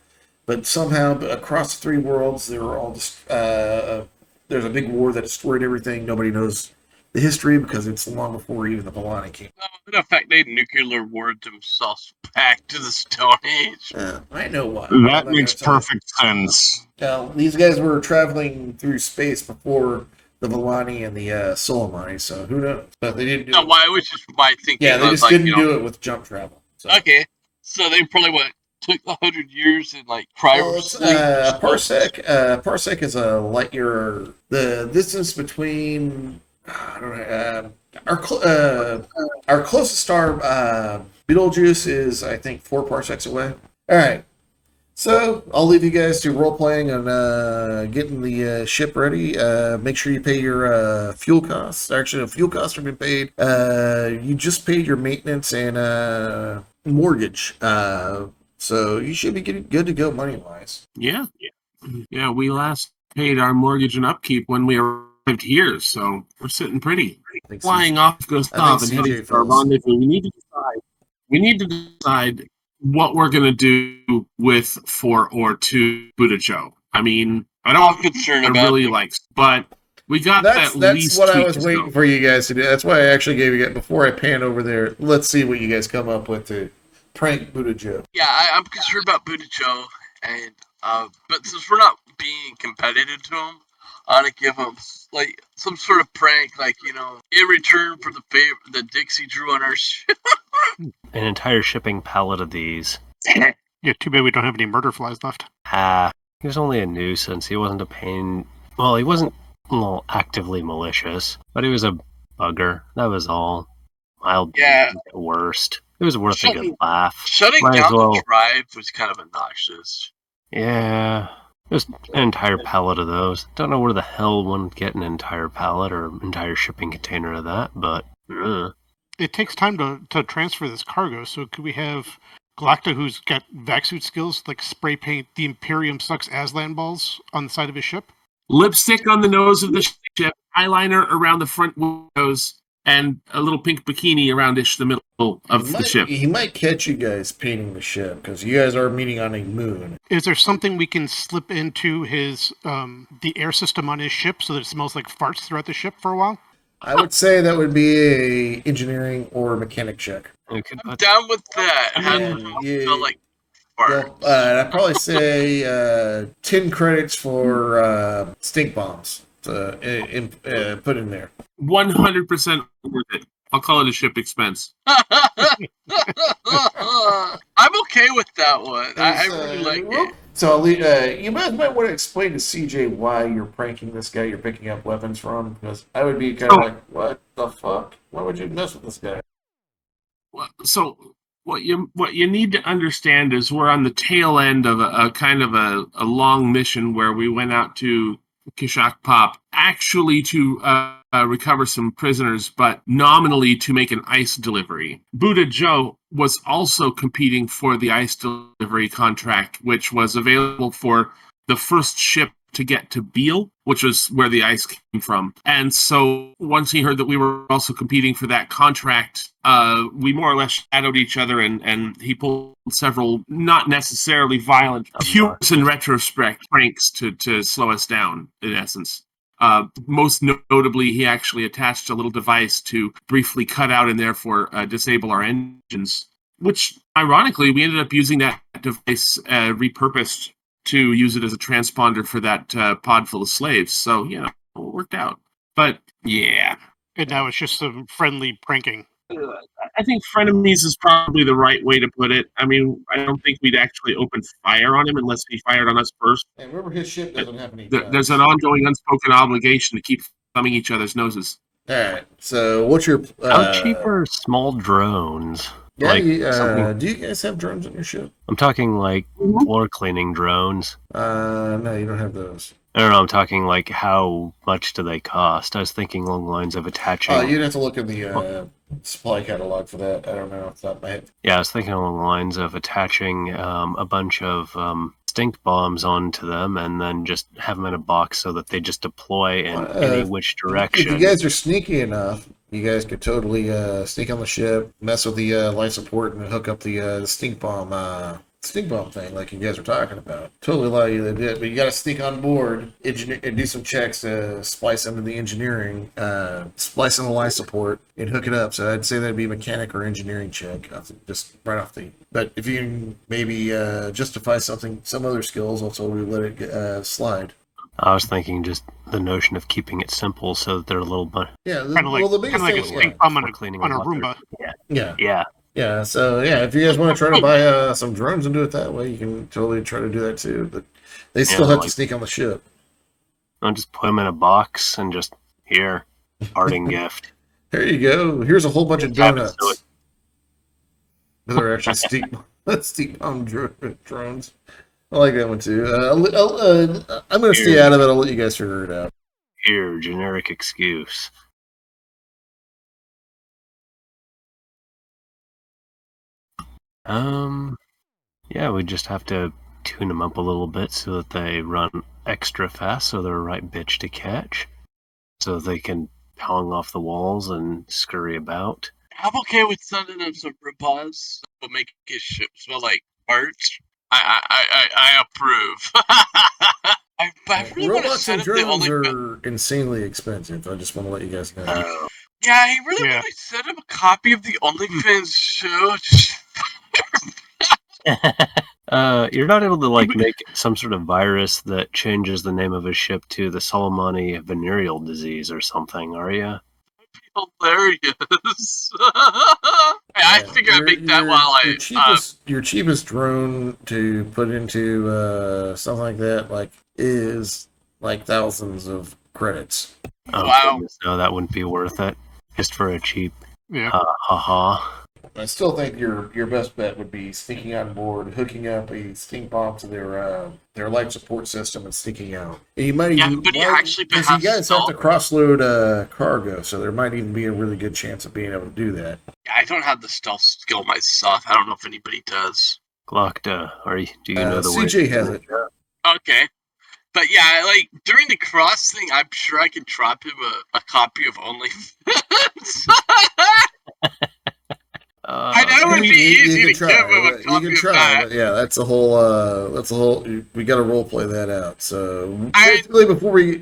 A: But somehow, across the 3 worlds, they were all just. There's a big war that destroyed everything. Nobody knows the history because it's long before even the Villani came.
E: In effect, they nuclear warred themselves back to the Stone Age.
A: I know why.
H: That makes perfect sense.
A: Now, these guys were traveling through space before the Villani and the Soleimani, so who knows? But they didn't do
E: No,
A: it.
E: why was just my thinking.
A: Yeah, they
E: was
A: just
E: like,
A: didn't
E: you know,
A: do it with jump travel. So.
E: Okay, so they probably took 100 years and like cryo
A: Well, it's,
E: sleep.
A: parsec is a light year. The distance between I don't know. Our closest star, Betelgeuse, is I think 4 parsecs away. All right, so I'll leave you guys to role playing and getting the ship ready. Make sure you pay your fuel costs. Actually, the fuel costs have been paid. You just paid your maintenance and mortgage. So you should be getting good to go money wise.
C: Yeah. Yeah, we last paid our mortgage and upkeep when we arrived here, so we're sitting pretty. Flying off Gustav and heading to our rendezvous. We need to decide what we're going to do with 4 or 2 Buddha Joe. I mean, I don't really like, but we got
A: that's
C: least
A: what I was waiting for you guys to do. That's why I actually gave you before I pan over there. Let's see what you guys come up with to prank Buddha Joe.
E: Yeah, I'm concerned about Buddha Joe, and but since we're not being competitive to him, I want to give him like some sort of prank, like in return for the Dixie drew on our ship.
B: An entire shipping pallet of these.
G: Yeah, too bad we don't have any murder flies left.
B: He was only a nuisance. He wasn't a pain. Well, he wasn't actively malicious, but he was a bugger. That was all. Mild at worst. It was worth a good laugh.
E: Shutting down the drive was kind of obnoxious.
B: Yeah. There's an entire pallet of those. Don't know where the hell one would get an entire pallet or entire shipping container of that, but...
G: It takes time to transfer this cargo, so could we have Galacta, who's got vac-suit skills, like spray paint the Imperium Sucks Aslan balls on the side of his ship?
C: Lipstick on the nose of the ship, eyeliner around the front windows, and a little pink bikini around-ish the middle of the ship.
A: He might catch you guys painting the ship, because you guys are meeting on a moon.
G: Is there something we can slip into his the air system on his ship so that it smells like farts throughout the ship for a while?
A: I would say that would be a engineering or mechanic check.
E: I'm down with that. Smell like farts.
A: I'd probably say 10 credits for stink bombs to put in there.
C: 100% worth it. I'll call it a ship expense.
E: I'm okay with that one. I really like it.
A: So you might want to explain to CJ why you're pranking this guy you're picking up weapons from, because I would be kind of like, what the fuck? Why would you mess with this guy?
C: So what you need to understand is we're on the tail end of a kind of a long mission where we went out to Kishak Pop, actually to recover some prisoners, but nominally to make an ice delivery. Buddha Joe was also competing for the ice delivery contract, which was available for the first ship to get to Beale, which was where the ice came from. And so once he heard that we were also competing for that contract, we more or less shadowed each other, and he pulled several not necessarily violent, humorous in retrospect, pranks to slow us down, in essence. Most notably, he actually attached a little device to briefly cut out and therefore disable our engines, which, ironically, we ended up using that device repurposed to use it as a transponder for that pod full of slaves. So, it worked out. But, yeah.
G: And now it's just some friendly pranking.
C: I think frenemies is probably the right way to put it. I mean, I don't think we'd actually open fire on him unless he fired on us first.
A: And remember, his ship doesn't have any guns.
C: There's an ongoing unspoken obligation to keep thumbing each other's noses.
A: All right. So what's your...
B: How cheap are small drones?
A: Yeah, do you guys have drones on your ship?
B: I'm talking like floor cleaning drones.
A: No, you don't have those.
B: I don't know, I'm talking like how much do they cost? I was thinking along the lines of attaching...
A: Oh, you'd have to look in the supply catalog for that. I don't know off the top of my head.
B: Yeah, I was thinking along the lines of attaching a bunch of stink bombs onto them and then just have them in a box so that they just deploy in any which direction.
A: If you guys are sneaky enough, you guys could totally sneak on the ship, mess with the life support, and hook up the stink bomb thing like you guys were talking about. Totally allow you to do it, but you got to sneak on board and do some checks to splice into the engineering, splice in the life support, and hook it up. So I'd say that'd be a mechanic or engineering check, just right off the... But if you can maybe justify some other skills, also we let it slide.
B: I was thinking just the notion of keeping it simple so that they're a little bit...
A: Yeah,
G: the biggest thing is stink bomb on a Roomba.
A: Yeah, so if you guys want to try to buy some drones and do it that way, you can totally try to do that too. But they still have to sneak on the ship.
B: I'll just put them in a box and just, here, parting gift.
A: There you go. Here's a whole bunch of donuts. They're actually stink bomb drones. I like that one too. I'm going to stay out of it. I'll let you guys figure it out.
B: Here, generic excuse. Yeah, we just have to tune them up a little bit so that they run extra fast, so they're a right bitch to catch, so they can hang off the walls and scurry about.
E: I'm okay with sending him some ripoffs that will make his ship smell like parts. I approve. I really want to
A: Robots
E: set
A: and
E: up the
A: drones
E: only.
A: are insanely expensive. I just want to let you guys know.
E: Yeah, I really want to set him a copy of the OnlyFans show.
B: You're not able to make some sort of virus that changes the name of a ship to the Soleimani venereal disease or something, are you?
E: Hilarious. I figure I'd make that while
A: your cheapest drone to put into something like that is like thousands of credits.
B: Oh, wow. Goodness, no, that wouldn't be worth it. Just for a cheap
A: I still think your best bet would be sneaking on board, hooking up a stink bomb to their life support system, and sneaking out. And you might even because you guys have to cross-load cargo, so there might even be a really good chance of being able to do that.
E: Yeah, I don't have the stealth skill myself. I don't know if anybody does.
B: Glocta, do you know the way?
A: CJ has it.
E: Okay. But yeah, during the cross thing, I'm sure I can drop him a copy of OnlyFans. I know it would be easy to give him a copy of that.
A: Yeah, that's a whole. We got to role play that out. So basically, before you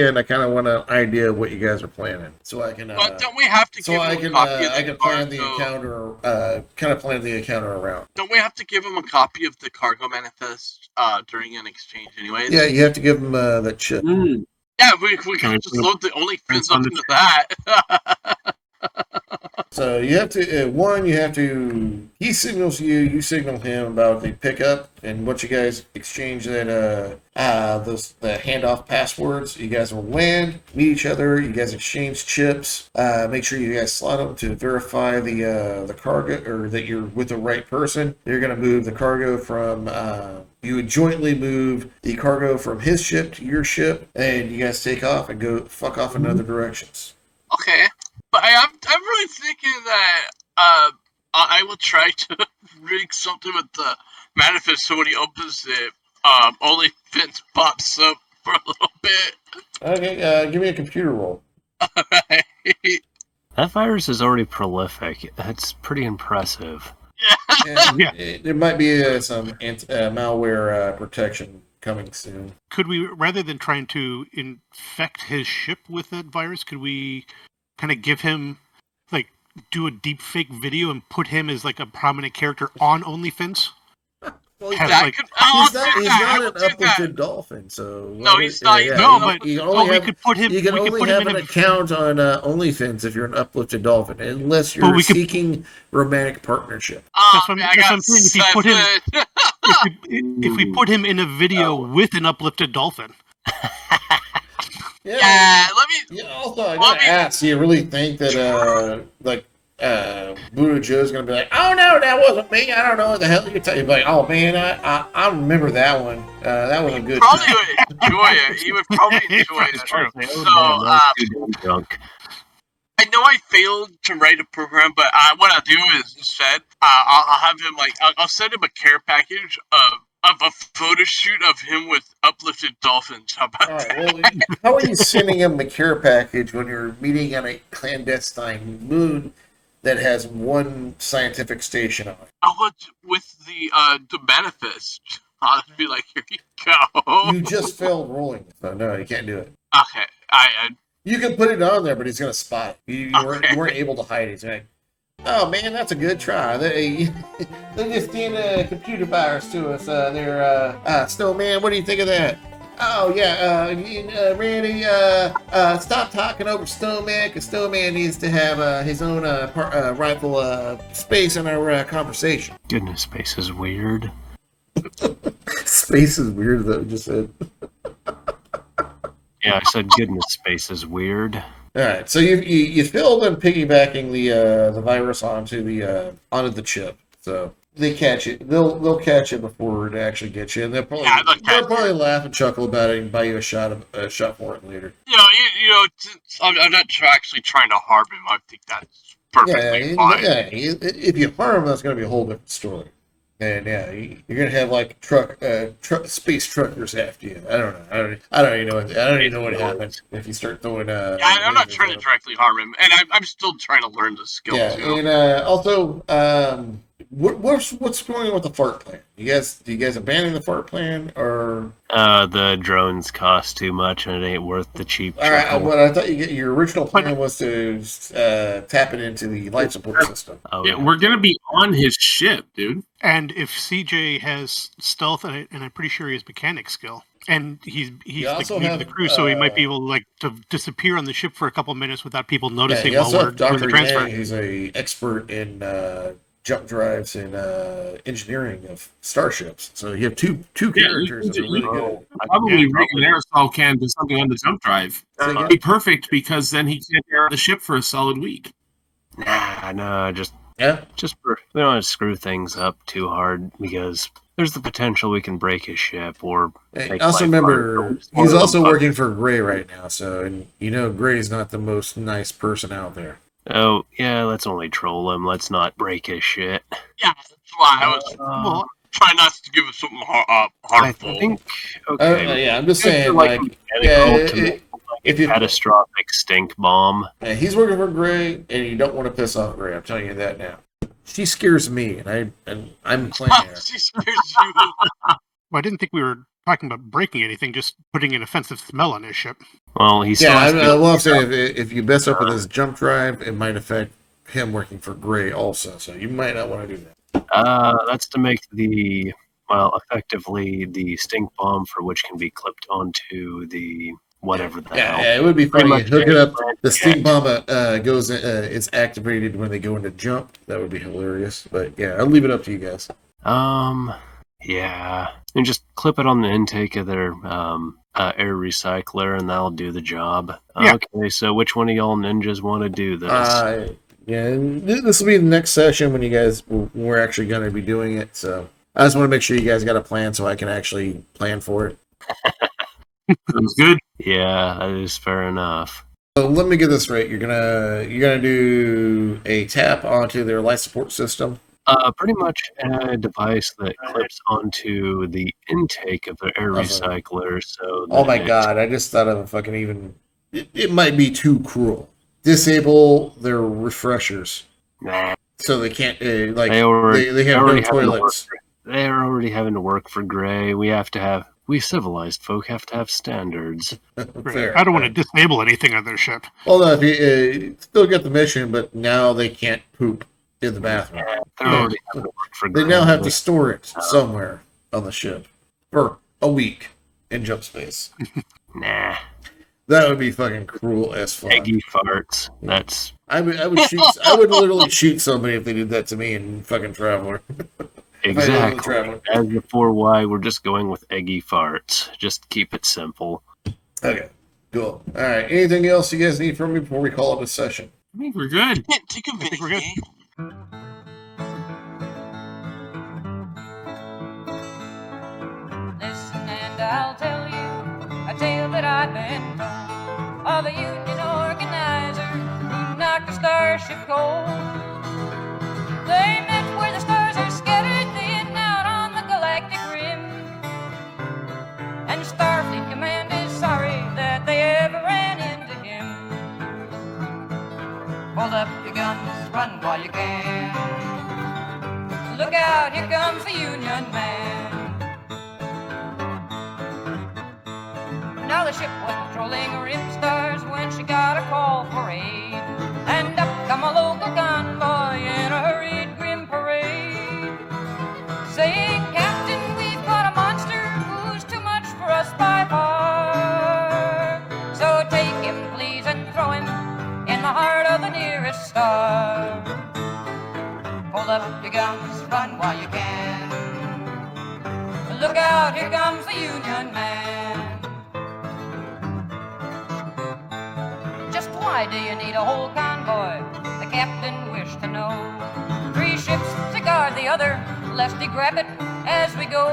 A: end, I kind of want an idea of what you guys are planning, so I can.
E: But don't we have to give him a copy of the
A: I can plan the encounter. Kind of plan the encounter around.
E: Don't we have to give him a copy of the cargo manifest during an exchange, anyways?
A: Yeah, you have to give him that chip.
E: Yeah, we can just load the OnlyFans up into that.
A: So you have to he signals you signal him about the pickup, and once you guys exchange that the handoff passwords, you guys will land, meet each other, you guys exchange chips, make sure you guys slot them to verify the cargo, or that you're with the right person. You're gonna move the cargo from you would jointly move the cargo from his ship to your ship, and you guys take off and go fuck off in other directions.
E: Okay. But I'm really thinking that I will try to rig something with the manifest so when he opens it, OnlyFans pops up for a little bit.
A: Okay, give me a computer roll.
E: Alright.
B: That virus is already prolific. That's pretty impressive.
A: Yeah. There might be some malware protection coming soon.
G: Could we, rather than trying to infect his ship with that virus, could we kind of give him, do a deep fake video and put him as a prominent character on OnlyFans?
A: Well, he's not an uplifted dolphin, so
E: no, he's not.
G: But we could put him.
A: You can only have an account on OnlyFans if you're an uplifted dolphin, unless you're seeking romantic partnership.
G: That's what I'm saying. If we put him in a video with an uplifted dolphin.
A: Also, I gotta ask, do you really think that Buddha Joe's gonna be like, oh no, that wasn't me, I don't know what the hell you're talking about? Oh man, I remember that one. That was a good.
E: Probably would enjoy it. He would probably enjoy it. So, I know I failed to write a program, but what I'll do is instead, I'll have him I'll send him a care package of a photo shoot of him with uplifted dolphins. How about that?
A: Well, how are you sending him the care package when you're meeting on a clandestine moon that has one scientific station on it?
E: I would with the manifest. I'll be like, here you go.
A: You just failed rolling. No, you can't do it.
E: Okay,
A: you can put it on there, but he's gonna spot it. You weren't able to hide it. He's like, oh man, that's a good try. They just did a computer virus to us. Snowman, what do you think of that? Oh yeah, Randy, stop talking over Snowman, because Snowman needs to have his own rightful space in our conversation.
B: Goodness, space is weird.
A: Space is weird, though. Just said.
B: Yeah, I said goodness, space is weird.
A: All right, so you filled in piggybacking the virus onto the chip, so they catch it. They'll catch it before it actually gets you, and they'll probably laugh and chuckle about it and buy you a shot for it later.
E: I'm not actually trying to harm him. I think that's perfectly fine.
A: Yeah, if you harm him, that's going to be a whole different story. And yeah, you're gonna have like space truckers after you. I don't know. I don't even know what happens if you start throwing.
E: I'm not trying to directly harm him, and I'm still trying to learn the skill
A: Yeah,
E: too.
A: and also, what's going on with the fart plan? Do you guys abandon the fart plan, or
B: the drones cost too much and it ain't worth the cheap.
A: all right? But I thought your original plan was to tap it into the life support system.
B: Oh,
C: Yeah, we're gonna be on his ship, dude.
G: And if CJ has stealth and I'm pretty sure he has mechanic skill, and he's the
A: also
G: lead of
A: have,
G: the crew, so he might be able to disappear on the ship for a couple minutes without people noticing
A: you
G: while
A: also
G: we're
A: have
G: doing
A: Dr.
G: the transfer.
A: Yang, who's a expert in jump drives and engineering of starships. So you have two characters that are really good.
C: Probably rig an aerosol can to something on the jump drive. It'd be perfect because then he can't air the ship for a solid week.
B: No, just
A: Yeah.
B: we don't want to screw things up too hard because there's the potential we can break his ship or.
A: Hey, also remember, he's also working for Gray right now, so and Gray's not the most nice person out there.
B: Oh yeah, let's only troll him. Let's not break his shit.
E: Yeah, that's why I was trying not to give him something harmful.
B: I think. Okay.
A: Yeah, I'm just saying,
B: if you catastrophic stink bomb.
A: Yeah, he's working for Gray, and you don't want to piss off Gray. I'm telling you that now. She scares me, and I'm playing her.
E: She scares you.
G: Well, I didn't think we were talking about breaking anything, just putting an offensive smell on his ship.
B: Well, he's
A: I'm saying if you mess up with his jump drive, it might affect him working for Gray also. So you might not want to do that.
B: That's to make effectively the stink bomb for which can be clipped onto the whatever the hell.
A: Yeah, it would be funny. Hook it up. The stink bomb goes. It's activated when they go into jump. That would be hilarious. But yeah, I'll leave it up to you guys.
B: Yeah, and just clip it on the intake of their air recycler, and that'll do the job.
G: Yeah.
B: Okay, so which one of y'all ninjas want to do this?
A: Yeah, and this will be the next session when we're actually going to be doing it. So I just want to make sure you guys got a plan so I can actually plan for it.
C: Sounds good.
B: Yeah, that is fair enough.
A: So let me get this right. You're gonna do a tap onto their life support system.
B: Pretty much a device that clips onto the intake of the air recycler. So
A: oh my god! I just thought of a fucking even. It might be too cruel. Disable their refreshers.
B: Nah.
A: So they can't they
B: have
A: no toilets.
B: They're already having to work for Gray. We civilized folk have to have standards.
A: Fair,
G: I don't want to disable anything on their ship.
A: Well, no, if you still get the mission, but now they can't poop in the bathroom.
B: Yeah, they're already having to work for Gray.
A: They now have to store it somewhere on the ship for a week in jump space.
B: Nah.
A: That would be fucking cruel as fuck.
B: Eggy farts. That's.
A: I would shoot. I would literally shoot somebody if they did that to me in fucking Traveler.
B: Exactly. As the 4Y, we're just going with eggy farts. Just keep it simple.
A: Okay, cool. All right. Anything else you guys need from me before we call it a session?
C: I think we're good.
E: Can't think of it.
G: we're good.
I: Listen and I'll tell you a tale that I've been told of a union organizer who knocked a starship cold. They met where the stars are scattered thin out on the galactic rim, and Starfleet Command is sorry that they ever ran into him. Hold up your guns, run while you can. Look out, here comes the Union Man. Now the ship was patrolling rim stars when she got a call for aid, and up come a local convoy in a hurried grim parade, saying, "Captain, we've got a monster who's too much for us by far. So take him, please, and throw him in the heart of the nearest star. Hold up your guns, run while you can. Look out, here comes the Union Man." Just why do you need a whole convoy? The captain wished to know. 3 ships to guard the other, lest he grab it as we go.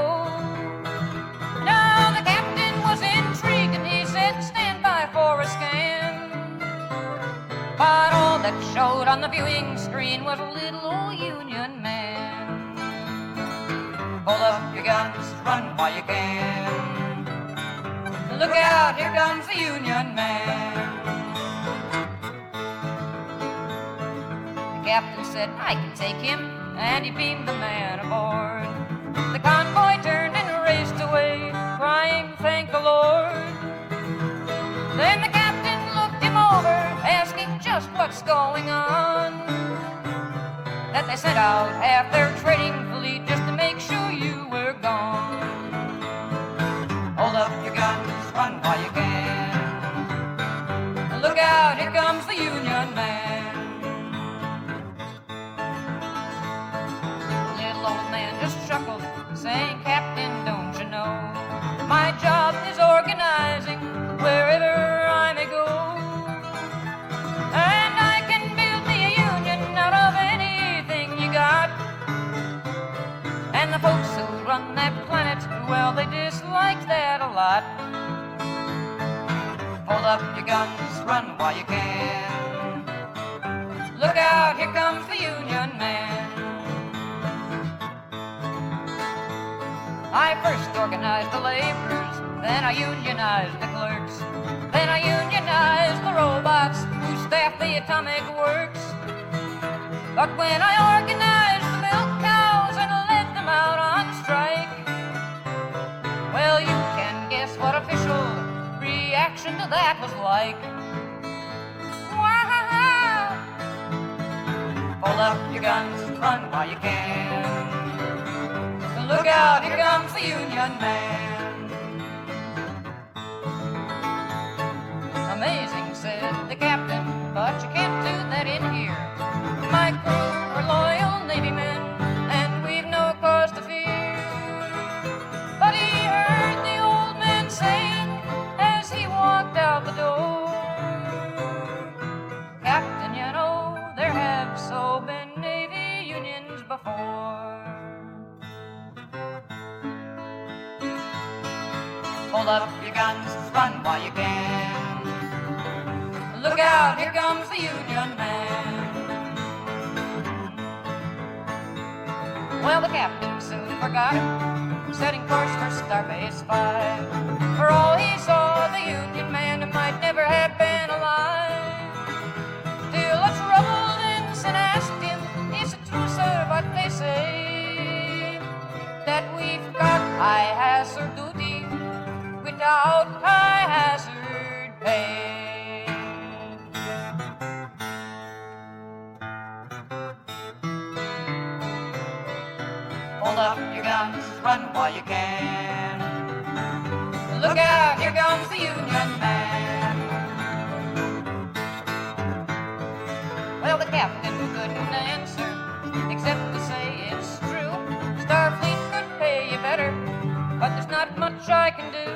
I: Now the captain was intrigued and he said, "Stand by for a scan." But all that showed on the viewing screen was a little old Union Man. can. Look out, here comes the Union man. The captain said, I can take him, and he beamed the man aboard. The convoy turned and raced away, crying, thank the Lord. Then the captain looked him over, asking just what's going on. That they sent out half their trading fleet just to make sure you were gone. Hold up your guns, run while you can. Look out, here comes the Union man. The little old man just chuckled, saying, Captain, don't you know, my job is organizing wherever I may go. And I can build me a union out of anything you got. And the folks who run that planet, well, they dislike that a lot. Hold up your guns, run while you can. Look out, here comes the Union man. I first organized the laborers, then I unionized the clerks, then I unionized the robots who staff the atomic works. But when I organized the milk cows and led them out on strike, well, you can guess what official reaction to that was like. Wow! Hold up your guns, run while you can. Look out, here comes the Union man. Amazing, said the captain, but you can't do that in here. My crew are loyal Navy men, and we've no cause to fear. But he heard the old man saying as he walked out the door, Captain, you know, there have so been Navy unions before. Hold up your guns, run while you can. Look out, here comes the Union man. Well, the captain soon forgot him, setting course for Starbase 5. For all he saw, the Union man might never have been alive. Till a troubled ensign asked him, is it true, sir, what they say, that we've got high hazard duty without high hazard pay? Hold up your guns, run while you can. Look out, here comes the Union man. Well, the captain couldn't answer, except to say it's true. Starfleet could pay you better, but there's not much I can do.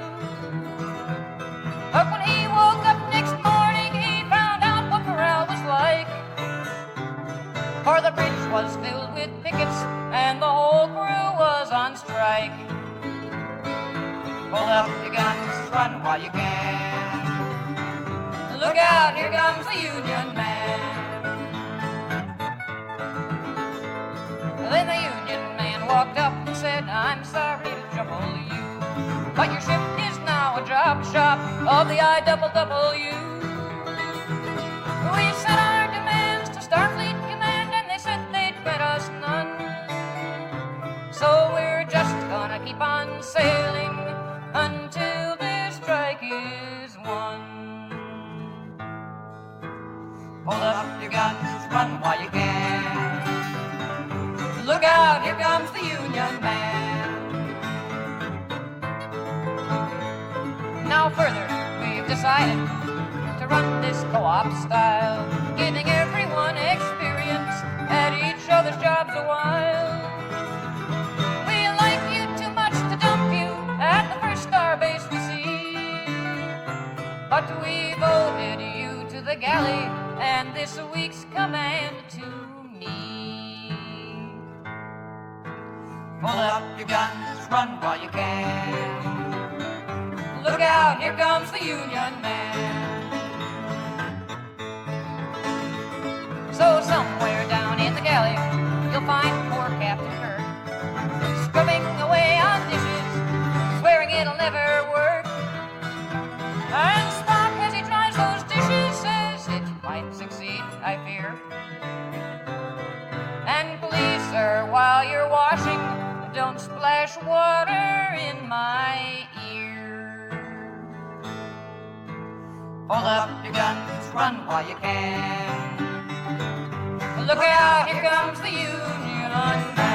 I: But when he woke up next morning, he found out what morale was like. For the bridge was filled with pickets, and the whole crew was on strike. Pull up your guns, run while you can. Look out, here comes the Union man. Then the Union man walked up and said, I'm sorry to trouble you, but your ship is now a drop shop of the IWW. We sent our demands to Starfleet Command, and they said they'd grant us none. So we're just gonna keep on sailing until this strike is won. Hold up your guns, run while you can. Look out, here comes the Union man. Now further, we've decided to run this co-op style, giving everyone experience at each other's jobs a while. We like you too much to dump you at the first starbase we see, but we voted you to the galley, and this week's command to me. Pull up your guns, run while you can. Look out, here comes the Union man. So somewhere down in the galley, you'll find poor Captain Kirk, scrubbing away on dishes, swearing it'll never work. And Spock, as he tries those dishes, says it might succeed, I fear. And please, sir, while you're washing, don't splash water in my ear. Hold up your guns, run while you can. Look out, here comes the Union.